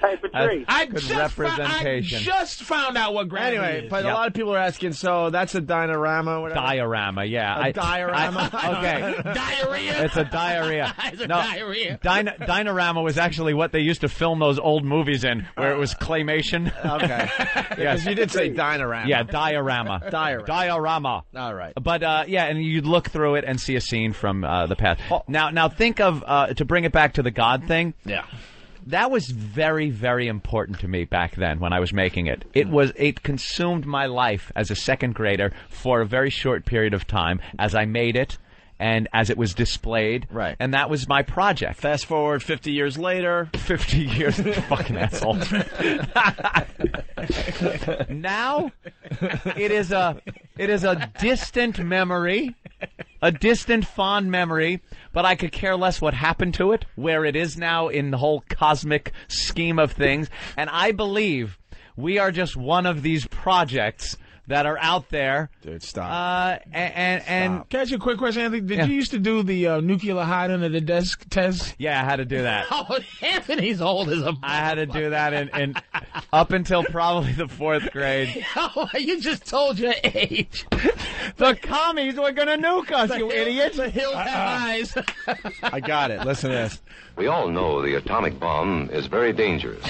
Hey, Patrice. I just found out what gravity is. But a lot of people are asking, so that's a diorama? Whatever? Diorama, yeah. A diorama? Okay. Diarrhea? It's a diarrhea. It's a diarrhea. Dinorama was actually what they used to film those old movies in, where it was claymation. Okay. Because you did say diorama. Yeah, diorama. Diorama. All right. But, and you'd look through it and see a scene from the past. Now think of, to bring it back to the God thing. Yeah. That was very, very important to me back then when I was making it. It consumed my life as a second grader for a very short period of time as I made it. and as it was displayed. Right. And that was my project. Fast forward 50 years later. 50 years, fucking asshole. Now, it is a distant memory, a distant fond memory, but I could care less what happened to it, where it is now in the whole cosmic scheme of things. And I believe we are just one of these projects that are out there. Dude, stop. And Can I ask you a quick question, Anthony? Did you used to do the nuclear hide under the desk test? Yeah, I had to do that. Oh, Anthony's old as a... I had to do that in up until probably the 4th grade. Oh, you just told your age. The commies were going to nuke us, you idiot. The hills have eyes. I got it. Listen to this. We all know the atomic bomb is very dangerous.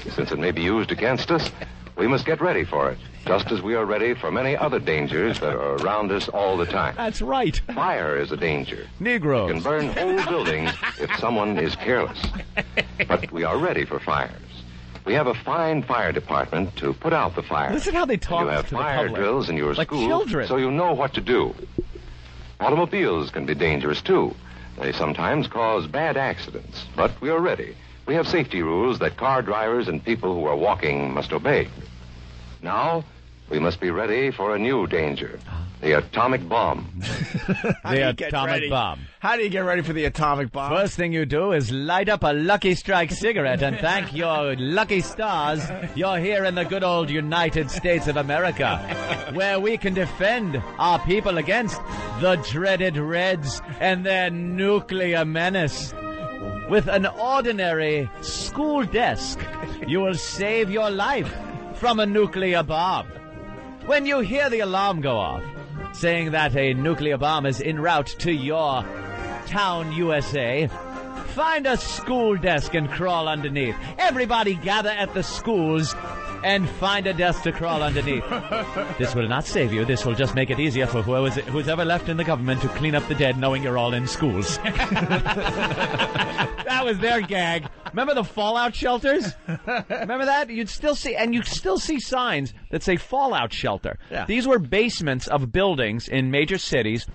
Since it may be used against us, we must get ready for it, just as we are ready for many other dangers that are around us all the time. That's right. Fire is a danger. Negroes. It can burn whole buildings if someone is careless. But we are ready for fires. We have a fine fire department to put out the fire. Listen how they talk you have to fire the public. drills in your like school, children. so you know what to do. Automobiles can be dangerous, too. They sometimes cause bad accidents, but we are ready. We have safety rules that car drivers and people who are walking must obey. Now, we must be ready for a new danger, the atomic bomb. The atomic bomb. How do you get ready for the atomic bomb? First thing you do is light up a Lucky Strike cigarette and thank your lucky stars you're here in the good old United States of America, where we can defend our people against the dreaded Reds and their nuclear menace. With an ordinary school desk, you will save your life from a nuclear bomb. When you hear the alarm go off, saying that a nuclear bomb is en route to your town, USA, find a school desk and crawl underneath. Everybody gather at the schools and find a desk to crawl underneath. This will not save you. This will just make it easier for who's ever left in the government to clean up the dead knowing you're all in schools. That was their gag. Remember the fallout shelters? Remember that? You'd still see signs that say fallout shelter. Yeah. These were basements of buildings in major cities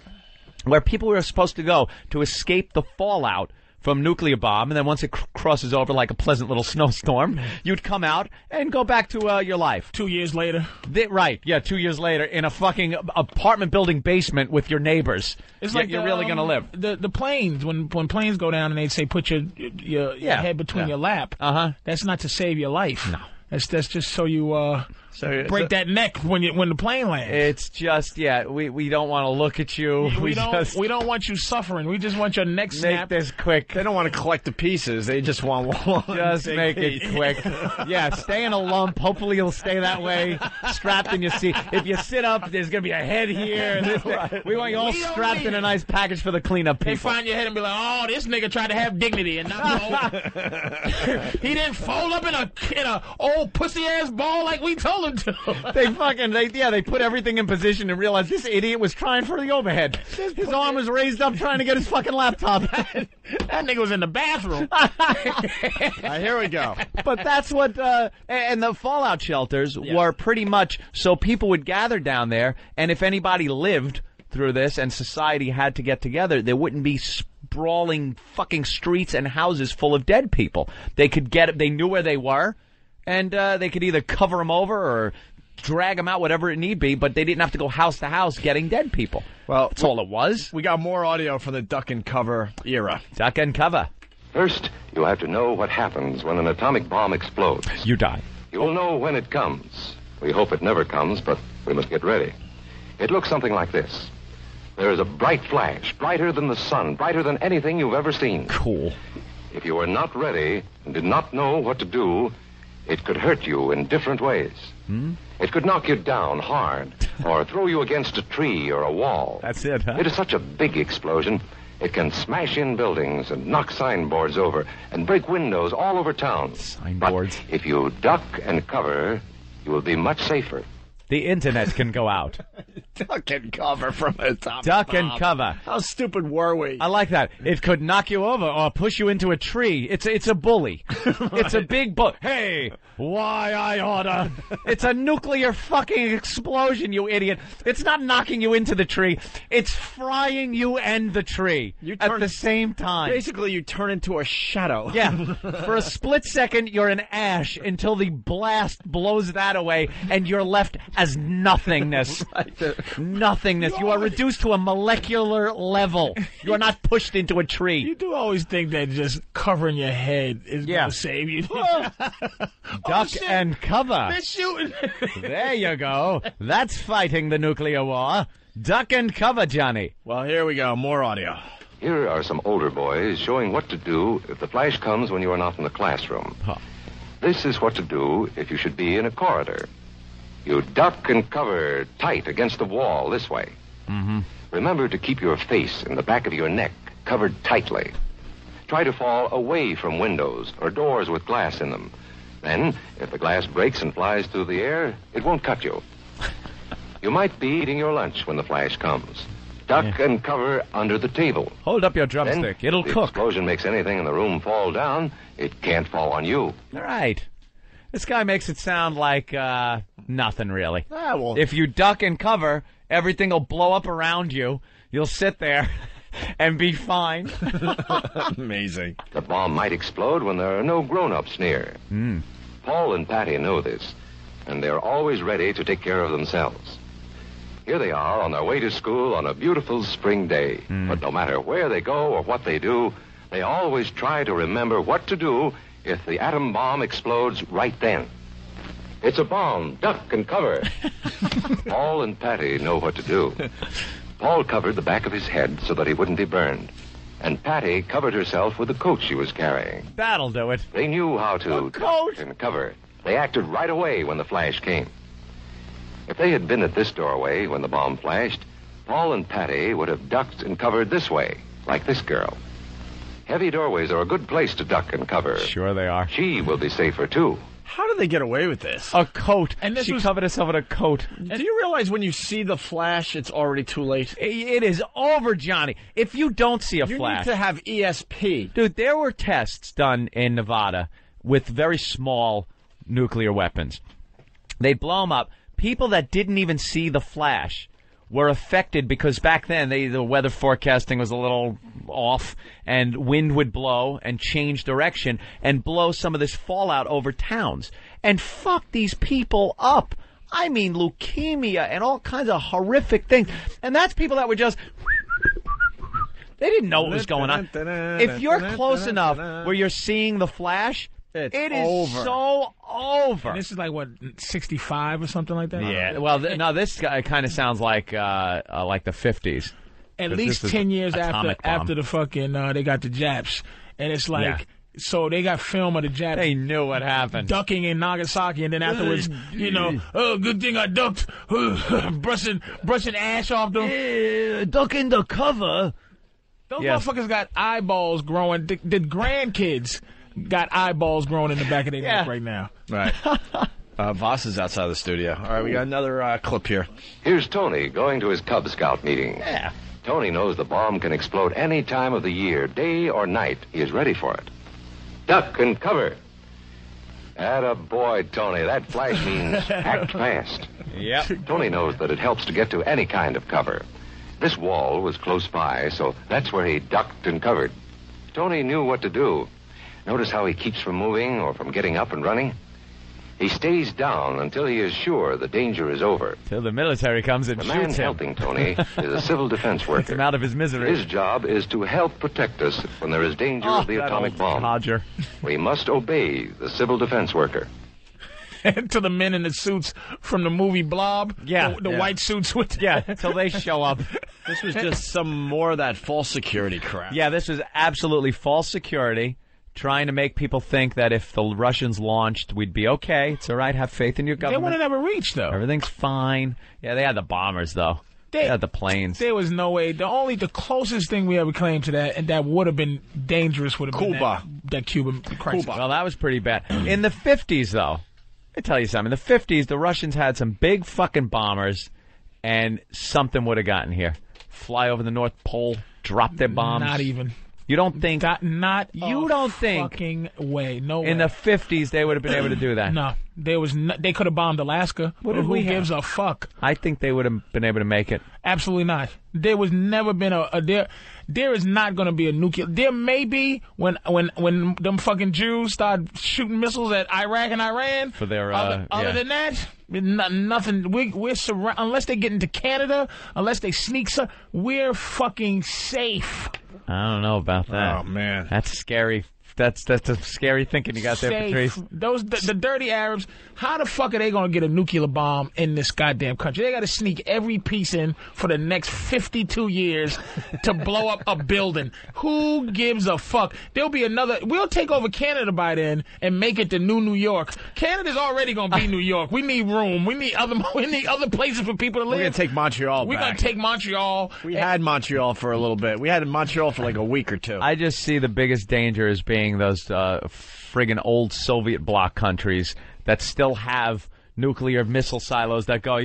where people were supposed to go to escape the fallout from nuclear bomb, and then once it crosses over like a pleasant little snowstorm, you'd come out and go back to your life. 2 years later. 2 years later in a fucking apartment building basement with your neighbors. It's like you're really going to live. The planes, when planes go down and they say put your head between your lap, that's not to save your life. No. That's just so you break that neck when the plane lands. It's just we don't want to look at you. We don't want you suffering. We just want your neck snapped. Make this quick. They don't want to collect the pieces. They just want one. Just make it quick. Yeah, stay in a lump. Hopefully you'll stay that way, strapped in your seat. If you sit up, there's going to be a head here. Right. We want you all strapped in a nice package for the cleanup people. They find your head and be like, oh, this nigga tried to have dignity and not he didn't fold up in a old pussy-ass ball like we told him to. They put everything in position and realized this idiot was trying for the overhead. His arm was raised up trying to get his fucking laptop. That nigga was in the bathroom. Here we go. But that's what, and the fallout shelters were pretty much so people would gather down there, and if anybody lived through this and society had to get together, there wouldn't be sprawling fucking streets and houses full of dead people. They knew where they were. And they could either cover them over or drag them out, whatever it need be, but they didn't have to go house to house getting dead people. Well, that's all it was. We got more audio from the duck and cover era. Duck and cover. First, you have to know what happens when an atomic bomb explodes. You die. You will know when it comes. We hope it never comes, but we must get ready. It looks something like this. There is a bright flash, brighter than the sun, brighter than anything you've ever seen. Cool. If you were not ready and did not know what to do, it could hurt you in different ways. It could knock you down hard or throw you against a tree or a wall. That's it, huh? It is such a big explosion, it can smash in buildings and knock signboards over and break windows all over town. Signboards. But if you duck and cover, you will be much safer. the internet can go out. Duck and cover from the top. Duck and cover. How stupid were we? I like that. It could knock you over or push you into a tree. It's a bully. Right. It's a big bully. Hey, why I oughta. It's a nuclear fucking explosion, you idiot. It's not knocking you into the tree. It's frying you and the tree at the same time. Basically, you turn into a shadow. Yeah. For a split second, you're an ash until the blast blows that away, and you're left as nothingness. Nothingness. You are reduced to a molecular level. You are not pushed into a tree. You do always think that just covering your head is going to save you. Duck and cover. They're shooting. There you go. That's fighting the nuclear war. Duck and cover, Johnny. Well, here we go. More audio. Here are some older boys showing what to do if the flash comes when you are not in the classroom. Huh. This is what to do if you should be in a corridor. You duck and cover tight against the wall this way. Mm-hmm. Remember to keep your face and the back of your neck covered tightly. Try to fall away from windows or doors with glass in them. Then, if the glass breaks and flies through the air, it won't cut you. You might be eating your lunch when the flash comes. Duck and cover under the table. Hold up your drumstick. It'll if cook. The explosion makes anything in the room fall down, it can't fall on you. All right. This guy makes it sound like nothing, really. Well, if you duck and cover, everything will blow up around you. You'll sit there and be fine. Amazing. The bomb might explode when there are no grown-ups near. Paul and Patty know this, and they're always ready to take care of themselves. Here they are on their way to school on a beautiful spring day. But no matter where they go or what they do, they always try to remember what to do if the atom bomb explodes right then. It's a bomb. Duck and cover. Paul and Patty know what to do. Paul covered the back of his head so that he wouldn't be burned. And Patty covered herself with the coat she was carrying. That'll do it. They knew how to duck and cover. They acted right away when the flash came. If they had been at this doorway when the bomb flashed, Paul and Patty would have ducked and covered this way, like this girl. Heavy doorways are a good place to duck and cover. Sure they are. She will be safer, too. How did they get away with this? A coat. And this she was... covered herself in a coat. Do you realize when you see the flash, it's already too late? It is over, Johnny. If you don't see a flash... You need to have ESP. Dude, there were tests done in Nevada with very small nuclear weapons. They'd blow them up. People that didn't even see the flash were affected because back then the weather forecasting was a little off, and wind would blow and change direction and blow some of this fallout over towns and fuck these people up. I mean, leukemia and all kinds of horrific things. And that's people that were just... They didn't know what was going on. If you're close enough where you're seeing the flash... It is over. So over. And this is like, what, 65 or something like that? Yeah. Well, now this guy kind of sounds like the 50s. At least 10 years after the fucking they got the Japs, and it's like so they got film of the Japs. They knew what happened. Ducking in Nagasaki, and then afterwards, oh, good thing I ducked, brushing ash off them. Ducking the cover. Those motherfuckers got eyeballs growing. The grandkids got eyeballs growing in the back of their neck right now. Right. Voss is outside the studio. All right, we got another clip here. Here's Tony going to his Cub Scout meeting. Yeah. Tony knows the bomb can explode any time of the year, day or night. He is ready for it. Duck and cover. Atta boy, Tony. That flash means act fast. Yep. Tony knows that it helps to get to any kind of cover. This wall was close by, so that's where he ducked and covered. Tony knew what to do. Notice how he keeps from moving or from getting up and running? He stays down until he is sure the danger is over. Till the military comes and shoots him. The man helping Tony is a civil defense worker. Gets him out of his misery. His job is to help protect us when there is danger of the atomic bomb. Roger. We must obey the civil defense worker. And to the men in the suits from the movie Blob. Yeah. The white suits with... Yeah, till they show up. This was just some more of that false security crap. Yeah, this was absolutely false security, trying to make people think that if the Russians launched, we'd be okay. It's all right. Have faith in your government. They would have never reached, though. Everything's fine. Yeah, they had the bombers, though. They had the planes. There was no way. The closest thing we ever claimed to that, and that would have been dangerous, would have been that Cuban crisis. Well, that was pretty bad. In the 50s, though, I tell you something. In the 50s, the Russians had some big fucking bombers, and something would have gotten here. Fly over the North Pole, drop their bombs. Not even. You don't think? You don't think? Fucking way. No way. In the 50s, they would have been able to do that. No. They could have bombed Alaska. Who gives a fuck? I think they would have been able to make it. Absolutely not. There was never been there is not going to be a nuclear. There may be when them fucking Jews start shooting missiles at Iraq and Iran. For their other than that, nothing. We're surrounded unless they get into Canada, unless they sneak. We're fucking safe. I don't know about that. Oh man, that's scary. That's a scary thinking you got there, Patrice. The dirty Arabs, how the fuck are they going to get a nuclear bomb in this goddamn country? They got to sneak every piece in for the next 52 years to blow up a building. Who gives a fuck? There'll be another. We'll take over Canada by then and make it the new New York. Canada's already going to be New York. We need room. We need other places for people to live. We're going to take Montreal We're going to take Montreal. We had Montreal for a little bit. We had Montreal for like a week or two. I just see the biggest danger as being those friggin' old Soviet bloc countries that still have nuclear missile silos that go,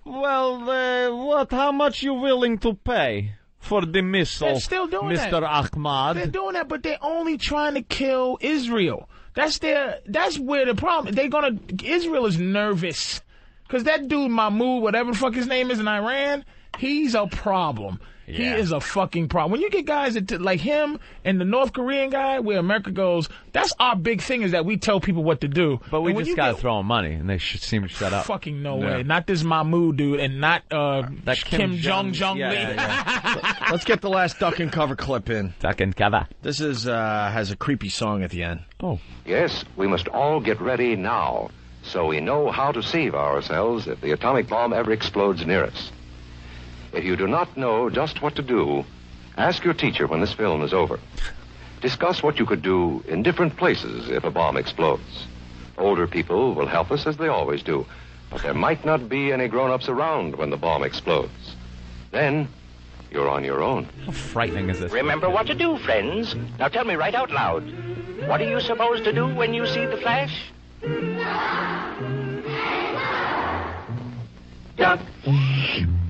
well, how much you willing to pay for the missile, They're still doing Mr. Ahmad? They're doing that, but they're only trying to kill Israel. That's where the problem. Israel is nervous because that dude Mahmoud, whatever the fuck his name is in Iran, he's a problem. Yeah. He is a fucking problem. When you get guys like him and the North Korean guy, where America goes, that's our big thing is that we tell people what to do. But we just got to throw them money, and they seem to shut up. Fucking no way. Not this Mahmoud dude, and not that Kim Jong-Lee. Yeah. Let's get the last Duck and Cover clip in. Duck and Cover. This has a creepy song at the end. Oh. Yes, we must all get ready now, so we know how to save ourselves if the atomic bomb ever explodes near us. If you do not know just what to do, ask your teacher when this film is over. Discuss what you could do in different places if a bomb explodes. Older people will help us as they always do, but there might not be any grown-ups around when the bomb explodes. Then, you're on your own. How frightening is this? Remember what to do, friends. Now tell me right out loud. What are you supposed to do when you see the flash? Duck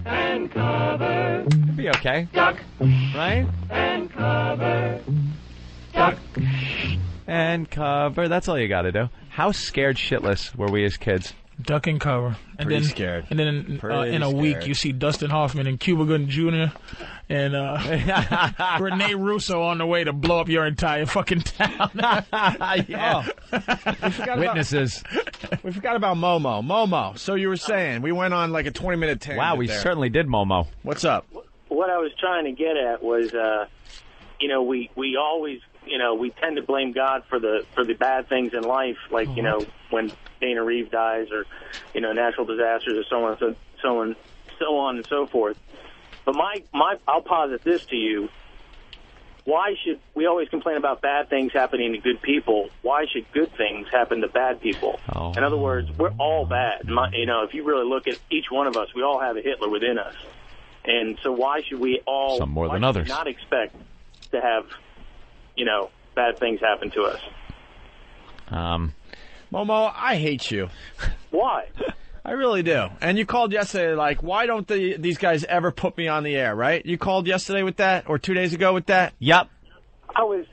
and cover. It'd be okay. Duck. Right? And cover. Duck. And cover. That's all you got to do. How scared shitless were we as kids? Duck and cover. And Pretty then, scared. And then in a week, you see Dustin Hoffman and Cuba Gooding Jr. and Rene Russo on the way to blow up your entire fucking town. Yeah. Witnesses. We forgot about Momo. Momo. So you were saying, we went on like a 20-minute tangent. Wow, we certainly did, Momo. What's up? What I was trying to get at was, we always, we tend to blame God for the bad things in life, like, when Dana Reeve dies or, natural disasters or so on and so forth. But I'll posit this to you. Why should we always complain about bad things happening to good people? Why should good things happen to bad people? Oh. In other words, we're all bad. If you really look at each one of us, we all have a Hitler within us. And so why should we all some more than others not expect to have, bad things happen to us? Momo, I hate you. Why? I really do. And you called yesterday like, why don't these guys ever put me on the air, right? You called yesterday with that, or 2 days ago with that? Yep. It was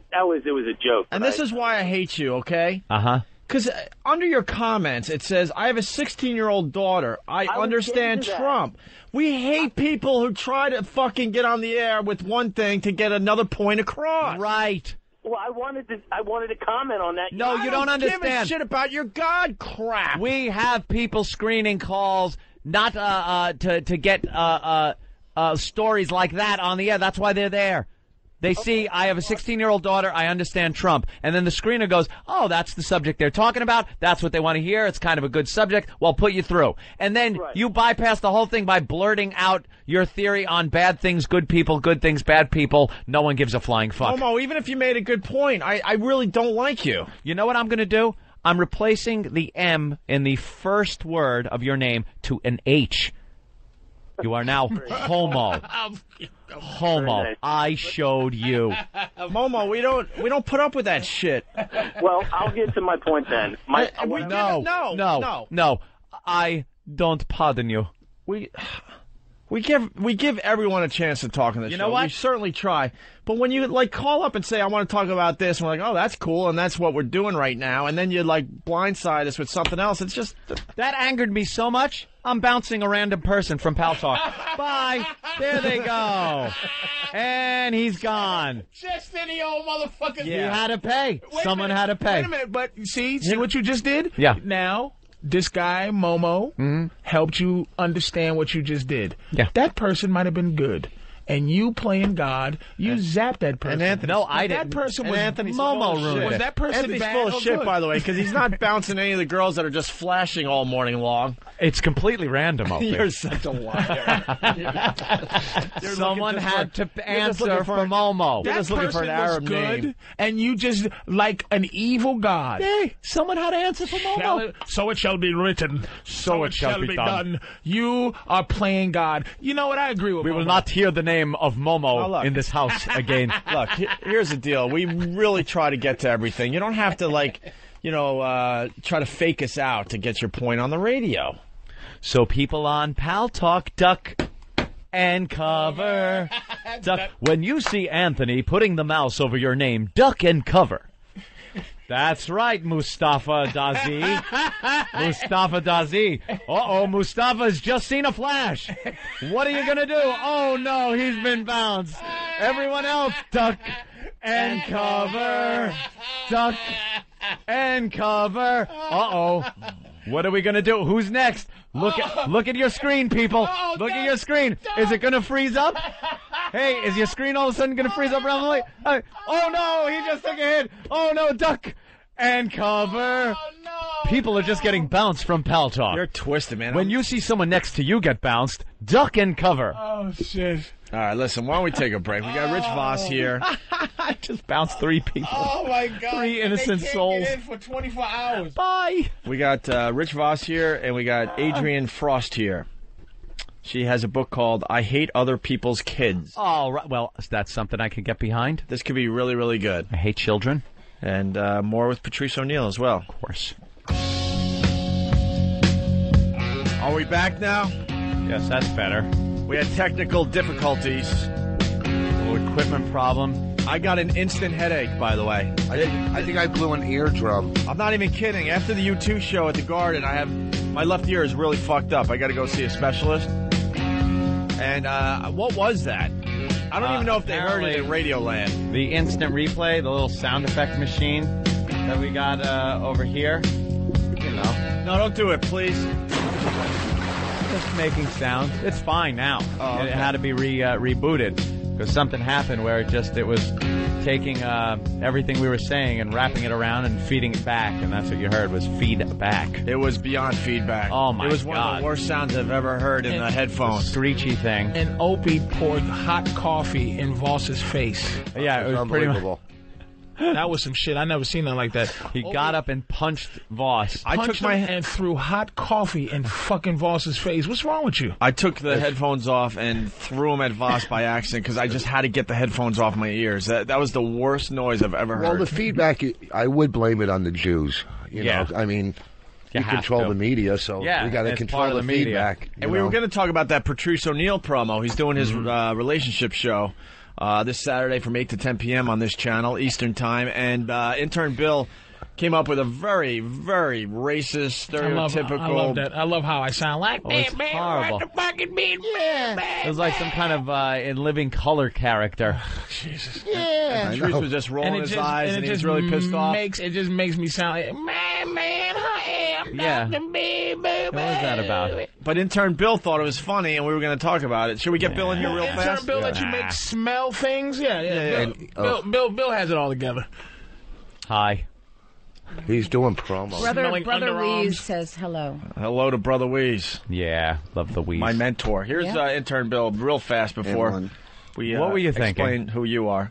a joke. And this is why I hate you, okay? Uh-huh. Because under your comments, it says, I have a 16-year-old daughter. I understand Trump. We hate people who try to fucking get on the air with one thing to get another point across. Right. Well, I wanted to comment on that. No, you don't understand. Give a shit about your God crap. We have people screening calls not to get stories like that on the air. That's why they're there. They see, I have a 16-year-old daughter, I understand Trump. And then the screener goes, oh, that's the subject they're talking about. That's what they want to hear. It's kind of a good subject. Well, put you through. And then you bypass the whole thing by blurting out your theory on bad things, good people, good things, bad people. No one gives a flying fuck. Momo, even if you made a good point, I really don't like you. You know what I'm going to do? I'm replacing the M in the first word of your name to an H. You are now homo. Homo. Nice. I showed you. Momo, we don't put up with that shit. Well, I'll get to my point then. No. I don't pardon you. We give everyone a chance to talk on the show. You know what? We certainly try. But when you call up and say, I want to talk about this, and we're like, oh, that's cool, and that's what we're doing right now, and then you blindside us with something else, it's just... That angered me so much, I'm bouncing a random person from Pal Talk. Bye. There they go. And he's gone. Just any old motherfucker. You had to pay. Someone had to pay. Wait a minute, but see what you just did? Yeah. Now, this guy, Momo, helped you understand what you just did. Yeah. That person might have been good. And you playing God, you zapped that person. And Anthony, no, I didn't. That person was Anthony's Momo full of ruined shit. it. Was that person Anthony's bad full of or shit, good? by the way, because he's not bouncing any of the girls that are just flashing all morning long. It's completely random, Opie. You're such a liar. Someone had to answer for Momo. You're That just looking person for an Arab was good, name. and you just like an evil God. Hey, someone had to answer for Momo. So it shall be written. So it shall be done. You are playing God. You know what? I agree with We Momo. will not hear the name of Momo in this house again. Look, here's the deal. We really try to get to everything. You don't have to, try to fake us out to get your point on the radio. So people on Pal Talk, duck and cover. Duck. When you see Anthony putting the mouse over your name, duck and cover. That's right, Mustafa Dazi. Mustafa Dazi. Uh-oh, Mustafa's just seen a flash. What are you going to do? Oh, no, he's been bounced. Everyone else, duck and cover. Duck and cover. Uh-oh. What are we going to do? Who's next? Look at your screen, people. Look at your screen. Is it going to freeze up? Hey, is your screen all of a sudden going to freeze up around the light? Oh, no, he just took a hit. Oh, no, duck and cover. Oh, no. People are just getting bounced from Pal Talk. You're twisted, man. When you see someone next to you get bounced, duck and cover. Oh, shit. All right, listen, why don't we take a break? We got Rich Voss here. I just bounced 3 people. Oh, my God. 3 innocent They can't souls. Get in for 24 hours. Bye. We got Rich Voss here, and we got Adrienne Frost here. She has a book called I Hate Other People's Kids. Oh, right. Well, that's something I can get behind. This could be really, really good. I hate children. And more with Patrice O'Neill as well. Of course. Are we back now? Yes, that's better. We had technical difficulties. Little equipment problem. I got an instant headache, by the way. I think I blew an eardrum. I'm not even kidding. After the U2 show at the Garden, my left ear is really fucked up. I got to go see a specialist. And what was that? I don't even know if they heard it in Radioland. The instant replay, the little sound effect machine that we got over here. You know. No, don't do it, please. Just making sounds. It's fine now. Oh, okay. It had to be rebooted because something happened where it was taking everything we were saying and wrapping it around and feeding it back, and that's what you heard was feedback. It was beyond feedback. Oh my God! It was one of the worst sounds I've ever heard in the headphones. The screechy thing. And Opie poured hot coffee in Voss's face. Yeah, it was unbelievable. That was some shit. I never seen nothing like that. He got up and punched Voss. I took my and threw hot coffee in fucking Voss's face. What's wrong with you? I took the headphones off and threw them at Voss by accident because I just had to get the headphones off my ears. That was the worst noise I've ever heard. Well, the feedback, I would blame it on the Jews. You know, I mean, you control the media, so we got to control the feedback. And we were going to talk about that Patrice O'Neill promo. He's doing his relationship show this Saturday from 8 to 10 p.m. on this channel, Eastern Time. And intern Bill came up with a very, very racist, stereotypical... I love that. I love how I sound like... it's horrible. It was like some kind of in living color character. Jesus. Yeah. And Patrice was just rolling his eyes and he was really pissed off. It just makes me sound like... Man, I am Dr. Baby. What was that about? But intern Bill thought it was funny and we were going to talk about it. Should we get Bill in here real fast? Intern Bill let you make smell things? Yeah. Bill has it all together. Hi. He's doing promo. Brother Weeze says hello. Hello to Brother Weeze. Yeah, love the Weeze. My mentor. Here's intern Bill real fast before we what were you thinking? Explain who you are.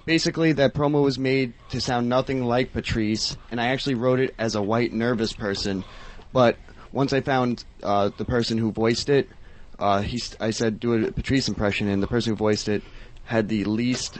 Basically, that promo was made to sound nothing like Patrice, and I actually wrote it as a white, nervous person. But once I found the person who voiced it, I said do a Patrice impression, and the person who voiced it had the least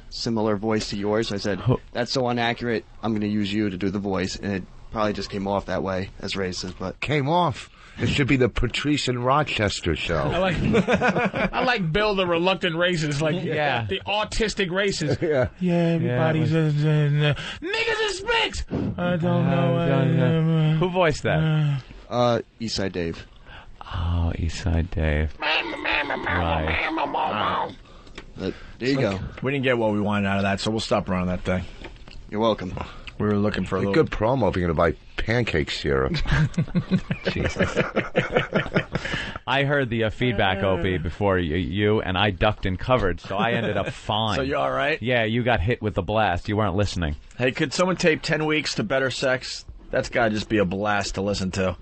similar voice to yours. So I said, that's so inaccurate, I'm going to use you to do the voice. And it probably just came off that way as racist, but... Came off? It should be the Patrice and Rochester show. I like Bill the reluctant racist, like the autistic racist. Yeah, everybody's niggas and spicks. I don't know. Who voiced that? Eastside Dave. Oh, Eastside Dave. Right. But there you go. We didn't get what we wanted out of that, so we'll stop running that thing. You're welcome. We were looking for a little... good promo if you're going to buy pancake syrup. Jesus. I heard the feedback, Opie, before you, and I ducked and covered, so I ended up fine. So you all right? Yeah, you got hit with the blast. You weren't listening. Hey, could someone tape 10 weeks to better sex? That's got to just be a blast to listen to.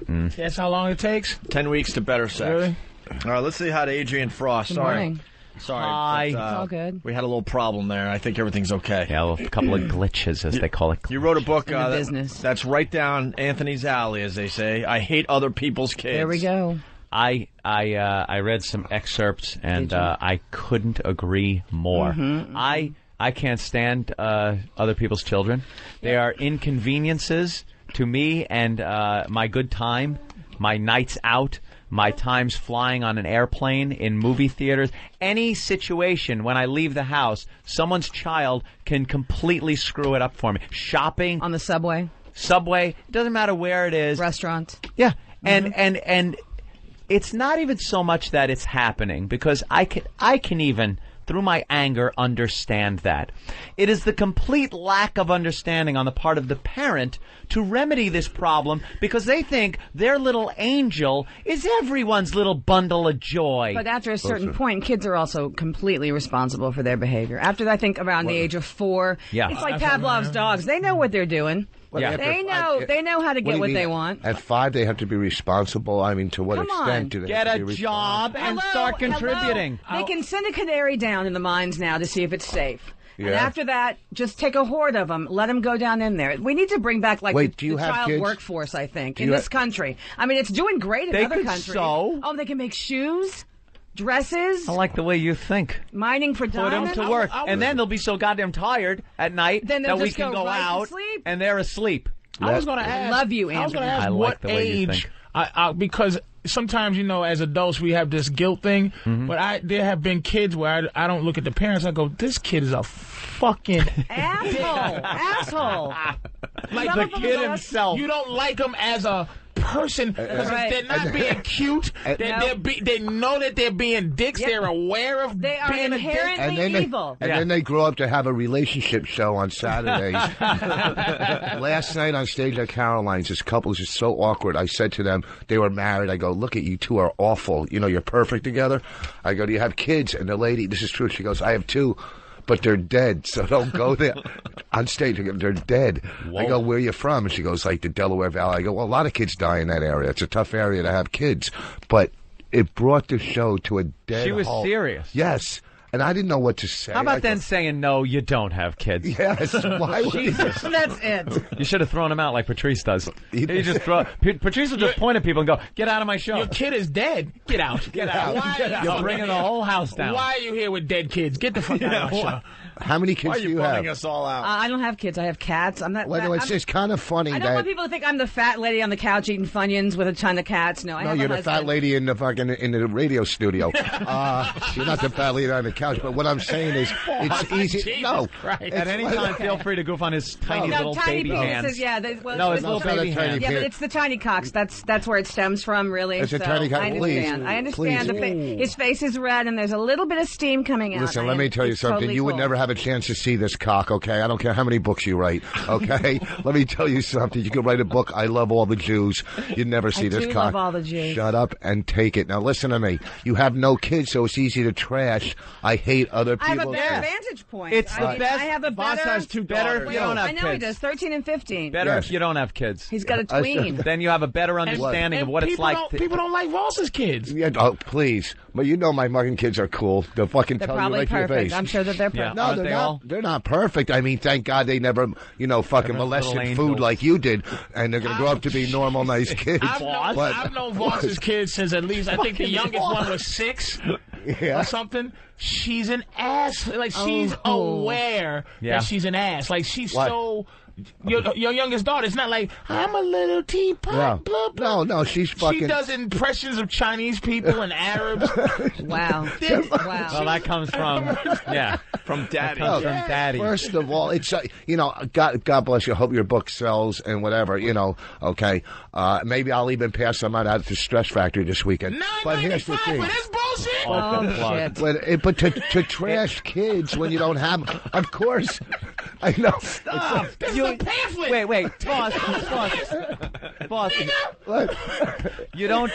That's how long it takes? 10 weeks to better sex. Really? All right, let's say hi to Adrian Frost. Good morning. Sorry. Hi. It's all good. We had a little problem there. I think everything's okay. Yeah, a couple of glitches, as they call it. You wrote a book business. that's right down Anthony's alley, as they say. I hate other people's kids. There we go. I read some excerpts, and I couldn't agree more. I can't stand other people's children. They are inconveniences to me and my good time, my nights out, my times flying on an airplane, in movie theaters. Any situation when I leave the house, someone's child can completely screw it up for me. Shopping. On the subway. It doesn't matter where it is. Restaurant. Yeah. And it's not even so much that it's happening, because I can even, through my anger, understand that. It is the complete lack of understanding on the part of the parent to remedy this problem, because they think their little angel is everyone's little bundle of joy. But after a certain point, kids are also completely responsible for their behavior. After, I think, around the age of 4, it's like Pavlov's dogs. They know what they're doing. Yeah. They know how to get what they want. At 5, they have to be responsible. I mean, to what extent do they get have to a be job and start contributing? They can send a canary down in the mines now to see if it's safe. Yeah. And after that, just take a horde of them. Let them go down in there. We need to bring back the child kids? workforce, I think, in this country. I mean, it's doing great in other countries. Sew. Oh, they can make shoes, dresses. I like the way you think. Mining for diamonds. Put them to work. And then they'll be so goddamn tired at night that we can go out and they're asleep. I was going to ask. Love you, Andrew. I was going to ask what age, because sometimes, as adults we have this guilt thing, but there have been kids where I don't look at the parents, I go, this kid is a fucking asshole. Like the kid himself. You don't like him as a person because they're not being cute. They know that they're being dicks. Yep. They're aware of they are being inherently evil. And then they grow up to have a relationship show on Saturdays. Last night on stage at Caroline's, this couple was just so awkward. I said to them, they were married. I go, look at you two are awful. You're perfect together. I go, do you have kids? And the lady, this is true, she goes, I have 2. But they're dead, so don't go there. On stage, they're dead. Whoa. I go, where are you from? And she goes, like the Delaware Valley. I go, well, a lot of kids die in that area. It's a tough area to have kids. But it brought the show to a dead She was halt. Serious. Yes. And I didn't know what to say. How about then saying, no, you don't have kids? Yes. Why would Jesus. That's it. You should have thrown him out like Patrice does. Patrice will just point at people and go, get out of my show. Your kid is dead. Get out. Get out. You're bringing the whole house down. Why are you here with dead kids? Get the fuck out of my show. How many kids do you have? Why are you bumming us all out? I don't have kids. I have cats. I'm not. Well, it's just kind of funny I don't want people to think I'm the fat lady on the couch eating Funyuns with a ton of cats. No, you're the fat lady in the radio studio. You're not the fat lady on the couch. But what I'm saying is, it's easy. No, at any time, feel free to goof on his tiny little tiny baby penises, hands. Yeah, his little baby hands. Yeah, but it's the tiny cocks. That's where it stems from, really. It's a tiny cock. I understand. His face is red, and there's a little bit of steam coming out. Listen, let me tell you something. Totally you would never have a chance to see this cock, okay? I don't care how many books you write, okay? Let me tell you something. You could write a book, I Love All the Jews. You'd never see this cock. I love all the Jews. Shut up and take it. Now, listen to me. You have no kids, so it's easy to trash. I hate other people. I have a better vantage point. It's the best. I have a Boss better. has 2 daughters. You don't have kids. I know he does. 13 and 15. Better if you don't have kids. He's got a tween. Then you have a better understanding of what it's like. People don't like Ross's kids. Yeah, oh, please. But you know my fucking kids are cool. They'll fucking They're tell you probably right to your perfect. face. I'm sure that they're perfect. No, they're not. They're not perfect. I mean, thank God they never, fucking molested food like you did, and they're gonna grow up to be normal, nice kids. I've known Voss's kids since at least I think the youngest one was 6 or something. She's an ass. Like she's aware that she's an ass. Like she's so. Your youngest daughter, it's not like, I'm a little teapot, Yeah. blah, blah. No, she's fucking... She does impressions of Chinese people and Arabs. Wow. Well, that comes from, from Daddy. That comes from Daddy. First of all, it's, God bless you. I hope your book sells and whatever, okay. Maybe I'll even pass some out at the Stress Factory this weekend. But here's the thing. This bullshit? Shit. But to trash kids when you don't have them, of course, I know. Stop. This is a pamphlet. Wait, boss. You don't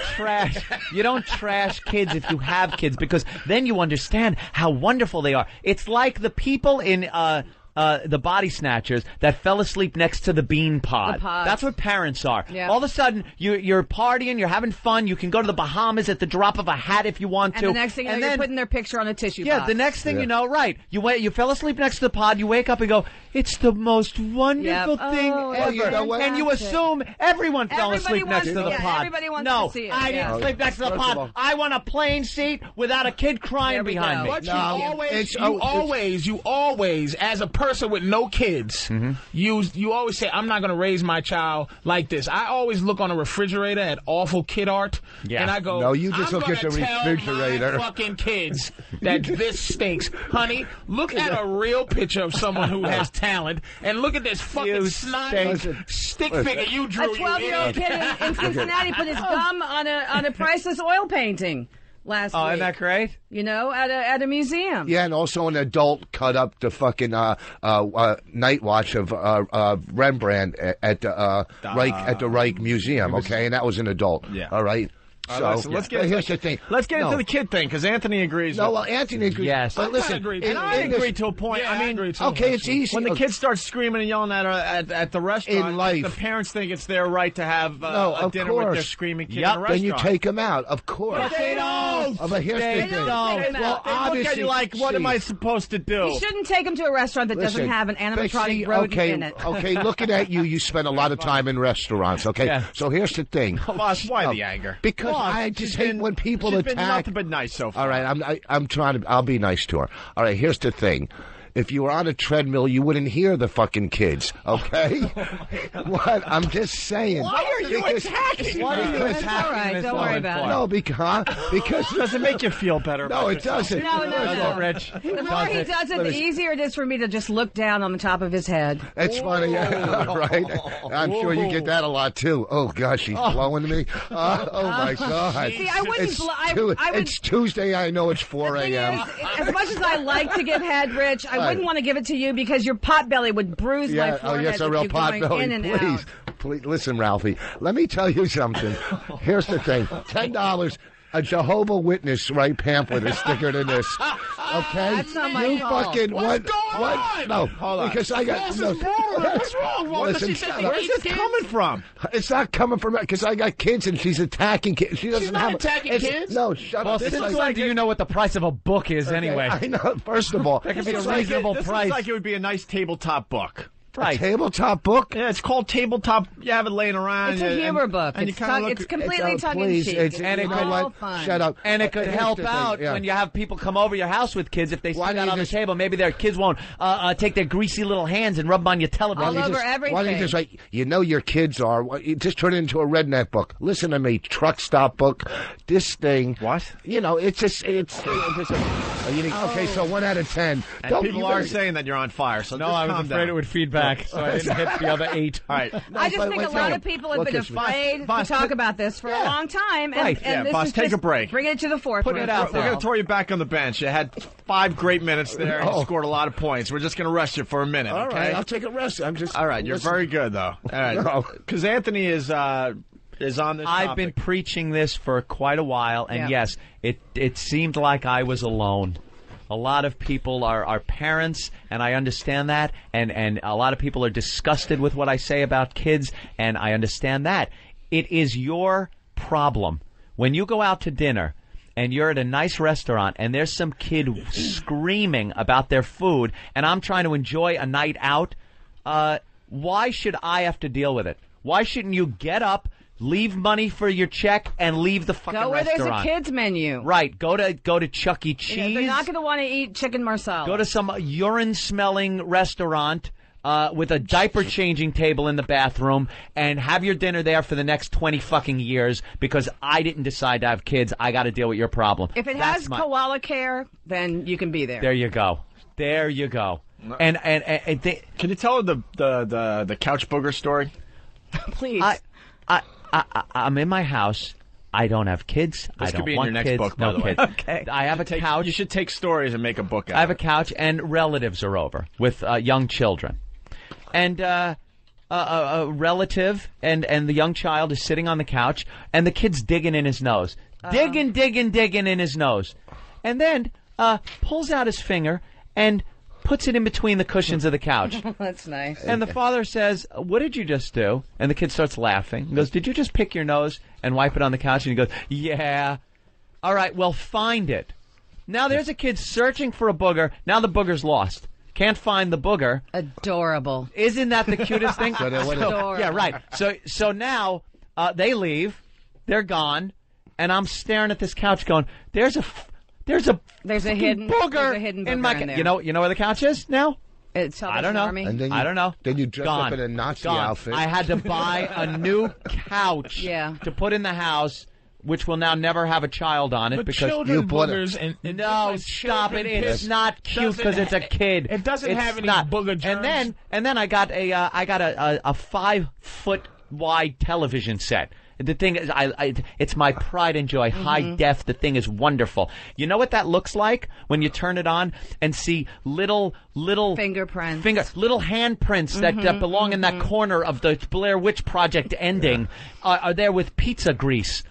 trash kids if you have kids, because then you understand how wonderful they are. It's like the people in the body snatchers that fell asleep next to the bean pod. The pods. That's what parents are. Yeah. All of a sudden, you're partying, you're having fun, you can go to the Bahamas at the drop of a hat if you want to. And the next thing you know, you're putting their picture on a tissue box. Yeah, the next thing you know, right. You fell asleep next to the pod, you wake up and go, it's the most wonderful thing ever. You know what? And you assume everyone fell asleep next to the pod. Everybody wants no, to see it. I didn't sleep next to the pod. I want a plain seat without a kid crying behind me. But you always, as a person with no kids, you always say, I'm not going to raise my child like this. I always look on a refrigerator at awful kid art, and I go, no, you just look at the refrigerator. My fucking kids that this stinks. Honey, look at a real picture of someone who has talent, and look at this fucking snide stick figure you drew. A 12-year-old kid in Cincinnati put his gum on a priceless oil painting last week. Oh, isn't that great? At a museum. Yeah, and also an adult cut up the fucking night watch of Rembrandt at the Reich Museum. Okay, and that was an adult. Yeah. All right. So let's get here's the thing. Let's get into the kid thing, because Anthony agrees. No, well, Anthony agrees. Yes, but listen, I agree to a point. Yeah, I mean, okay, it's easy when the kids start screaming and yelling at her at the restaurant. In life, the parents think it's their right to have a dinner with their screaming kid in a restaurant. Then you take them out, of course. But they don't. But here's the thing. Well, they look at you like, what am I supposed to do? You shouldn't take them to a restaurant that doesn't have an animatronic rodent in it. Okay, looking at you, you spend a lot of time in restaurants. Okay, so here's the thing. Boss, why the anger? Because I just hate when people attack. She's been nothing but nice so far. All right, I'm trying to. I'll be nice to her. All right, here's the thing. If you were on a treadmill, you wouldn't hear the fucking kids, okay? What? I'm just saying. Why are you attacking? Why are you attacking? All right, don't worry about it. No, because does it make you feel better? No, it doesn't. No. Rich. The more he does it, the easier it is for me to just look down on the top of his head. It's funny, right? I'm sure you get that a lot too. Oh gosh, she's blowing me. Oh my God. See, I wouldn't. It's Tuesday. I know it's 4 a.m. As much as I like to give head, Rich, I wouldn't want to give it to you because your pot belly would bruise my forehead. Oh, yes, a real pot belly. In and out. Please, listen, Ralphie. Let me tell you something. Here's the thing: $10. A Jehovah Witness pamphlet is thicker than this. Okay, that's not my fault. Fucking What's going on? No, hold on. Because I got. What's wrong? Listen, where's this coming from? It's not coming from because I got kids and she's attacking kids. She doesn't have attacking kids. No, shut up. Since when do you know what the price of a book is anyway? I know. First of all, that could be a reasonable price. This looks like it would be a nice tabletop book. Right. A tabletop book? Yeah, it's called tabletop. You have it laying around. It's a humor book. And it's completely tongue-in-cheek. And it could shut up. And it could help out when you have people come over your house with kids. If they sit out on the table, maybe their kids won't take their greasy little hands and rub them on your television. All over everything. Why don't you just write, your kids are, just turn it into a redneck book. Listen to me, truck stop book. This thing. What? It's just okay, so 1 out of 10. And people are saying that you're on fire. So no, I was afraid it would feedback, so I didn't hit the other 8. All right. I just think a lot of people have been afraid to talk about this for a long time. And this boss, is take a break. Bring it to the forefront. Put it out there. We're going to throw you back on the bench. You had 5 great minutes there and you scored a lot of points. We're just going to rest you for a minute, All okay? right, I'll take a rest. All right, you're very good, though. All right. Because Anthony is on this topic. I've been preaching this for quite a while, and yes, it seemed like I was alone. A lot of people are parents, and I understand that, and a lot of people are disgusted with what I say about kids, and I understand that. It is your problem. When you go out to dinner and you're at a nice restaurant and there's some kid screaming about their food and I'm trying to enjoy a night out, why should I have to deal with it? Why shouldn't you get up, leave money for your check, and leave the fucking Go where restaurant? there's a kids menu. Right. Go to Chuck E. Cheese. They're not going to want to eat chicken marsala. Go to some urine-smelling restaurant with a diaper-changing table in the bathroom and have your dinner there for the next 20 fucking years because I didn't decide to have kids. I got to deal with your problem. If it has koala care, then you can be there. There you go. There you go. And can you tell the couch booger story? Please. I'm in my house. I don't have kids. This I don't could be in want your next kids. book, by the way. Kids. Okay. I have a couch. You should take stories and make a book out I have a of it. couch, and relatives are over with young children. And a relative and the young child is sitting on the couch, and the kid's digging in his nose. Digging in his nose. And then pulls out his finger and puts it in between the cushions of the couch. That's nice. And the father says, "What did you just do?" And the kid starts laughing. He goes, "Did you just pick your nose and wipe it on the couch?" And he goes, "Yeah." All right, well, find it. Now there's a kid searching for a booger. Now the booger's lost. Can't find the booger. Adorable. Isn't that the cutest thing? Adorable. Yeah, right. So now they leave. They're gone. And I'm staring at this couch going, there's a hidden booger in my there. You know where the couch is now? It's I don't know. Army. And then I don't know. Then you dress Gone. up in a Nazi Gone. outfit. I had to buy a new couch to put in the house, which will now never have a child on it But because children you bought boogers it. and No, like stop it! children It's piss not cute because it's a kid. It doesn't It's have any not. booger germs. And then I got a 5-foot wide television set. The thing is, it's my pride and joy. High def. The thing is wonderful. You know what that looks like when you turn it on and see little fingerprints, little handprints that belong in that corner of the Blair Witch Project ending are there with pizza grease.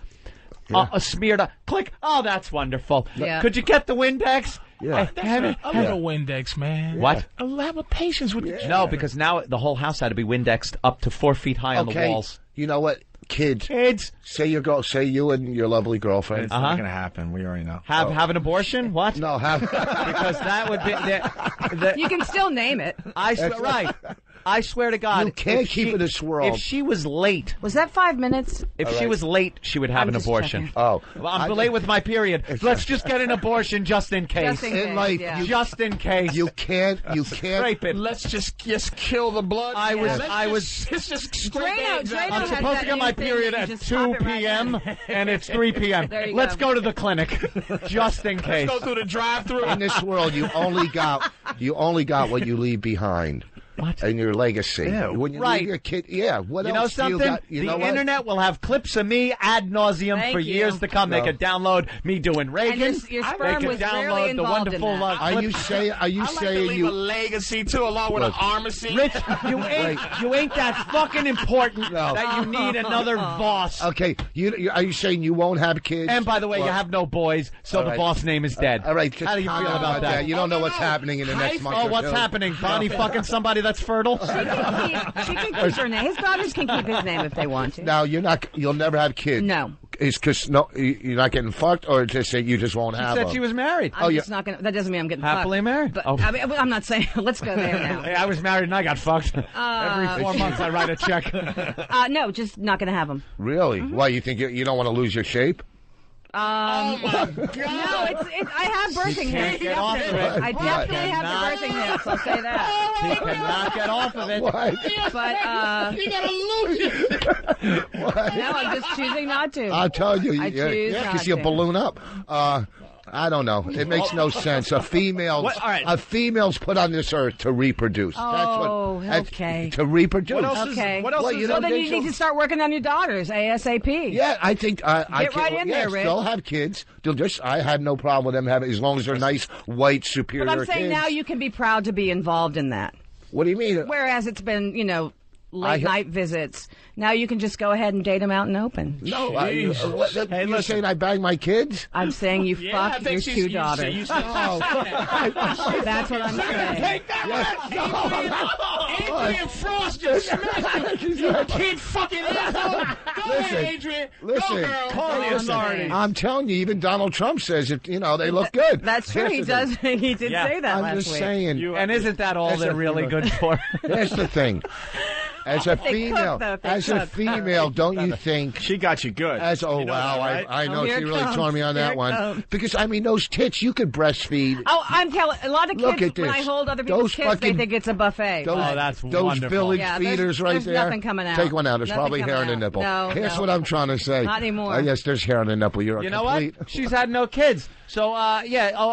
Smeared up. Click. Oh, that's wonderful. Yeah. Could you get the Windex? Yeah. A little Windex, man. What? Have patience with the No, because now the whole house had to be Windexed up to 4 feet high on the walls. You know what? Kids. Say you and your lovely girlfriend. It's not going to happen. We already know. Have an abortion? What? No, because that would be. You can still name it. I swear to God. You can't keep it in this world. If she was late. Was that 5 minutes? If she was late, she would have an abortion. Checking. Oh. Well, I'm late with my period. Let's just get an abortion just in case. Just in case, life, yeah. Just in case. You can't. Scrape it. Let's just kill the blood. It's just straight Drano I'm has supposed that to get my new thing period that at you just 2 pop it right p.m. in. and it's 3 p.m. There you Let's go. go to the clinic just in case. Let's go through the drive-through. In this world, you only got what you leave behind. What? And your legacy. Yeah, when you right. leave your kid, what You know else something? do you got? You the know what? internet will have clips of me ad nauseum Thank for you. years to come. They could download me doing Reagan. And your they sperm could was download rarely the involved in wonderful. that. Are you saying? Are you I like to saying leave you? a legacy too, along with an pharmacy. Rich, you ain't that fucking important that you need another boss. Okay, are you saying you won't have kids? And by the way, you have no boys, so the boss name is dead. All right, how do you feel about that? You don't know what's happening in the next month. Oh, what's happening? Bonnie fucking somebody that's fertile? She can keep her name. His daughters can keep his name if they want to. Now you'll never have kids. No. It's because you're not getting fucked, or just that you just won't have She said them? she was married. I'm just not gonna. That doesn't mean I'm getting happily fucked. married. But, I mean, I'm not saying. Let's go there now. Hey, I was married and I got fucked. Every 4 months I write a check. No, just not gonna have them. Really? Why? You think you don't want to lose your shape? Oh my God! No, I have birthing hips. Get off of it. I definitely have the birthing hips. I'll say that. He cannot get off of it. Why? But you gotta lose it. No, I'm just choosing not to. I'll tell you. I choose not because you to. balloon up. I don't know. It makes no sense. A female's put on this earth to reproduce. Oh, that's okay. To reproduce. Okay. What else So then you need to start working on your daughters ASAP. Yeah, I think I Get right in there, Rick. They'll have kids. I had no problem with them having, as long as they're nice, white, superior But I'm saying kids. now you can be proud to be involved in that. What do you mean? Whereas it's been, late night visits. Now you can just go ahead and date them out in open. No, you're saying I bang my kids? I'm saying you fucked your two daughters. That's what I'm saying. Take that back. Adrian Frost just smashed you. You kid fucking asshole. Go ahead, Adrian. Listen, Go, girl. Call the authorities. I'm telling you, even Donald Trump says it. You know, they look good. That's true. He does. He did say that I'm last just week. saying. And isn't that all they're really good for? That's the thing. As a female, don't you think she got you good? You know that, right? I know she really turned me on that one. Because I mean, those tits you could breastfeed. Oh, I'm telling a lot of kids when I hold other people's kids, they think it's a buffet. That's those wonderful. village feeders right there's there. Nothing coming out. Take one out. There's probably hair in the nipple. No, Here's what I'm trying to say. Not anymore. Yes, there's hair in the nipple. You know what? She's had no kids. So,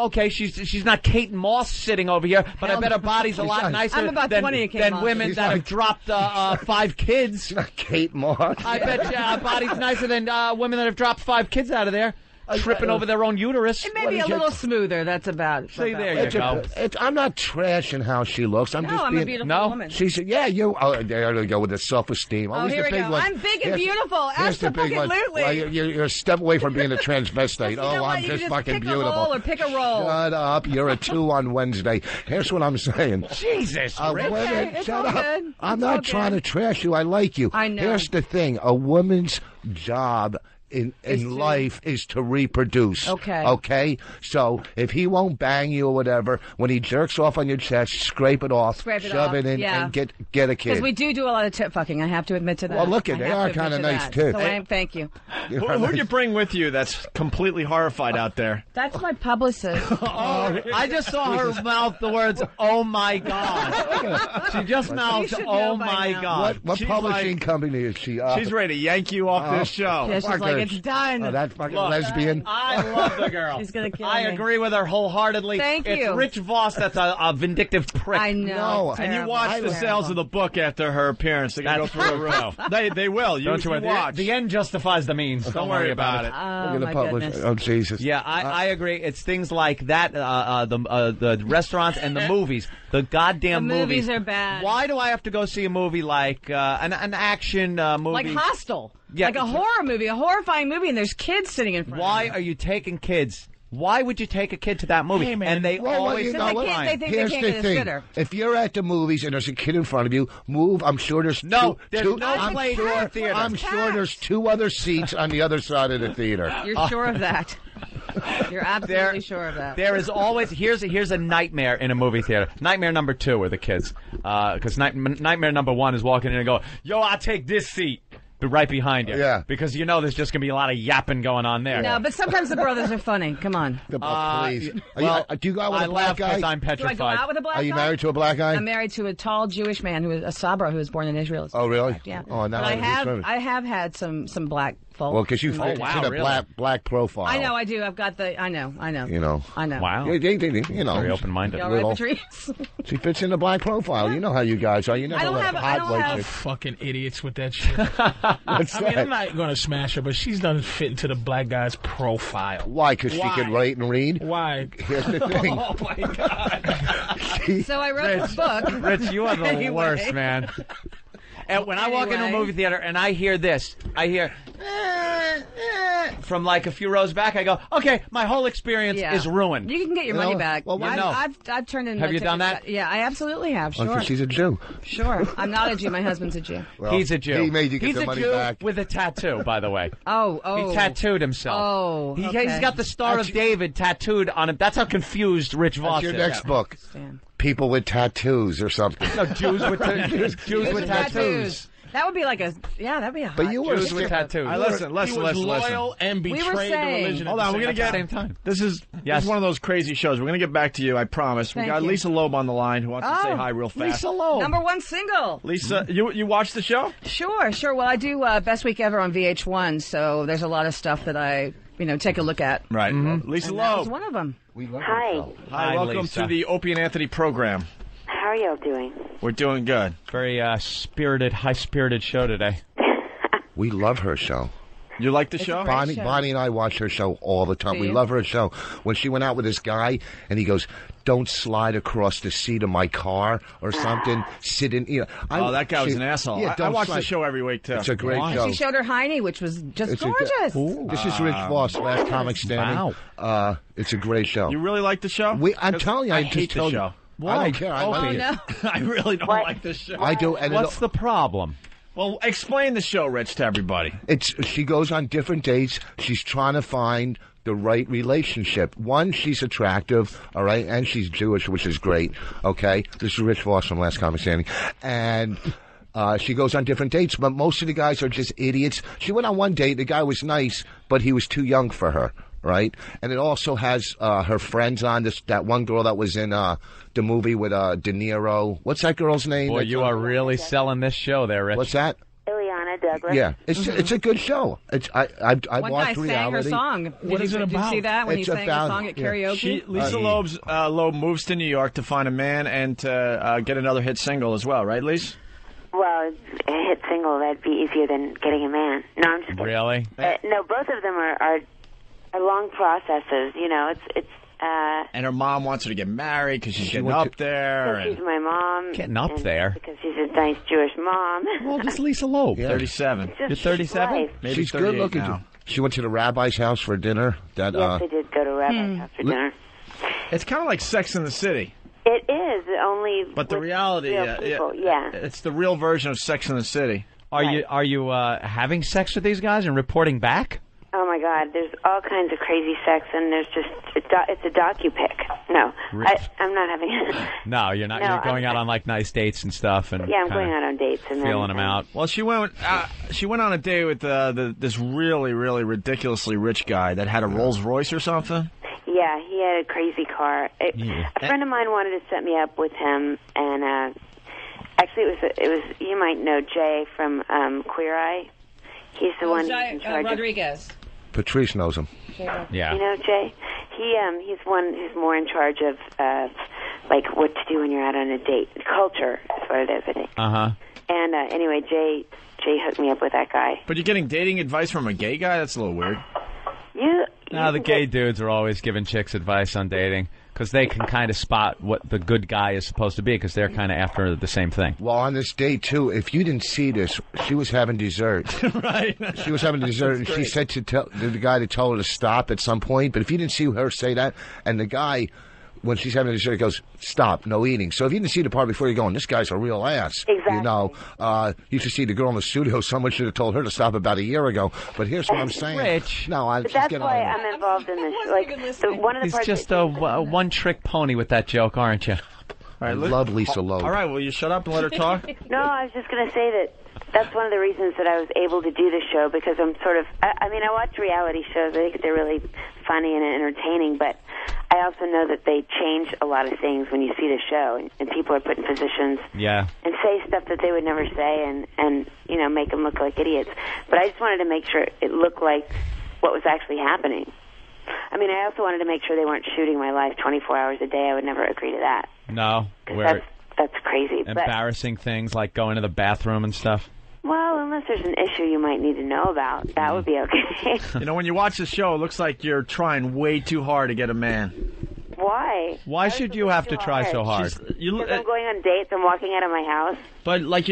okay, she's not Kate Moss sitting over here, but I bet her body's a lot nicer than women that have dropped 5 kids. Not Kate Moss. I bet you her body's nicer than women that have dropped 5 kids out of there. Tripping over their own uterus. It may be a little smoother. That's about. See, there you go. I'm not trashing how she looks. I'm a beautiful woman. She said, "Yeah, you." Oh, there we go with the self-esteem. Oh, here we go. I'm big and beautiful. Absolutely. Well, you're a step away from being a transvestite. I'm just fucking beautiful. Pick a roll or pick a roll. Shut up. You're a 2 on Wednesday. Here's what I'm saying. Jesus, Rick. Shut up. I'm not trying to trash you. I like you. I know. Here's the thing. A woman's job in life is to reproduce. Okay? So if he won't bang you or whatever, when he jerks off on your chest, scrape it off, shove it in, and get a kid. Because we do a lot of tit fucking. I have to admit to that. Well, look, they are kind of nice tits. So thank you. Who'd you bring with you that's completely horrified out there? That's my publicist. I just saw her mouth the words, "Oh my God." She just mouthed, "Oh my God." What publishing company is she? She's ready to yank you off this show. Yeah, she's like, it's done. Oh, that fucking lesbian. I love the girl. She's gonna kill me. I agree with her wholeheartedly. Thank it's you. It's Rich Voss that's a vindictive prick. I know. And you watch the sales of the book after her appearance. They're going to go through the roof. They will. You watch. The end justifies the means. Don't worry about it. Oh, my goodness. Oh, Jesus. Yeah, I agree. It's things like that, the restaurants and the movies. The goddamn movies are bad. Why do I have to go see a movie like an action movie? Like Hostel. Yeah, like a horror movie, a horrifying movie, and there's kids sitting in front of you. Why are you taking kids? Why would you take a kid to that movie? Hey, man. And they always they think Here's they can't the get a thing. sitter. If you're at the movies and there's a kid in front of you, move. I'm sure there's two. No I'm place in the theater. I'm sure there's 2 other seats on the other side of the theater. You're sure of that? You're absolutely sure of that. There is always here's a nightmare in a movie theater. Nightmare number 2 are the kids, because nightmare number 1 is walking in and go, "Yo, I'll take this seat." Right behind you. Yeah. Because you know there's just going to be a lot of yapping going on there. No, but sometimes the brothers are funny. Come on. Please. Do you go out with I a black guy? I'm petrified. Do I go out with a black guy? Are you married to a black guy? I'm married to a tall Jewish man who is a Sabra who was born in Israel. Oh, really? Yeah. Oh, now I have had some black folk. Well, because you fit a black profile. I know, I do. I've got the. I know. You know. I know. Wow. You know. Very open-minded. You all right, Patrice? She fits in the black profile. You know how you guys are. You never let hot white chicks. Fucking idiots with that shit. What's that? I'm not going to smash her, but she's doesn't fit into the black guy's profile. Why? Because she can write and read? Why? Here's the thing. Oh, my God. So I wrote the book. Rich, you are the worst, man. And when I walk into a movie theater and I hear this, from like a few rows back, I go, okay, my whole experience is ruined. You can get your money back. Well, I've turned in. Have you done that? Yeah, I absolutely have. Sure. She's a Jew. Sure. I'm not a Jew. My husband's a Jew. Well, he's a Jew. He made you get the money back. With a tattoo, by the way. Oh. He tattooed himself. Oh, okay. He's got the Star of David tattooed on him. That's how confused Rich Voss is. That's your next book. People with tattoos or something. No, Jews with tattoos. That would be like that'd be a hot But you were Jews with tattoos. Listen. He was loyal and betrayed the religion. Hold on, we're going to get at the same time. This is one of those crazy shows. We're going to get back to you, I promise. We got Lisa Loeb on the line who wants to say hi real fast. Lisa Loeb. #1 single. Lisa, you watch the show? Sure. Well, I do Best Week Ever on VH1, so there's a lot of stuff that I take a look at. Right. Mm-hmm. Lisa and Loeb. That was one of them. Hi. Hi, welcome Lisa. to the Opie and Anthony program. How are y'all doing? We're doing good. Very high-spirited show today. We love her show. You like the show? Bonnie and I watch her show all the time. We love her show. When she went out with this guy, and he goes, don't slide across the seat of my car or something. Sit in. That guy was an asshole. Yeah, I watch the show every week too. It's a great show. She showed her hiney, which was just gorgeous. This is Rich Voss, last comic standing. Wow. It's a great show. You really like the show? I'm telling you, I hate the show. Why? I don't care. I like it. I really don't like this show. I do. And what's the problem? Well, explain the show, Rich, to everybody. She goes on different dates. She's trying to find the right relationship. One, she's attractive, all right, and she's Jewish, which is great, okay? This is Rich Voss from Last Comic Standing. And she goes on different dates, but most of the guys are just idiots. She went on one date. The guy was nice, but he was too young for her, right? And it also has her friends on, that one girl that was in the movie with De Niro. What's that girl's name? Boy, you are really selling this show there, Rich. What's that? Ileana Douglas. Yeah, it's a good show. I watched reality. One guy sang her song. What is it about? Did you see that when It's he sang about- her song at karaoke? Lisa Loeb moves to New York to find a man and to get another hit single as well, right, Lisa? Well, a hit single, that'd be easier than getting a man. No, I'm just kidding. Really? No, both of them are long processes. You know, it's. And her mom wants her to get married because she's getting up there. She's my mom. Getting up there? Because she's a nice Jewish mom. Well, just Lisa Loeb. 37. You're 37? Maybe She's 38 good looking. now. She went to the rabbi's house for dinner. Yes, I did go to Rabbi's house for dinner. It's kind of like Sex in the City. It is, only But the with reality, real people. Yeah. it's the real version of Sex in the City. Are you having sex with these guys and reporting back? Oh my God, there's all kinds of crazy sex, and there's just it's a docu-pic. No, I'm not having it. No, you're not. No, You're going out on like nice dates and stuff, and Yeah, I'm going out on dates and feeling them out. Well, she went on a date with this really, really ridiculously rich guy that had a Rolls Royce or something. Yeah, he had a crazy car. A friend of mine wanted to set me up with him, and actually it was you might know Jay from Queer Eye. He's the one who's in charge Rodriguez. Patrice knows him. Yeah. You know Jay? He's one who's more in charge of like what to do when you're out on a date. Culture is what it is, I think. Uh-huh. And anyway, Jay hooked me up with that guy. But you're getting dating advice from a gay guy? That's a little weird. No, the gay dudes are always giving chicks advice on dating because they can kind of spot what the good guy is supposed to be because they're kind of after the same thing. Well, on this date, too, if you didn't see this, she was having dessert. Right. She was having dessert, and she said to the guy to tell her to stop at some point. But if you didn't see her say that, and the guy, when she's having dessert, goes, stop, no eating. So if you didn't see the part before, you're going, this guy's a real ass. Exactly. You know, you should see the girl in the studio. Someone should have told her to stop about a year ago. But here's what I'm saying. Rich. No, But that's why I'm involved in this. Like, one of the He's parts just a one-trick pony with that joke, aren't you? I love Lisa Loeb. All right, will you shut up and let her talk? No, I was just going to say that's one of the reasons that I was able to do this show, because I'm sort of, I mean, I watch reality shows. I think they're really funny and entertaining, but I also know that they change a lot of things when you see the show, and people are put in positions and say stuff that they would never say and you know, make them look like idiots. But I just wanted to make sure it looked like what was actually happening. I mean, I also wanted to make sure they weren't shooting my life 24 hours a day. I would never agree to that. No. That's crazy. Embarrassing things like going to the bathroom and stuff. Well, unless there's an issue you might need to know about, that would be okay. You know, when you watch the show, it looks like you're trying way too hard to get a man. Why? Why should you have to try so hard? Because I'm going on dates. I'm walking out of my house. But like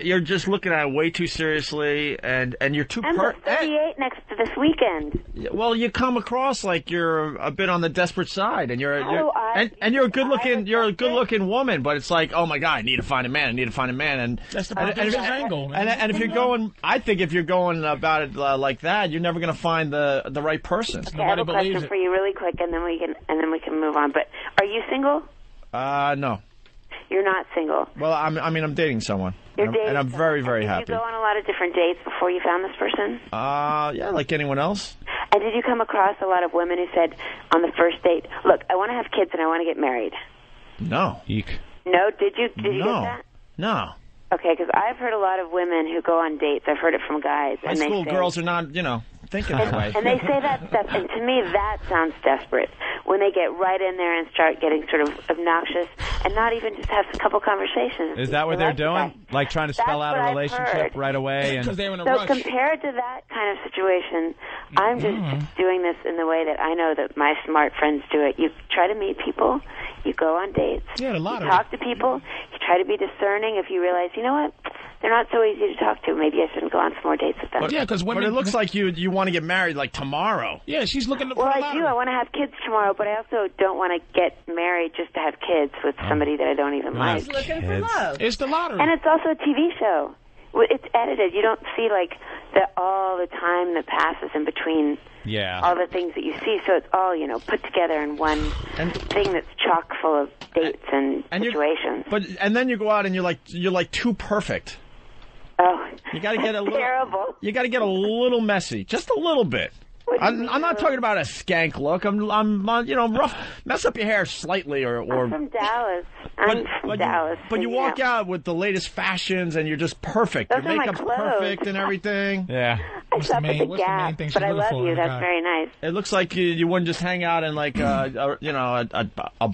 you're just looking at it way too seriously, and you're too. I'm 38 next to this weekend. Well, you come across like you're a bit on the desperate side, and you're a good looking woman. But it's like, oh my God, I need to find a man. And that's the angle. And if you're going, I think if you're going about it like that, you're never going to find the right person. Okay, I have a question for you, really quick, and then we can move on. But are you single? No. You're not single. Well, I'm dating someone. You're dating and I'm very, very happy. Did you go on a lot of different dates before you found this person? Yeah, like anyone else. And did you come across a lot of women who said on the first date, look, I want to have kids and I want to get married? No. Eek. No? Did you get that? No. Okay, because I've heard a lot of women who go on dates. I've heard it from guys. High school girls are not, thinking that way. And they say that stuff, and to me that sounds desperate. When they get right in there and start getting sort of obnoxious and not even just have a couple conversations. Is that what they're doing? Like trying to spell out a relationship right away? Because they're in a so rush. Compared to that kind of situation, I'm just doing this in the way that I know that my smart friends do it. You try to meet people, You go on dates. Yeah, the lottery. You talk to people. You try to be discerning. If you realize, you know what, they're not so easy to talk to, maybe I shouldn't go on some more dates with them. But, because women. But it looks like you want to get married like tomorrow. Yeah, she's looking. Well, I do. I want to have kids tomorrow, but I also don't want to get married just to have kids with somebody that I don't even like. She's looking for love. It's the lottery. And it's also a TV show. It's edited. You don't see all the time that passes in between. Yeah. All the things that you see, so it's all put together in one thing that's chock full of dates and situations. And then you go out and you're like too perfect. Oh, you got to get a little terrible. You got to get a little messy, just a little bit. I'm not talking about a skank look. I'm rough. Mess up your hair slightly, or. I'm from Dallas. I'm from Dallas. But you walk out with the latest fashions, and you're just perfect. Those Your are my makeup's clothes. perfect and everything. Yeah. I shop at the Gap, but I love you. That's very nice. It looks like you wouldn't just hang out in like a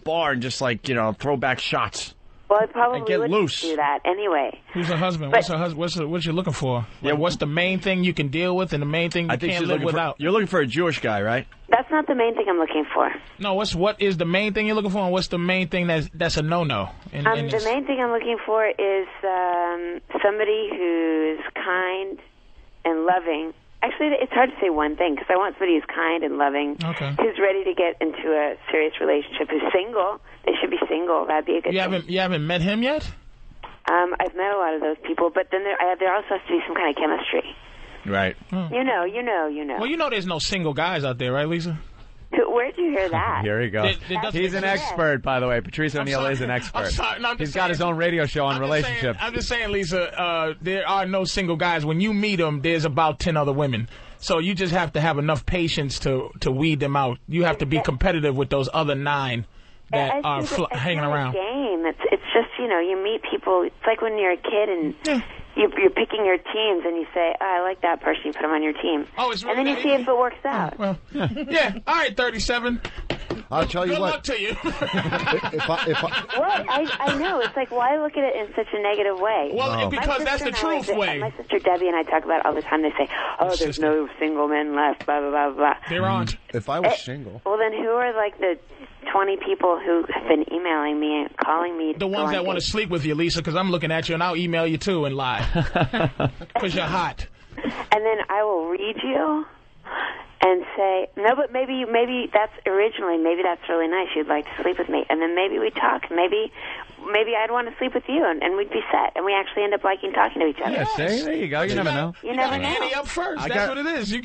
bar and just throw back shots. Well, I probably and get wouldn't loose. do that anyway. Who's her husband? But, what's her husband? What you looking for? Yeah, what's the main thing you can deal with, and the main thing you can't live without? You're looking for a Jewish guy, right? That's not the main thing I'm looking for. No, what is the main thing you're looking for, and what's the main thing that's a no-no? The main thing I'm looking for is somebody who's kind and loving. Actually, it's hard to say one thing, because I want somebody who's kind and loving, who's ready to get into a serious relationship, who's single. They should be single. That'd be a good thing. You haven't met him yet? I've met a lot of those people, but then there also has to be some kind of chemistry. Right. You know. Well, you know there's no single guys out there, right, Lisa? Where'd you hear that? Here he goes. He's an expert, by the way. Patrice O'Neal is an expert. He's got his own radio show on relationships. I'm just saying, Lisa, there are no single guys. When you meet them, there's about 10 other women. So you just have to have enough patience to weed them out. You have to be competitive with those other 9 that are hanging around. Game. It's just, you meet people. It's like when you're a kid and you're picking your teams and you say, oh, I like that person, you put them on your team. Oh, it's really and then you see if it works out. Well, yeah. All right, 37. I'll tell you Good what. luck to you. Well, I know. It's like, why look at it in such a negative way? Well, because that's the truth way. My sister Debbie and I talk about it all the time. They say, oh, there's no single men left, blah, blah, blah, blah. There aren't. If I was single. Well, then who are like the 20 people who have been emailing me and calling me? The ones that want to sleep with you, Lisa, because I'm looking at you and I'll email you too and lie. Because you're hot. And then I will read you and say, no, but maybe that's really nice. You'd like to sleep with me. And then maybe we talk. Maybe I'd want to sleep with you, and we'd be set. And we actually end up liking talking to each other. Yeah, see? There you go. You never know. You never know. Ante up first. That's what it is. You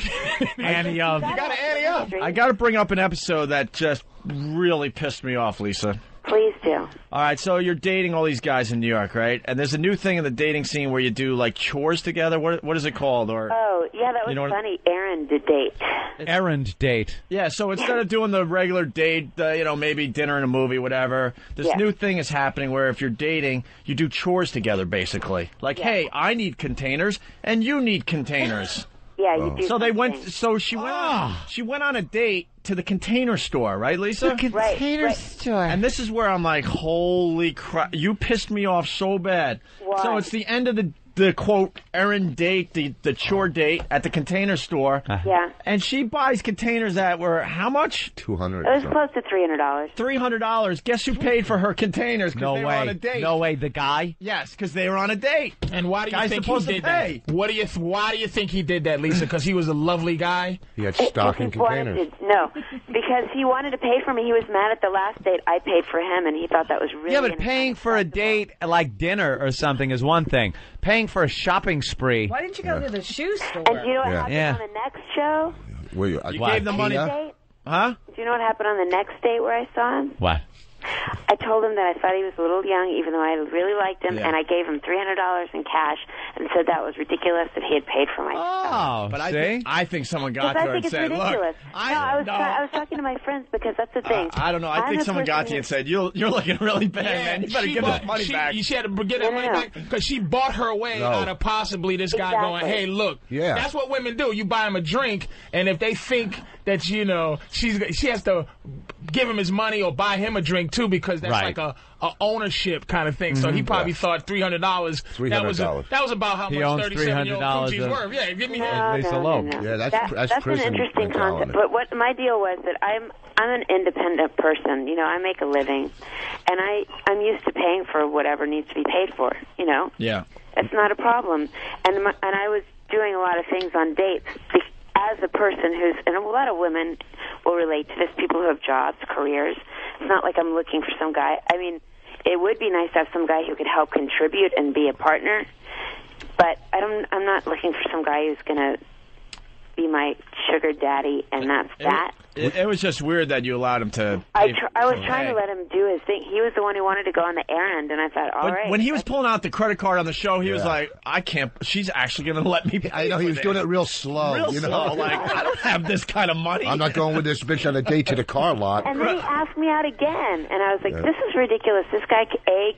ante up. You got to ante up. I got to bring up an episode that just really pissed me off, Lisa. Please do. All right, so you're dating all these guys in New York, right? And there's a new thing in the dating scene where you do, like, chores together. What is it called? Or yeah, that was funny. Errand date. Errand date. Yeah, so instead of doing the regular date, maybe dinner and a movie, whatever, this new thing is happening where if you're dating, you do chores together, basically. Like, hey, I need containers, and you need containers. Yeah, you do. So they went. So she went. She went on a date to the Container Store, right, Lisa? The Container Store. And this is where I'm like, holy crap! You pissed me off so bad. Why? So it's the end of the quote errand date, the chore date at the Container Store. Yeah. And she buys containers that were how much? $200. It was close to $300. $300. Guess who paid for her containers? No they way. were on a date. No way. The guy? Yes, because they were on a date. And why do you Guy's think supposed he to did pay. that? Why do you think he did that, Lisa? Because he was a lovely guy? He had stock in containers. No, because he wanted to pay for me. He was mad at the last date I paid for him, and he thought that was really... Yeah, but paying for a date like dinner or something is one thing. Paying for a shopping spree. Why didn't you go to the shoe store? And do you know what happened on the next show? You gave the money. Huh? Do you know what happened on the next date where I saw him? What? I told him that I thought he was a little young, even though I really liked him, and I gave him $300 in cash and said that was ridiculous that he had paid for my stuff. But I think someone got to her and said, ridiculous. look, I was talking to my friends because that's the thing. I don't know. I think someone got to you and said, you're looking really bad, man. You better give this money back. She had to get her money back because she bought her way out of possibly this guy going, hey, look, that's what women do. You buy them a drink, and if they think that, she has to give him his money or buy him a drink, thing too, because that's Right. like a ownership kind of thing. So he probably thought $300. $300. That was about how He much owns 37-year-old $300 Coochie's worth. Yeah, give me that. Lisa Loeb. Yeah, That's an prison interesting mentality. concept. But what my deal was that I'm an independent person. You know, I make a living, and I'm used to paying for whatever needs to be paid for. You know, Yeah. it's not a problem. And I was doing a lot of things on dates as a person who's, and a lot of women will relate to this. People who have jobs, careers. It's not like I'm looking for some guy. I mean, it would be nice to have some guy who could help contribute and be a partner. But I'm not looking for some guy who's going to be my sugar daddy, and that's that. It was just weird that you allowed him to. I was trying to let him do his thing. He was the one who wanted to go on the errand, and I thought, all right. When he was pulling out the credit card on the show, he was like, "I can't. She's actually going to let me pay." I know he was doing it real slow. Real you know? slow. Like, I don't have this kind of money. I'm not going with this bitch on a date to the car lot. And then he asked me out again, and I was like, "This is ridiculous. This guy,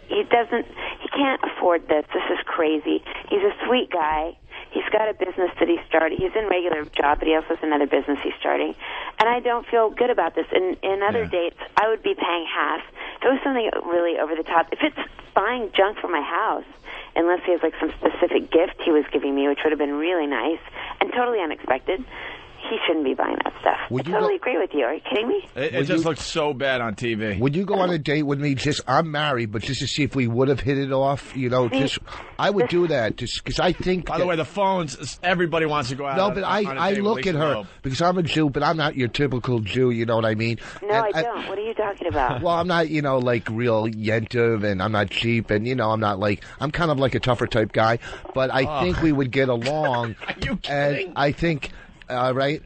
he can't afford this. This is crazy. He's a sweet guy. He's got a business that he started. He's in regular job, but he also has another business he's starting. And I don't feel good about this. In other dates, I would be paying half. If it was something really over the top, if it's buying junk for my house, unless he has like some specific gift he was giving me, which would have been really nice and totally unexpected, he shouldn't be buying that stuff. I totally agree with you. Are you kidding me? It just looked so bad on TV. Would you go on a date with me? I'm married, but just to see if we would have hit it off. You know, I would do that just because I think. By the way, the phones. Everybody wants to go out. No, but I look at her because I'm a Jew, but I'm not your typical Jew. You know what I mean? No, I don't. What are you talking about? Well, I'm not, like real yentiv, and I'm not cheap, and I'm not I'm kind of like a tougher type guy. But I think we would get along. Are you kidding? And I think. Right?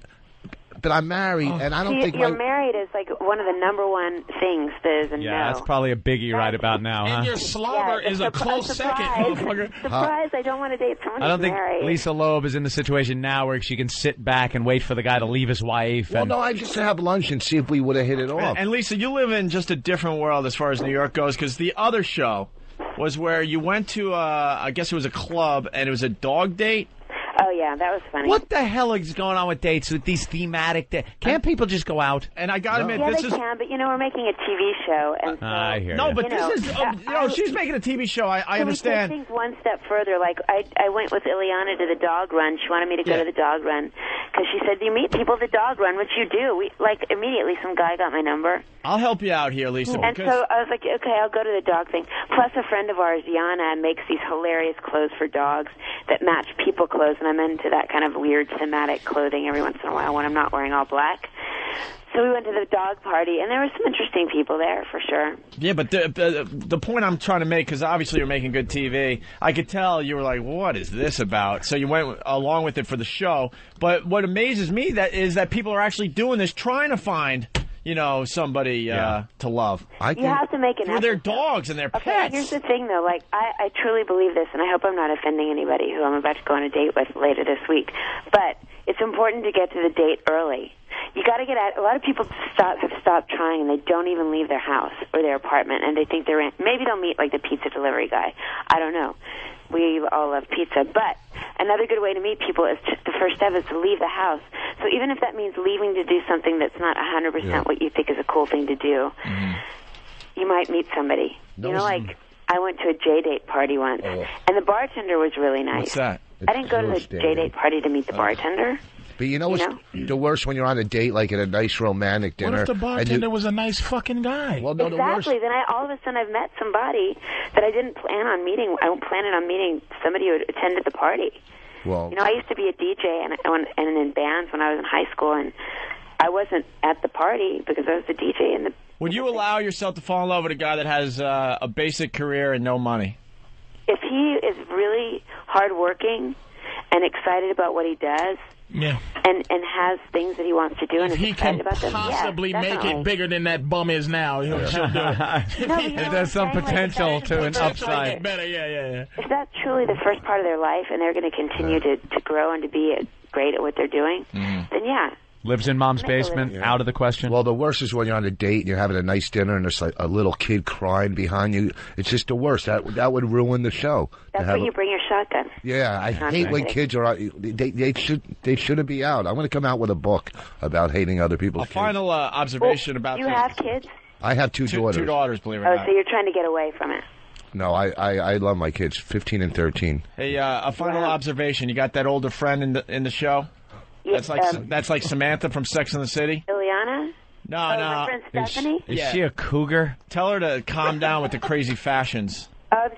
But I'm married, and I don't think you're married is like one of the number one things that is a no. Yeah, that's probably a biggie right about now, huh? And your slobber is a close second, motherfucker. Surprise! I don't want to date someone I don't who's think married. Lisa Loeb is in the situation now where she can sit back and wait for the guy to leave his wife. Well, no, I just to have lunch and see if we would have hit it off. And Lisa, you live in just a different world as far as New York goes, because the other show was where you went to, I guess it was a club, and it was a dog date. Oh, yeah, that was funny. What the hell is going on with dates, with these thematic dates? Can't people just go out? And I got to admit, they can, but, we're making a TV show. And so, I hear No, you. but this is, she's making a TV show. I understand. We take things one step further. Like, I went with Ileana to the dog run. She wanted me to go to the dog run because she said, you meet people at the dog run, which you do. Immediately some guy got my number. I'll help you out here, Lisa. And so I was like, okay, I'll go to the dog thing. Plus, a friend of ours, Yana, makes these hilarious clothes for dogs that match people clothes, and I'm into that kind of weird thematic clothing every once in a while when I'm not wearing all black. So we went to the dog party, and there were some interesting people there, for sure. Yeah, but the point I'm trying to make, because obviously you're making good TV, I could tell you were like, what is this about? So you went along with it for the show. But what amazes me is that people are actually doing this, trying to find somebody to love. You have to make an effort. Their dogs and their pets. Okay, here's the thing, though. Like, I truly believe this, and I hope I'm not offending anybody who I'm about to go on a date with later this week. But it's important to get to the date early. You got to get out. A lot of people have stopped trying, and they don't even leave their house or their apartment, and they think they're in. Maybe they'll meet, like, the pizza delivery guy. I don't know. We all love pizza. But another good way to meet people is the first step is to leave the house. So even if that means leaving to do something that's not 100% what you think is a cool thing to do, you might meet somebody. Like I went to a J-date party once, and the bartender was really nice. What's that? I didn't go to the J-date party to meet the bartender. But what's the worst when you're on a date, like at a nice romantic dinner? What if the bartender was a nice fucking guy? Well, no, exactly. Then all of a sudden I've met somebody that I didn't plan on meeting. I planned on meeting somebody who attended the party. Well, I used to be a DJ and in bands when I was in high school, and I wasn't at the party because I was the DJ in the. Would you allow yourself to fall in love with a guy that has a basic career and no money? If he is really hardworking and excited about what he does, and has things that he wants to do, and is excited about them, possibly make it bigger than that bum is now, she'll do it. If there's some potential to an upside. Better, yeah. If that's truly the first part of their life, and they're going to continue to grow and to be great at what they're doing, then yeah. Lives in mom's basement, out of the question. Well, the worst is when you're on a date and you're having a nice dinner and there's like a little kid crying behind you. It's just the worst. That would ruin the show. That's when you bring your shotgun. Yeah, I hate when kids are out. They shouldn't be out. I'm going to come out with a book about hating other people's kids. Final observation about you have kids? I have two daughters. 2 daughters, believe it or not. So you're trying to get away from it. No, I love my kids, 15 and 13. Hey, a final observation. You got that older friend in the show? Yeah, That's like Samantha from Sex and the City? Ileana? No. My friend Stephanie? Is she a cougar? Tell her to calm down with the crazy fashions.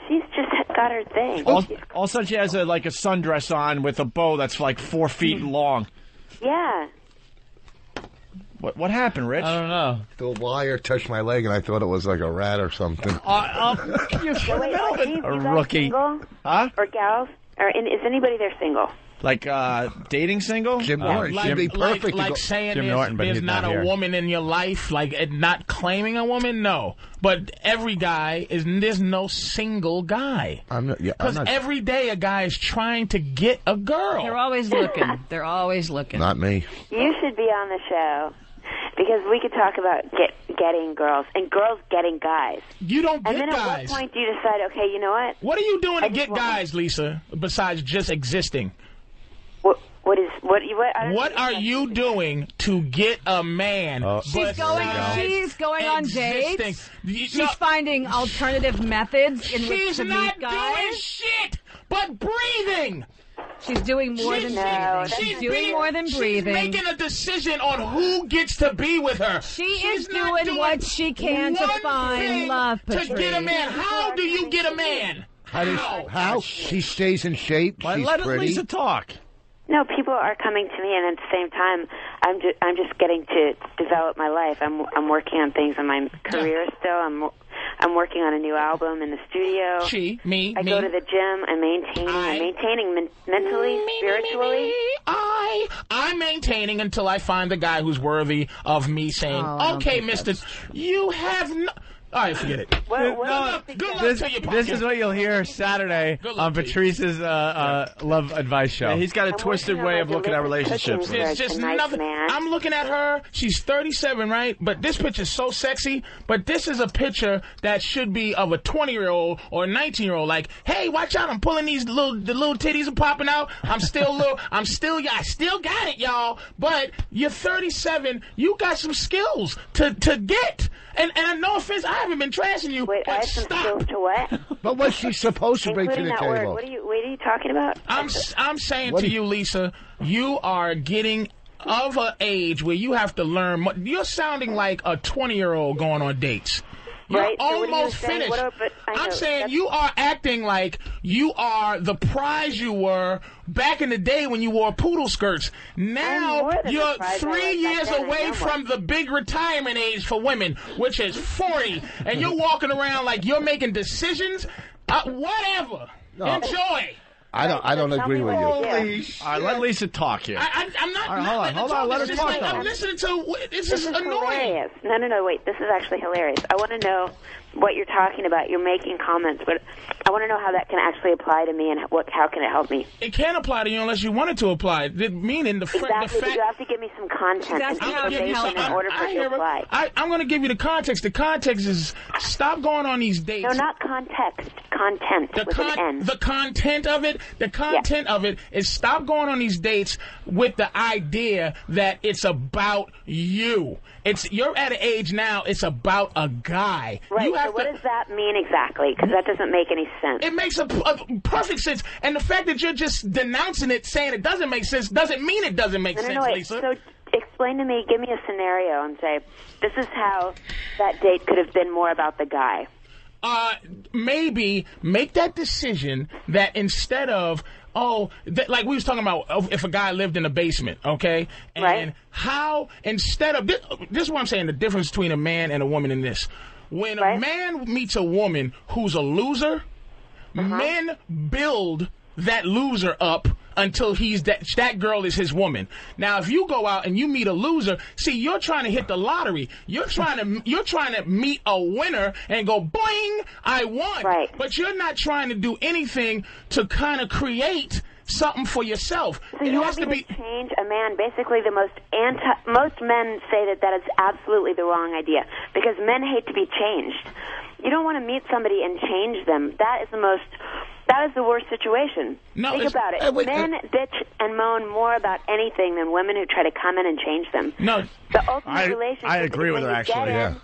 She's just got her thing. All of a sudden, she has a sundress on with a bow that's like 4 feet long. Yeah. What happened, Rich? I don't know. The wire touched my leg, and I thought it was like a rat or something. A rookie. Single? Huh? Or gals? Is anybody there single? Like dating single? Jim Norton should be perfect. Like saying Jim Norton, but there's he's not not a here. woman in your life, like not claiming a woman, no. But every guy there's no single guy. Because every day a guy is trying to get a girl. They're always looking. They're always looking. Not me. You should be on the show. Because we could talk about getting girls and girls getting guys. You don't get guys. And then guys. At what point do you decide, okay, you know what? What are you doing to get guys, Lisa, besides just existing? What are you doing to get a man? She's going on dates. She's finding alternative methods in which to meet guys. She's not doing shit but breathing. She's doing more than breathing. She's doing more than breathing. She's making a decision on who gets to be with her. She's doing what she can to find love, Patrice. To get a man. How do you get a man? How? She stays in shape. She's let pretty. Lisa talk. No, people are coming to me, and at the same time, I'm just getting to develop my life. I'm working on things in my career still. I'm working on a new album in the studio. I go to the gym. I'm maintaining mentally, spiritually. I'm maintaining until I find a guy who's worthy of me saying, okay, mister, you have no... All right, forget it. Good luck to you, This is what you'll hear Saturday on Patrice's Love Advice Show. Yeah, he's got a twisted way of looking at relationships. There's just nothing. I'm looking at her. She's 37, right? But this picture's so sexy. But this is a picture that should be of a 20-year-old or a 19-year-old. Like, hey, watch out! I'm pulling the little titties are popping out. I still got it, y'all. But you're 37. You got some skills to get. And no offense, I haven't been trashing you. Wait, I have some skills to what? But what's she supposed to bring to the that table? Word. What are you talking about? I'm saying to you, Lisa, you are getting of an age where you have to learn. You're sounding like a 20-year-old going on dates. You're right, so almost finished. I'm saying you are acting like you are the prize you were back in the day when you wore poodle skirts. Now you're 3 years away from the big retirement age for women, which is 40, and you're walking around like you're making decisions. Whatever. No. Enjoy. I don't agree with you. All right, let Lisa talk here. I'm not. All right, hold on. Let her talk. I'm listening to. This is annoying. Hilarious. No, wait. This is actually hilarious. I want to know what you're talking about. You're making comments, but I want to know how that can actually apply to me and how can it help me. It can't apply to you unless you want it to apply. Meaning the fact. You have to give me some content in order for it to apply. I'm going to give you the context. The context is stop going on these dates. No, not context. Content with an N. The content of it. The content of it is stop going on these dates with the idea that it's about you. You're at an age now, it's about a guy. Right, so what does that mean exactly? Because that doesn't make any sense. It makes a perfect sense. And the fact that you're just denouncing it, saying it doesn't make sense, doesn't mean it doesn't make sense, Lisa. So explain to me, give me a scenario and say, this is how that date could have been more about the guy. Maybe make that decision that instead of, like we was talking about if a guy lived in a basement, okay? And how, instead of, this is what I'm saying, the difference between a man and a woman in this. When a man meets a woman who's a loser, men build that loser up until that girl is his woman. Now, if you go out and you meet a loser, see, you're trying to hit the lottery. You're trying to meet a winner and go, boing, I won. Right. But you're not trying to do anything to kind of create something for yourself. So you want me to change a man? Basically, most men say that is absolutely the wrong idea because men hate to be changed. You don't want to meet somebody and change them. That is the worst situation. No, think about it. Men bitch and moan more about anything than women who try to come in and change them. No, the ultimate relationship. I agree with her, actually.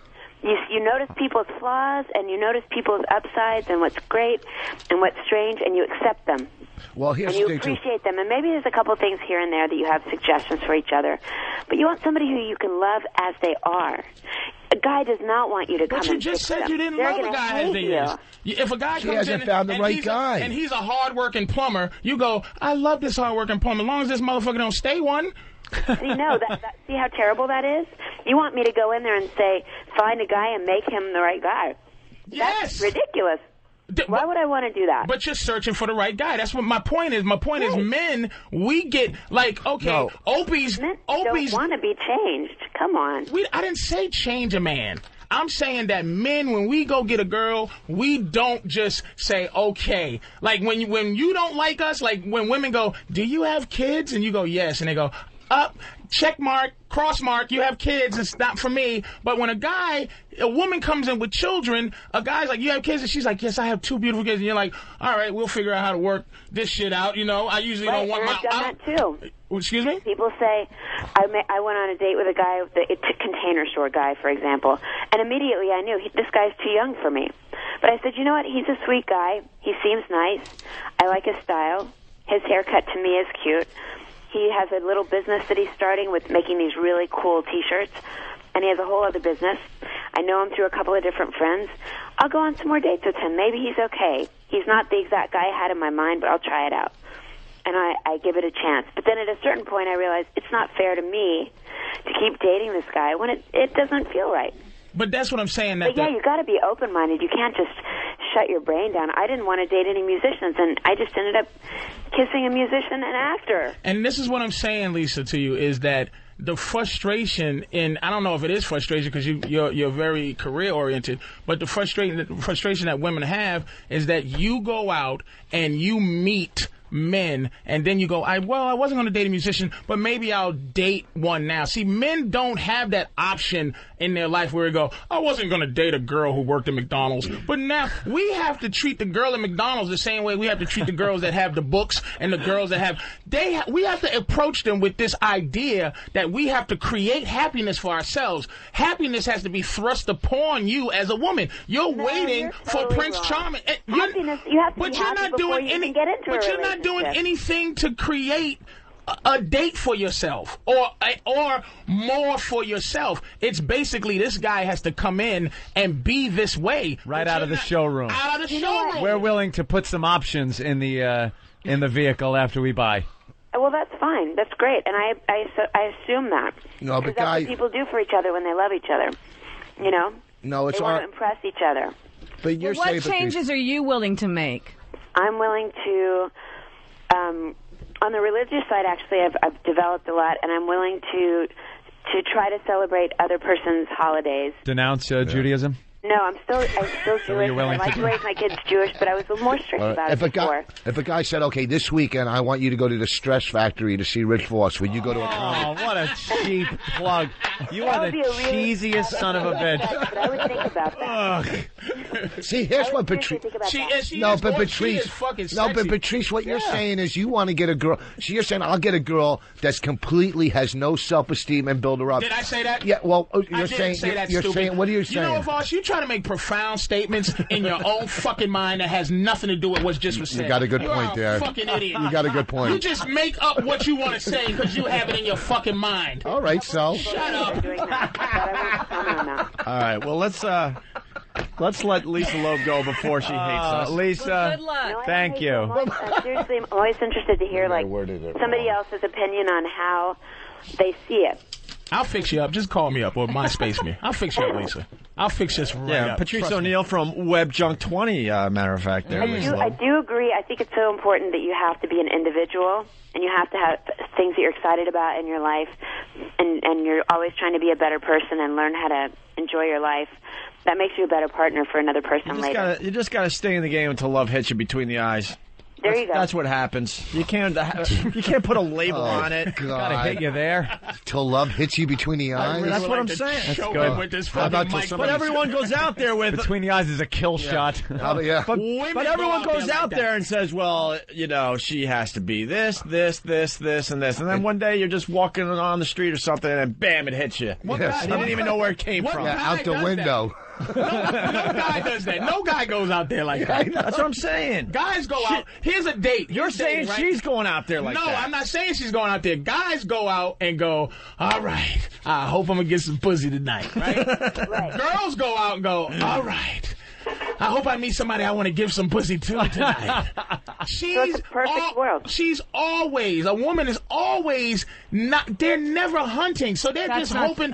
You notice people's flaws, and you notice people's upsides, and what's great, and what's strange, and you accept them. Well, here's and you appreciate them, and maybe there's a couple things here and there that you have suggestions for each other, but you want somebody who you can love as they are. A guy does not want you to come. But you just said you didn't love a guy as he is. If a guy comes in and he's a hard-working plumber, you go, I love this hard-working plumber. As long as this motherfucker don't stay one. See, no, see how terrible that is? You want me to go in there and say, find a guy and make him the right guy. Yes. That's ridiculous. Why would I want to do that? But you're searching for the right guy. That's what my point is. My point is, men, we get, like, okay, Opie's don't want to be changed. Come on. I didn't say change a man. I'm saying that men, when we go get a girl, we don't just say, okay. Like, when you don't like us, like, when women go, do you have kids? And you go, yes. And they go, up, check mark, cross mark, you have kids, it's not for me. But when a woman comes in with children, a guy's like, you have kids? And she's like, yes, I have 2 beautiful kids. And you're like, all right, we'll figure out how to work this shit out. You know, I usually don't want I've done that too. Excuse me? People say, I went on a date with a guy, the Container Store guy, for example, and immediately I knew, this guy's too young for me. But I said, you know what, he's a sweet guy. He seems nice. I like his style. His haircut to me is cute. He has a little business that he's starting with making these really cool T-shirts, and he has a whole other business. I know him through a couple of different friends. I'll go on some more dates with him. Maybe he's okay. He's not the exact guy I had in my mind, but I'll try it out. And I give it a chance. But then at a certain point, I realized it's not fair to me to keep dating this guy when it doesn't feel right. But that's what I'm saying. But yeah, you got to be open-minded. You can't just shut your brain down. I didn't want to date any musicians, and I just ended up kissing a musician and actor. And this is what I'm saying, Lisa, to you, is that the frustration in, I don't know if it is frustration because you're very career-oriented, but the frustration that women have is that you go out and you meet men, and then you go, I wasn't going to date a musician, but maybe I'll date one now. See, men don't have that option in their life where you go, I wasn't going to date a girl who worked at McDonald's, but now we have to treat the girl at McDonald's the same way we have to treat the girls that have the books and the girls that have, we have to approach them with this idea that we have to create happiness for ourselves. Happiness has to be thrust upon you as a woman. You're waiting for Prince Charming. Happiness, you have to be happy before you can get into a relationship. But you're not doing anything to create a date for yourself or more for yourself. It's basically this guy has to come in and be this way. Right out of the showroom. Out of the showroom. We're willing to put some options in the vehicle after we buy. Well, that's fine. That's great. And I assume that. No, but that's what people do for each other when they love each other. You know? No, it's they want to impress each other. But you're what changes are you willing to make? I'm willing to, on the religious side, actually, I've developed a lot, and I'm willing to try to celebrate other person's holidays. Denounce Judaism? No, I'm still Jewish. I like to raise my kids Jewish, but I was a little more strict about it before. If a guy said, okay, this weekend I want you to go to the Stress Factory to see Rich Voss, would you go to a concert? Oh, what a cheap plug. You are the cheesiest son of a bitch. But I would think about that. See, here's what Patrice... But Patrice, what you're saying is you want to get a girl... So you're saying, I'll get a girl that's completely has no self-esteem and build her up. Did I say that? Yeah, well, you're saying... You're saying... What are you saying? You know, Voss, you try to make profound statements in your own fucking mind that has nothing to do with what's just said. You got a good point there. You're a fucking idiot. You got a good point. You just make up what you want to say because you have it in your fucking mind. All right, so. Shut up. All right, well, let's let Lisa Loeb go before she hates us. Lisa, well, good luck. Thank you. Seriously, I'm always interested to hear somebody else's opinion on how they see it. I'll fix you up. Just call me up or MySpace me. I'll fix you up, Lisa. I'll fix this right up. Patrice O'Neill from WebJunk20, matter of fact. There, I do agree. I think it's so important that you have to be an individual and you have to have things that you're excited about in your life, and you're always trying to be a better person and learn how to enjoy your life. That makes you a better partner for another person later. You just got to stay in the game until love hits you between the eyes. There you go. That's what happens. You can't put a label on it. Gotta hit you there. Till love hits you between the eyes. That's what I'm saying. That's good. With this But everyone goes out there with between the eyes is a kill shot. But everyone goes out there and says, well, you know, she has to be this, and this. And then one day you're just walking on the street or something and bam, it hits you. And you didn't even know where it came from. Yeah, out the window. No guy does that. No guy goes out there like that. That's what I'm saying. Guys go out. Here's a date. You're saying she's going out there like that. No, I'm not saying she's going out there. Guys go out and go, all right, I hope I'm going to get some pussy tonight, right? Girls go out and go, all right, I hope I meet somebody I want to give some pussy to tonight. It's a perfect world. She's always, a woman is always not, they're never hunting, so they're just hoping.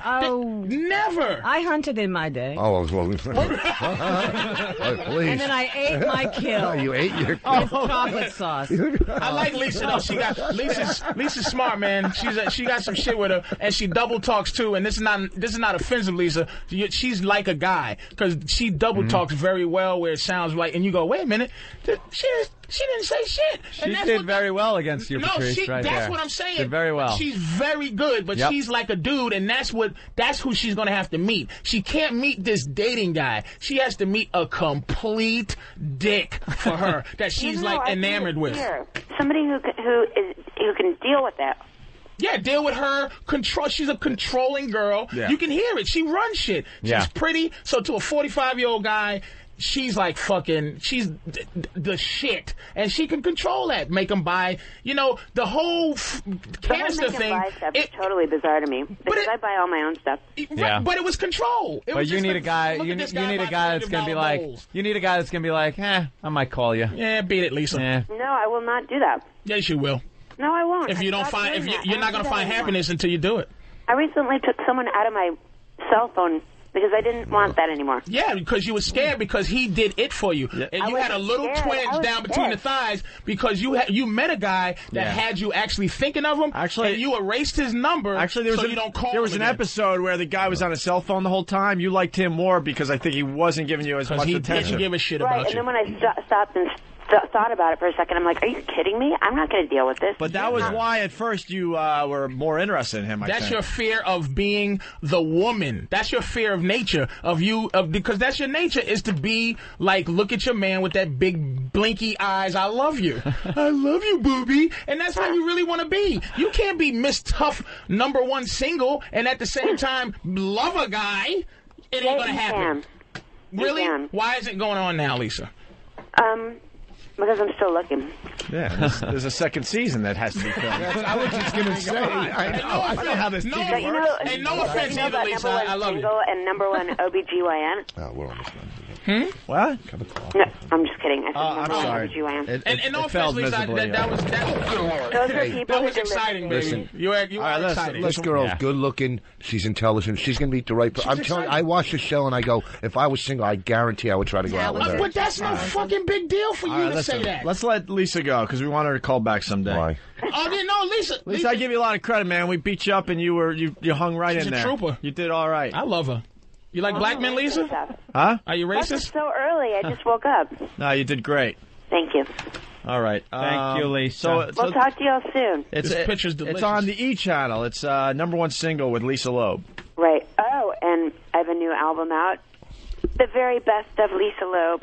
Never. I hunted in my day. Oh, well, please. And then I ate my kill. Oh, you ate your kill. With chocolate sauce. I like Lisa though. Lisa's smart, man. She got some shit with her, and she double talks too. And this is not offensive, Lisa. She's like a guy because she double talks very well, where it sounds like, and you go, wait a minute, she didn't say shit. She did very well against you, Patrice. That's what I'm saying. Did very well. She's very good, but she's like a dude, and that's who she's going to have to meet. She can't meet this dating guy. She has to meet a complete dick for her that she's enamored with. Somebody who can deal with that. Yeah, deal with her. Control. She's a controlling girl. Yeah. You can hear it. She runs shit. She's pretty. So to a 45-year-old guy, she's like fucking, she's the shit. And she can control that. Make him buy, you know, the whole canister thing. Buy stuff is totally bizarre to me. Because I buy all my own stuff. Yeah. But it was control. But you need a guy, you need a guy that's going to be like, I might call you. Yeah, beat it, Lisa. Yeah. No, I will not do that. Yes, you will. No, I won't. If you don't find, if you're not going to find happiness until you do it. I recently took someone out of my cell phone because I didn't want that anymore. Yeah, because you were scared because he did it for you, and you had a little twinge down between the thighs because you met a guy that had you actually thinking of him. Actually, and you erased his number. Actually, you don't call. There was an episode where the guy was on a cell phone the whole time. You liked him more because I think he wasn't giving you as much attention. He didn't give a shit about you. And then when I stopped and thought about it for a second, I'm like, are you kidding me? I'm not going to deal with this. But that was why at first you were more interested in him, I think. That's your fear of being the woman. That's your fear of nature, because that's your nature, is to be like, look at your man with that big blinky eyes. I love you. I love you, booby. And that's how you really want to be. You can't be Miss Tough #1 single and at the same time love a guy. It ain't going to happen. Really? Why is it going on now, Lisa? Because I'm still looking. Yeah, there's a second season that has to be filmed. I was just going to say. I know how this TV works. And no offense either, Lisa. I love you. And #1 OBGYN. Oh, we're almost done. What? No, I'm just kidding. I said I'm sorry. OBGYN. And no offense, Lisa. That was exciting, baby. Listen, you were excited. This girl's good looking. She's intelligent. She's going to meet the right person. I'm telling you, I watch the show and I go, if I was single, I guarantee I would try to go out with her. But that's no fucking big deal for you to say that. Let's let Lisa go because we want her to call back someday. Why? Oh, no, Lisa. Lisa, I give you a lot of credit, man. We beat you up and you hung right in there. She's a trooper. You did all right. I love her. You like black men, Lisa? Huh? Are you racist? It's so early. I just woke up. No, you did great. Thank you. All right. Thank you, Lisa. So we'll talk to y'all soon. This picture's delicious. It's on the E! channel. It's #1 single with Lisa Loeb. Right. Oh, and I have a new album out. The very best of Lisa Loeb.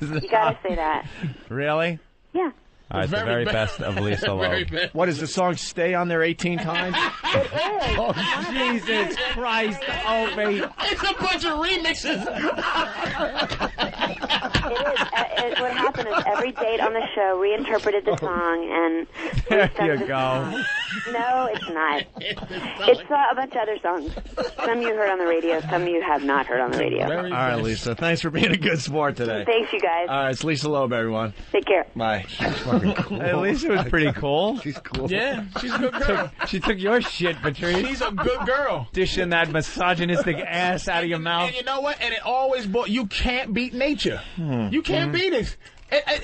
You gotta say that. Really? Yeah. All right, the very best of Lisa Loeb. What, does the song stay on there 18 times? Oh, Jesus Christ, Opie. It's a bunch of remixes. It is. What happened is every date on the show reinterpreted the song, and there you go. No, it's not. It's a bunch of other songs. Some you heard on the radio, some you have not heard on the radio. All right, Lisa. Thanks for being a good sport today. Thanks, you guys. All right, it's Lisa Loeb, everyone. Take care. Bye. Cool. Hey, Lisa was pretty cool. She's cool. Yeah, she's a good girl. She took your shit, Patrice. She's a good girl. Dishing that misogynistic ass out of your mouth. And you know what? And it always, you can't beat nature. You can't beat it.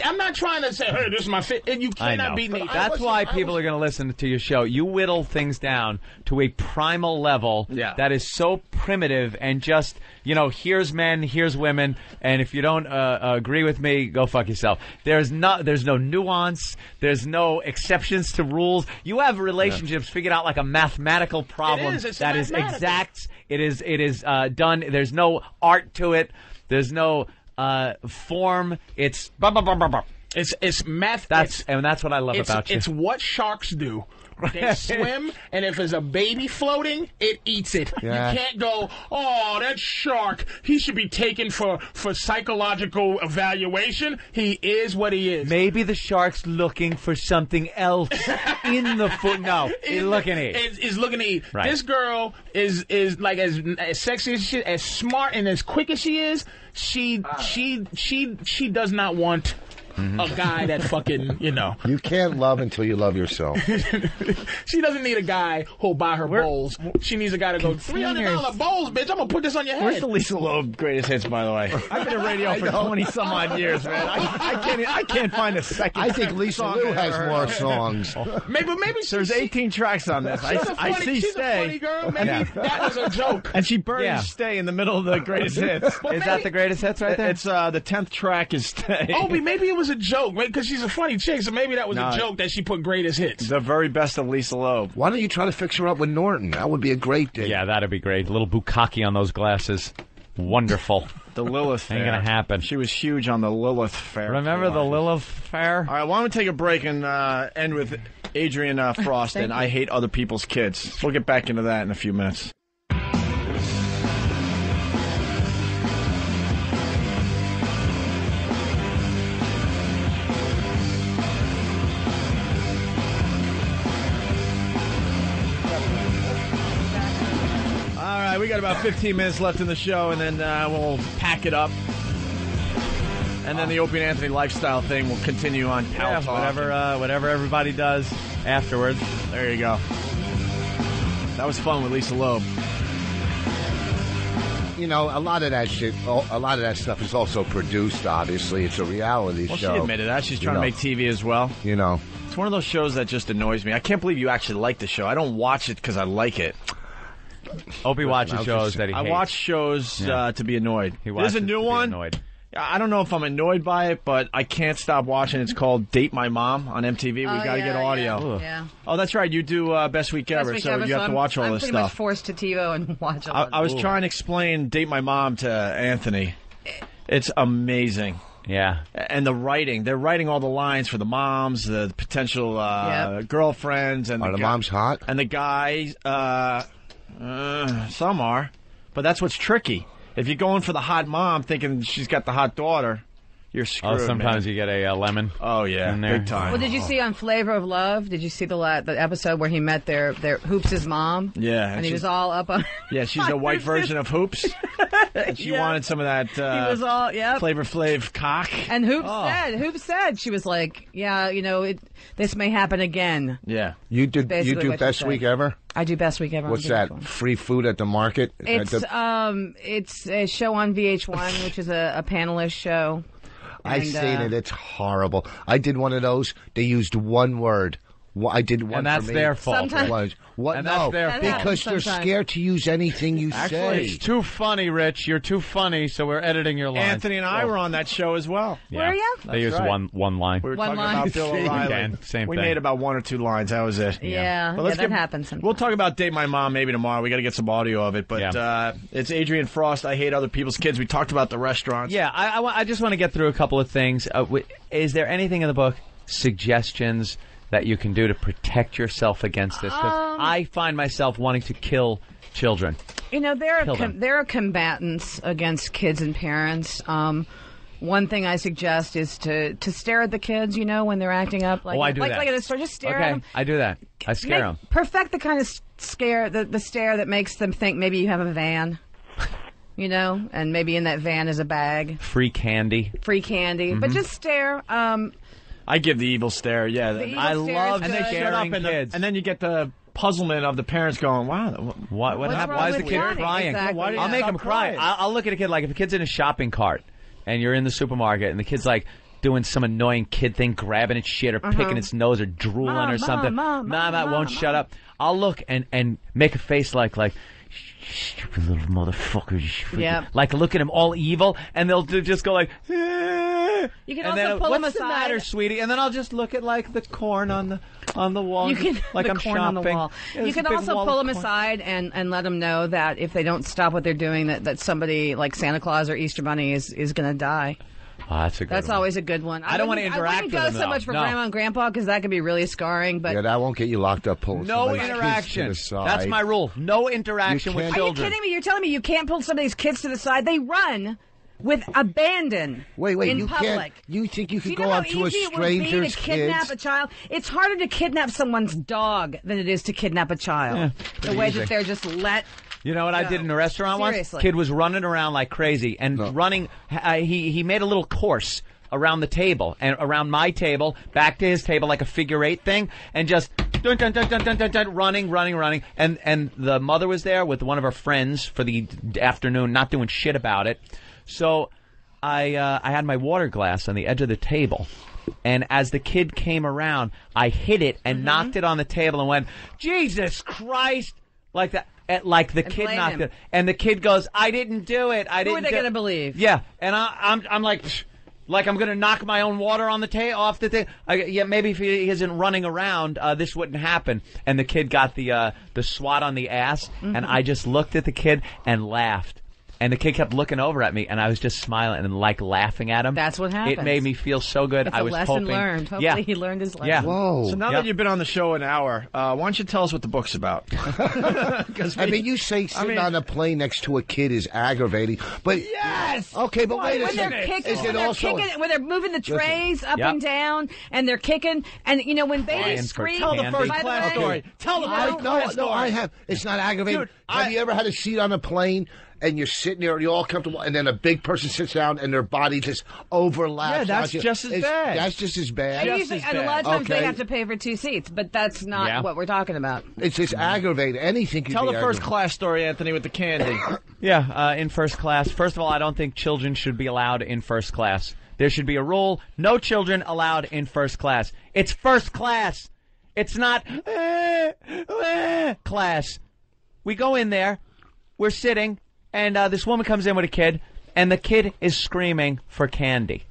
I'm not trying to say, hey, this is my fit. You cannot beat nature. That's why people are going to listen to your show. You whittle things down to a primal level that is so primitive and just, here's men, here's women, and if you don't agree with me, go fuck yourself. There's no nuance. There's no exceptions to rules. You have relationships figured out like a mathematical problem that is exact. It is done. There's no art to it. There's no form. It's It's math. That's what I love about you. It's what sharks do. They swim, and if there's a baby floating, it eats it. Yeah. You can't go, oh, that shark, he should be taken for psychological evaluation. He is what he is. Maybe the shark's looking for something else in the foot. No, he's looking to eat. Is looking to eat. Right. This girl is like as sexy as she is, as smart and as quick as she is. She does not want a guy that fucking, You can't love until you love yourself. She doesn't need a guy who'll buy her bowls. She needs a guy to go, $300 bowls, bitch. I'm going to put this on your head. Where's the Lisa Loeb greatest hits, by the way? I've been in radio for 20-some-odd years, man. I can't find a second. I think Lisa Loeb has more songs. Maybe there's 18 tracks on this. I see she's Stay. A funny girl. Maybe that was a joke. And she burns Stay in the middle of the greatest hits. Is that the greatest hits right there? It's the 10th track is Stay. Opie, maybe it was a joke, right? Because she's a funny chick, so maybe that was a joke that she put greatest hits. The very best of Lisa Loeb. Why don't you try to fix her up with Norton? That would be a great date. Yeah, that'd be great. A little bukkake on those glasses. Wonderful. The Lilith Fair. Ain't gonna happen. She was huge on the Lilith Fair. Remember the Lilith Fair? All right, why don't we take a break and end with Adrian Frost and I Hate Other People's Kids. We'll get back into that in a few minutes. We got about 15 minutes left in the show, and then we'll pack it up. And then the Opie and Anthony lifestyle thing will continue on Pal Talk. Whatever everybody does afterwards. There you go. That was fun with Lisa Loeb. A lot of that shit, a lot of that stuff is also produced, obviously. It's a reality show. She admitted that. She's trying to make TV as well. It's one of those shows that just annoys me. I can't believe you actually like the show. I don't watch it because I like it. Opie watches shows that he hates. I watch shows to be annoyed. There's a new one. Annoyed. I don't know if I'm annoyed by it, but I can't stop watching. It's called Date My Mom on MTV. We got to get audio. Yeah. Oh, that's right. You do Best Week Ever, you have to watch all this stuff. I'm pretty much forced to TiVo and watch all I was trying to explain Date My Mom to Anthony. It's amazing. Yeah. And the writing. They're writing all the lines for the moms, the potential girlfriends. And Are the moms hot? And the guys... some are, but that's what's tricky. If you're going for the hot mom thinking she's got the hot daughter, you're screwed. Oh, sometimes man. You get a lemon. Oh yeah, in there. Big time. Well, did you see on Flavor of Love? Did you see the episode where he met their Hoops' mom? Yeah, and he was all up on. Yeah, she's a white version of Hoops. And she wanted some of that. He was all Flavor Flav cock. And Hoops said she was like, this may happen again. Yeah, you do Best Week Ever. I do Best Week Ever. What's that? Free food at the market? It's a show on VH1, which is a panelist show. I've seen it. It's horrible. I did one of those. They used one word. I did one, and that's for me. their fault. What? And no, that's their fault. because they're scared to use anything you say. It's too funny, Rich. You're too funny, so we're editing your lines. Anthony and I were on that show as well. Yeah. Were you? They used one line. We were talking about Bill O'Reilly. Same we thing. made about one or two lines. That was it. Yeah, that happens sometimes. We'll talk about Date My Mom maybe tomorrow. We got to get some audio of it. But it's Adrian Frost. I Hate Other People's Kids. We talked about the restaurants. Yeah, I just want to get through a couple of things. Is there anything in the book, suggestions that you can do to protect yourself against this? Because I find myself wanting to kill children. There are combatants against kids and parents. One thing I suggest is to stare at the kids, when they're acting up. I do that. Like at a store, just stare at them. I do that. I scare them. Perfect the kind of scare, the stare that makes them think maybe you have a van. And maybe in that van is a bag. Free candy. Mm-hmm. But just stare. I give the evil stare, I love and they shut up and then you get the puzzlement of the parents going, wow, what happened? Why is the kid crying? Exactly. I'll make him cry. I'll look at a kid, like if a kid's in a shopping cart and you're in the supermarket and the kid's like, doing some annoying kid thing, grabbing its shit or picking its nose or drooling or something. Mom, won't shut up. I'll look and make a face like stupid little motherfucker. Yeah. Like look at him all evil, and they'll just go like. You can and also then, pull them what's aside. the matter, sweetie? And then I'll just look at like the corn on the wall. You can like the I'm corn shopping. on the wall. There's You can a big also wall pull of them corn. aside and let them know that if they don't stop what they're doing, that somebody like Santa Claus or Easter Bunny is going to die. Oh, that's a good That's one. always a good one. I don't want to interact I wouldn't with them, go so much for Grandma and Grandpa because that could be really scarring. But yeah, that won't get you locked up. Pulling no somebody's kids to interaction. the side. That's my rule. No interaction with Are you children. kidding me? You're telling me you can't pull somebody's kids to the side? They run with abandon. Wait, in you public. can't. You think you Do could you go know how up to a easy it would be stranger's to kidnap kids? a child? It's harder to kidnap someone's dog than it is to kidnap a child. Yeah, the pretty way easy. that they're just let. You know what I did in a restaurant Seriously. once? Kid was running around like crazy and running. He made a little course around the table and around my table, back to his table like a figure eight thing, and just dun, dun, dun, dun, dun, dun, dun, running. And the mother was there with one of her friends for the afternoon, not doing shit about it. So I had my water glass on the edge of the table. And as the kid came around, I hit it and knocked it on the table and went, Jesus Christ, like that. Like the kid blame knocked him. it, and the kid goes, "I didn't do it. I Who didn't." are they going to believe? Yeah, and I'm like I'm going to knock my own water on the off the thing. Yeah, maybe if he isn't running around, this wouldn't happen. And the kid got the swat on the ass, and I just looked at the kid and laughed. And the kid kept looking over at me, and I was just smiling and like laughing at him. That's what happens. It made me feel so good. It's I a was lesson hoping, learned. Hopefully he learned his lesson. Yeah. Whoa. So now that you've been on the show an hour, why don't you tell us what the book's about? I mean, you say sitting on a plane next to a kid is aggravating, but yes. Okay, but wait a When second. they're kicking, Is it also? when they're moving the trays up Yep. and down, and they're kicking, and you know when babies Ryan, for scream. Tell the Candy. first by the class way, story. Tell the first class story. No, I have. It's not aggravating. Dude, have you ever had a seat on a plane and you're sitting there and you're all comfortable, and then a big person sits down and their body just overlaps? Yeah, that's onto you? just as bad. That's just as bad. And, usually, and a lot of times they Okay. have to pay for 2 seats, but that's not what we're talking about. It's just aggravating. Anything can Tell be the first aggravating. class story, Anthony, with the candy. Yeah, in first class. First of all, I don't think children should be allowed in first class. There should be a rule: no children allowed in first class. It's first class. It's not class. We go in there, we're sitting, and this woman comes in with a kid, and the kid is screaming for candy.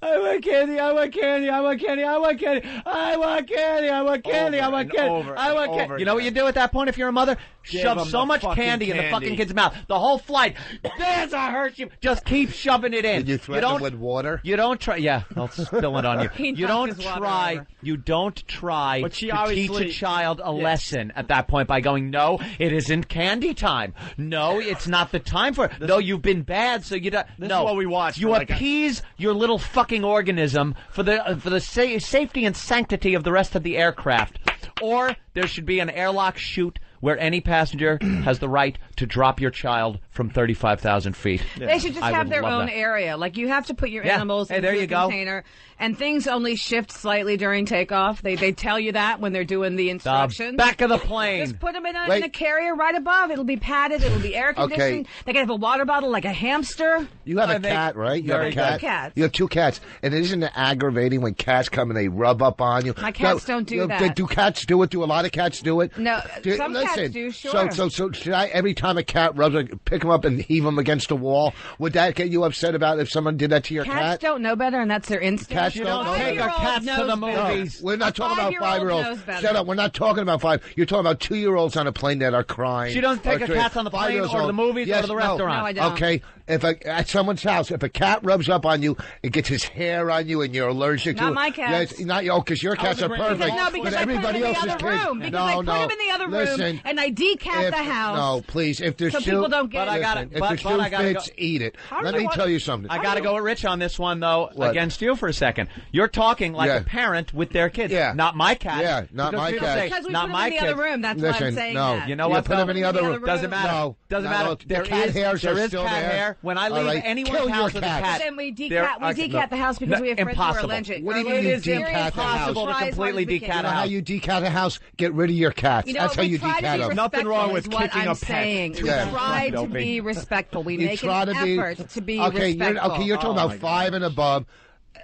I want candy, I want candy, I want candy, I want candy, I want candy, I want candy, I want candy, I want candy. You know what you do at that point if you're a mother? Give Shove him so the much fucking candy in the candy. fucking kid's mouth. The whole flight. There's a Hershey. Just keep shoving it in. Did you threaten him with water? You don't try. Yeah, I'll spill it on you. He You knocked don't his water try. over. You don't try But she to teach obviously- a child a lesson at that point by going, no, it isn't candy time. No, it's not the time for it. No, you've been bad, so you don't. This no, is what we watch You for like appease your little fucking organism for the safety and sanctity of the rest of the aircraft. Or there should be an airlock chute where any passenger has the right to drop your child from 35,000 feet. They should just I have would their love own that. area. Like you have to put your Yeah. animals Hey, into there a you go. container, and things only shift slightly during takeoff. They tell you that when they're doing the instructions. Back of the plane. Just put them in Wait. a carrier right above. It'll be padded. It'll be air conditioned. They can have a water bottle like a hamster. You have a cat, right? You have a Very cat. good. Cats. You have 2 cats, and isn't it aggravating when cats come and they rub up on you? My cats don't do that. Do cats do it? Do a lot of cats do it? No, Do- some listen, cats do. Sure. So should I, every time a cat rubs, pick them up and heave them against the wall? Would that get you upset about if someone did that to your Cats cat? don't know better, and that's their instinct. Cats You don't don't know take better. our cats to the movies. We're not talking about 5-year-old 5-year-olds. knows better. Shut up. We're not talking about 5. You're talking about 2-year-olds on a plane that are crying. She doesn't take Or her cats on the plane or to the movies or to the restaurant. No, I don't. Okay, at someone's house, if a cat rubs up on you, it gets his hair on you, and you're allergic to Not it. my cats. Yeah, it's not because your cats are perfect. No, because but I put everybody them in the else's other kids. room. Because no, I put no. them in the other room, Listen, and I decant the house. No, please. If there's So shoe, people don't get But I gotta- listen, if but- the but shoe I gotta fits, go- eat it. How do Let you me want- tell you something. I got to go with Rich on this one, though, What? against you for a second. You're talking like Yeah. a parent with their kids. Yeah. Not my cat. Yeah, not Because my people cat. say, Because we not put them my in the kids. other room. That's why Listen, I'm saying no. that. You know You what? put them in the other room. Doesn't matter. No, Doesn't no, matter. the There cat is hairs there are is still cat there. hair. When I All leave right, anyone's kill your house with a cat. cat, Then we there- decat the house because we have friends who are impossible. allergic. What do you We're mean you allergic. decat the house? Impossible to Try as completely hard as we decat can. You a know how house. you decat a house? Get rid of your cats. You know, That's how we you try to decat be them. Nothing wrong with respectful is what kicking I'm a pet. saying. We Yeah. try to Doping. be respectful. We You make an try to be effort to be okay. respectful. You're talking about 5 and above.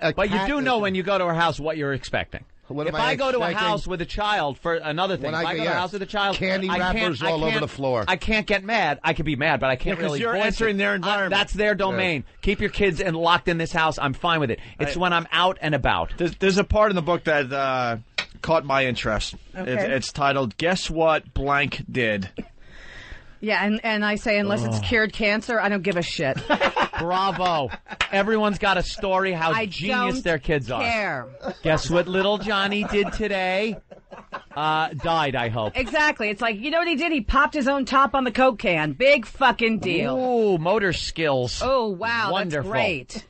But you do know when you go to her house what you're expecting. If I go to a house with a child, for another thing, if I go to a house with a child, candy wrappers all over the floor. I can't get mad. I can be mad, but I can't really you're voice entering it. their environment. That's their domain. Keep your kids locked in this house. I'm fine with it. It's when I'm out and about. There's a part in the book that caught my interest. Okay. It's titled, Guess What Blank Did? Yeah, and I say, unless it's cured cancer, I don't give a shit. Bravo. Everyone's got a story how I genius their kids care. are. Guess what little Johnny did today? Died, I hope. Exactly. It's like, you know what he did? He popped his own top on the Coke can. Big fucking deal. Ooh, motor skills. Oh, wow. Wonderful. That's great.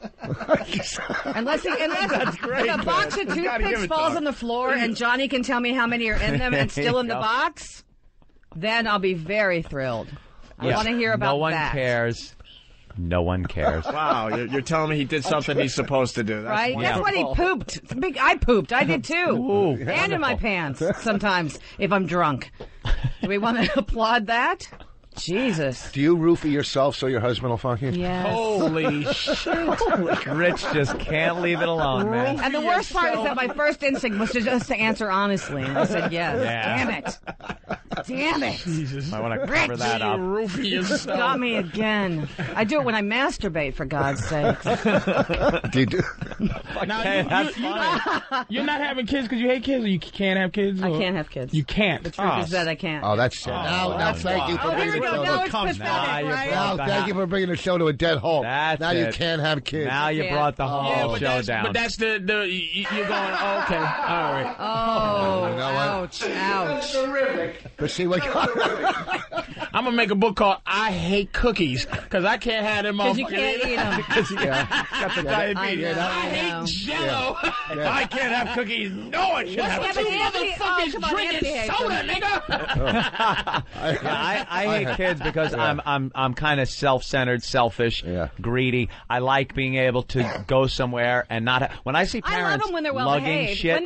unless That's great, if a box of man. You gotta give toothpicks it falls to on the floor and Johnny can tell me how many are in them and still in the box, then I'll be very thrilled. I want to hear about that. No one cares. No one cares. Wow, you're telling me he did something he's supposed to do. That's right? wonderful. That's when he pooped. I pooped. I did too. Ooh, and in my pants sometimes if I'm drunk. Do we want to applaud that? Jesus. Do you roofie yourself so your husband will fuck you? Yes. Holy shit. Rich just can't leave it alone, man. And the worst part is that my first instinct was just to answer honestly. And I said yes. Yeah. Damn it. Damn it. Jesus. I want to cover that up. Roofie yourself. Got me again. I do it when I masturbate, for God's sake. Do you do? Now, you're not having kids because you hate kids, or you can't have kids? Or? I can't have kids. You can't. The truth is that I can't. Oh, that's sad. Now, thank you for bringing the show. No, it's pathetic, right? Now, thank you for bringing the show to a dead halt. That's now you it. can't have kids. Now you brought the whole show down. But that's you're going, oh, okay, all right. Oh, You know what? ouch. Terrific. But see what? I'm going to make a book called I Hate Cookies, because I can't have them all. Because you can't eat them. Because got the diabetes. I hate Jell-O. If I can't have cookies, no one should have Anthony, cookies. Motherfuckers drinking soda, nigga. I hate kids because I'm kind of self-centered, selfish, greedy. I like being able to go somewhere and not when I see parents I love them when they're well lugging behaved. shit. When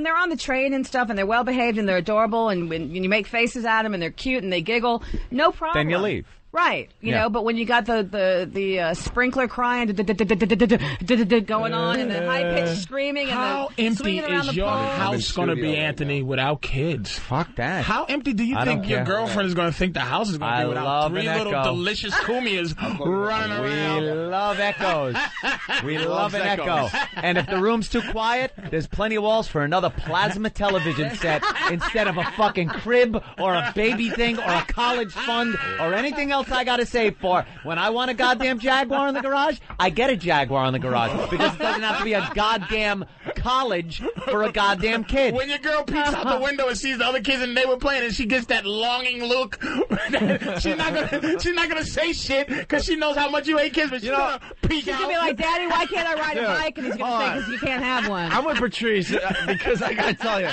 they're on the train and stuff, and they're well behaved and they're adorable, and when you make faces at them and they're cute and they giggle, no problem. Then you leave. Right, you know, but when you got the sprinkler crying going on and the high pitched screaming and how the empty swinging around is the your pole. house going to be, Anthony, without kids? Fuck that. How empty do you think your girlfriend is going to think the house is going to be without three little delicious Cumias running around? We love echoes. We love an echo. And if the room's too quiet, there's plenty of walls for another plasma television set instead of a fucking crib or a baby thing or a college fund or anything else I gotta save for. When I want a goddamn Jaguar in the garage, I get a Jaguar in the garage because it doesn't have to be a goddamn college for a goddamn kid. When your girl peeks out the window and sees the other kids and they were playing and she gets that longing look, she's not gonna say shit because she knows how much you hate kids, but she's gonna peek out. She'll be like, Daddy, why can't I ride a bike? And he's gonna say, because you can't have one. I'm with Patrice because I gotta tell you,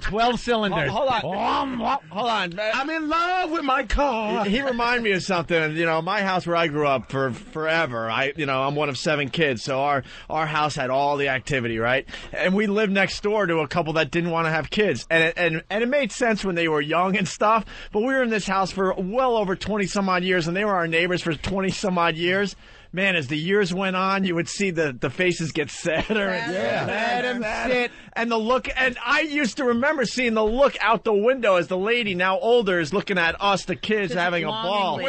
12 cylinders. Hold on. I'm in love with my car. He reminded me of something. You know, my house where I grew up for forever. I'm one of 7 kids, so our house had all the activity, right? And we lived next door to a couple that didn't want to have kids, and it made sense when they were young and stuff. But we were in this house for well over 20 some odd years, and they were our neighbors for 20 some odd years. Man, as the years went on, you would see the faces get sadder and Let him sit. And the look, and I used to remember seeing the look out the window as the lady, now older, is looking at us, the kids, Just having a ball. I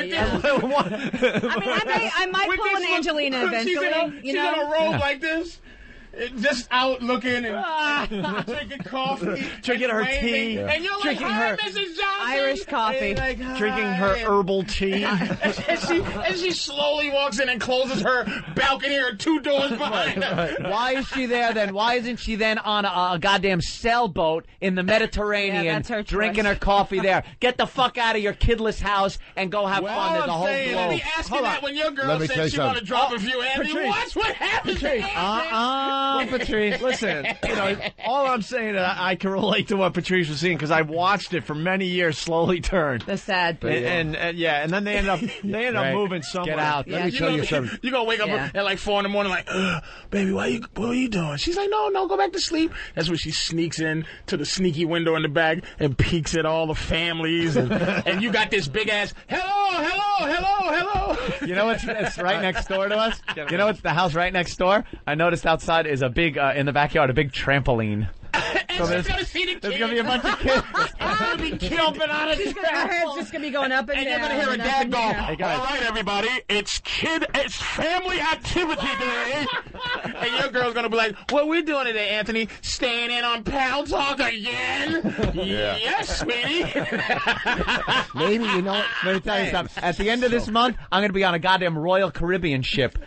might pull an Angelina eventually. She's in a robe like this. Just out looking and drinking coffee, drinking her tea, and you're drinking like, her Mrs. Johnson, Irish coffee, drinking her herbal tea. and she slowly walks in and closes her balcony or 2 doors behind her. Why is she there then? Why isn't she then on a goddamn sailboat in the Mediterranean drinking her coffee there? Get the fuck out of your kidless house and go have fun. There's a whole globe. Be asking that when your girl says she want to drop a few, Andy. Watch what happens to Andy. on, Patrice. Listen, all I'm saying is I can relate to what Patrice was saying because I watched it for many years slowly turn. The sad part. And then they end up Right. moving somewhere. Get out. Let me tell you something. You're going to wake up at like 4 in the morning like, baby, what are you doing? She's like, no, go back to sleep. That's when she sneaks in to the sneaky window in the back and peeks at all the families. And you got this big ass, hello. You know what's it's right next door to us? You know what's the house right next door? I noticed outside is a big, in the backyard, a big trampoline. So there's going to be a bunch of kids jumping on it. Her head's just going to be going up and down. You're going to hear a dad go, Hey, guys. all right, everybody, it's family activity day. And your girl's going to be like, what we doing today, Anthony? Staying in on Pal Talk again? Yes, sweetie. Maybe, you know what? Let me tell you something. At the end of this month, I'm going to be on a goddamn Royal Caribbean ship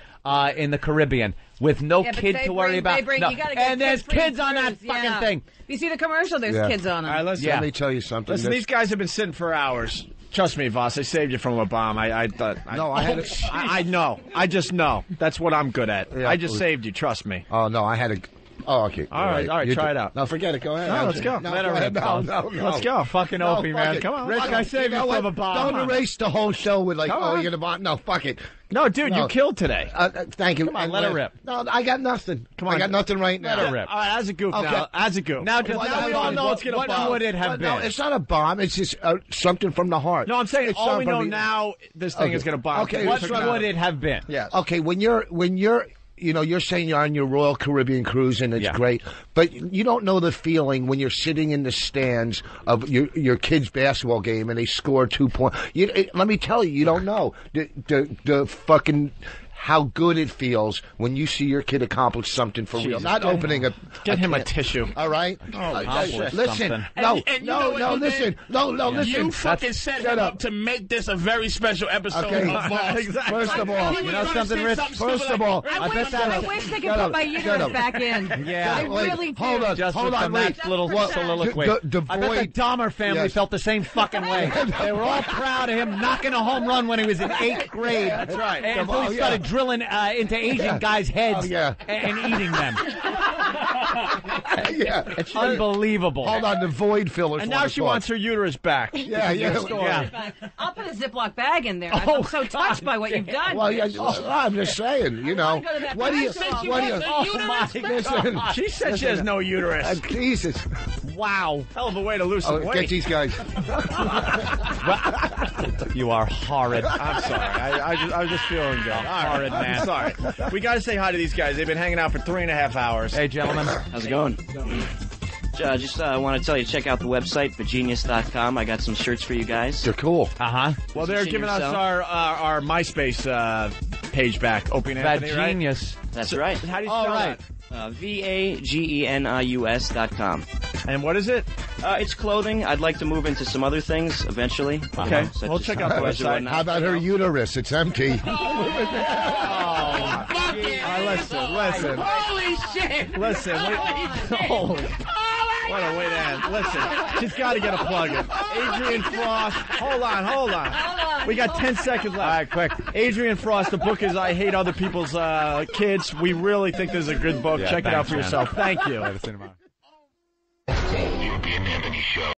in the Caribbean with no kid to worry about. No. And there's kids on that fucking thing. You see the commercial? There's kids on them. All right, listen, let me tell you something. Listen, these guys have been sitting for hours. Trust me, Voss, I saved you from a bomb. I thought. No, I know. I just know. That's what I'm good at. Yeah, I just saved you. Trust me. Oh, no, I had a... Oh, okay. All right, try it out. No, forget it. Go ahead. No, let's go. No, Let her rip. no. Let's go. Fucking Opie, man. Come on. Rick, I saved you from a bomb. Don't erase the whole show with like, Come oh, on. you're going to bomb. No, fuck it. No, dude, you killed today. Thank you. Come on, let her rip. No, I got nothing. Come on. I got nothing right now. Let her rip. All right, as a goof Okay. now. As a goof. Now, just now we all know it's going to bomb. What would it have been? No, it's not a bomb. It's just something from the heart. No, I'm saying It's all we something know from the- now, this thing is going to bomb. Okay, What would it have been? Yeah. Okay, when you're you're saying you're on your Royal Caribbean cruise and it's great, but you don't know the feeling when you're sitting in the stands of your kid's basketball game and they score 2 points. Let me tell you, you don't know the fucking how good it feels when you see your kid accomplish something for real. Not opening a Get him a tissue. All right. Listen. No. Listen. You fucking set him up to make this a very special episode Okay. of Boss. Exactly. First of all, You know something, Rich? First of all, I wish they could put my uterus back in. Yeah. I really do. Hold on. Just Hold with on. the Wait. next little soliloquy. The I bet the void. Dahmer family Yes. felt the same fucking way. They were all proud of him knocking a home run when he was in 8th grade. That's right. And so he started drilling into Asian guys' heads and eating them. Yeah. It's unbelievable. Hold on. The void fillers. And now she wants her uterus back. Yeah. I'll put a Ziploc bag in there. I'm so touched by what you've done. Well, yeah, I'm just saying, you know. go to that What do you? restaurant. What do you? Oh, my Listen. She said she has no uterus. Jesus. Wow. Hell of a way to lose some Get weight. these guys. You are horrid. I'm sorry. I was just feeling good. All right. Horrid man. Sorry. We got to say hi to these guys. They've been hanging out for 3.5 hours. Hey, gentlemen. How's it going? Just want to tell you to check out the website, thegenius.com. I got some shirts for you guys. They're cool. Uh-huh. Well, they're Position giving us yourself. our MySpace page back. Opie and That Anthony, right? genius. That's right. How do you All spell right. VAGENIUS.com. that? And what is it? It's clothing. I'd like to move into some other things eventually. Okay. Such We'll as check out the toys or website. whatnot. How about her uterus? It's empty. Listen. Holy shit! Listen. What a way to end. Listen, she's got to get a plug in. Adrian Frost. Hold on. We got 10 seconds left. All right, quick. Adrian Frost, the book is I Hate Other People's Kids. We really think this is a good book. Yeah, Check it out thanks, for man. yourself. Thank you. Later, see you tomorrow. The Opie and Anthony Show.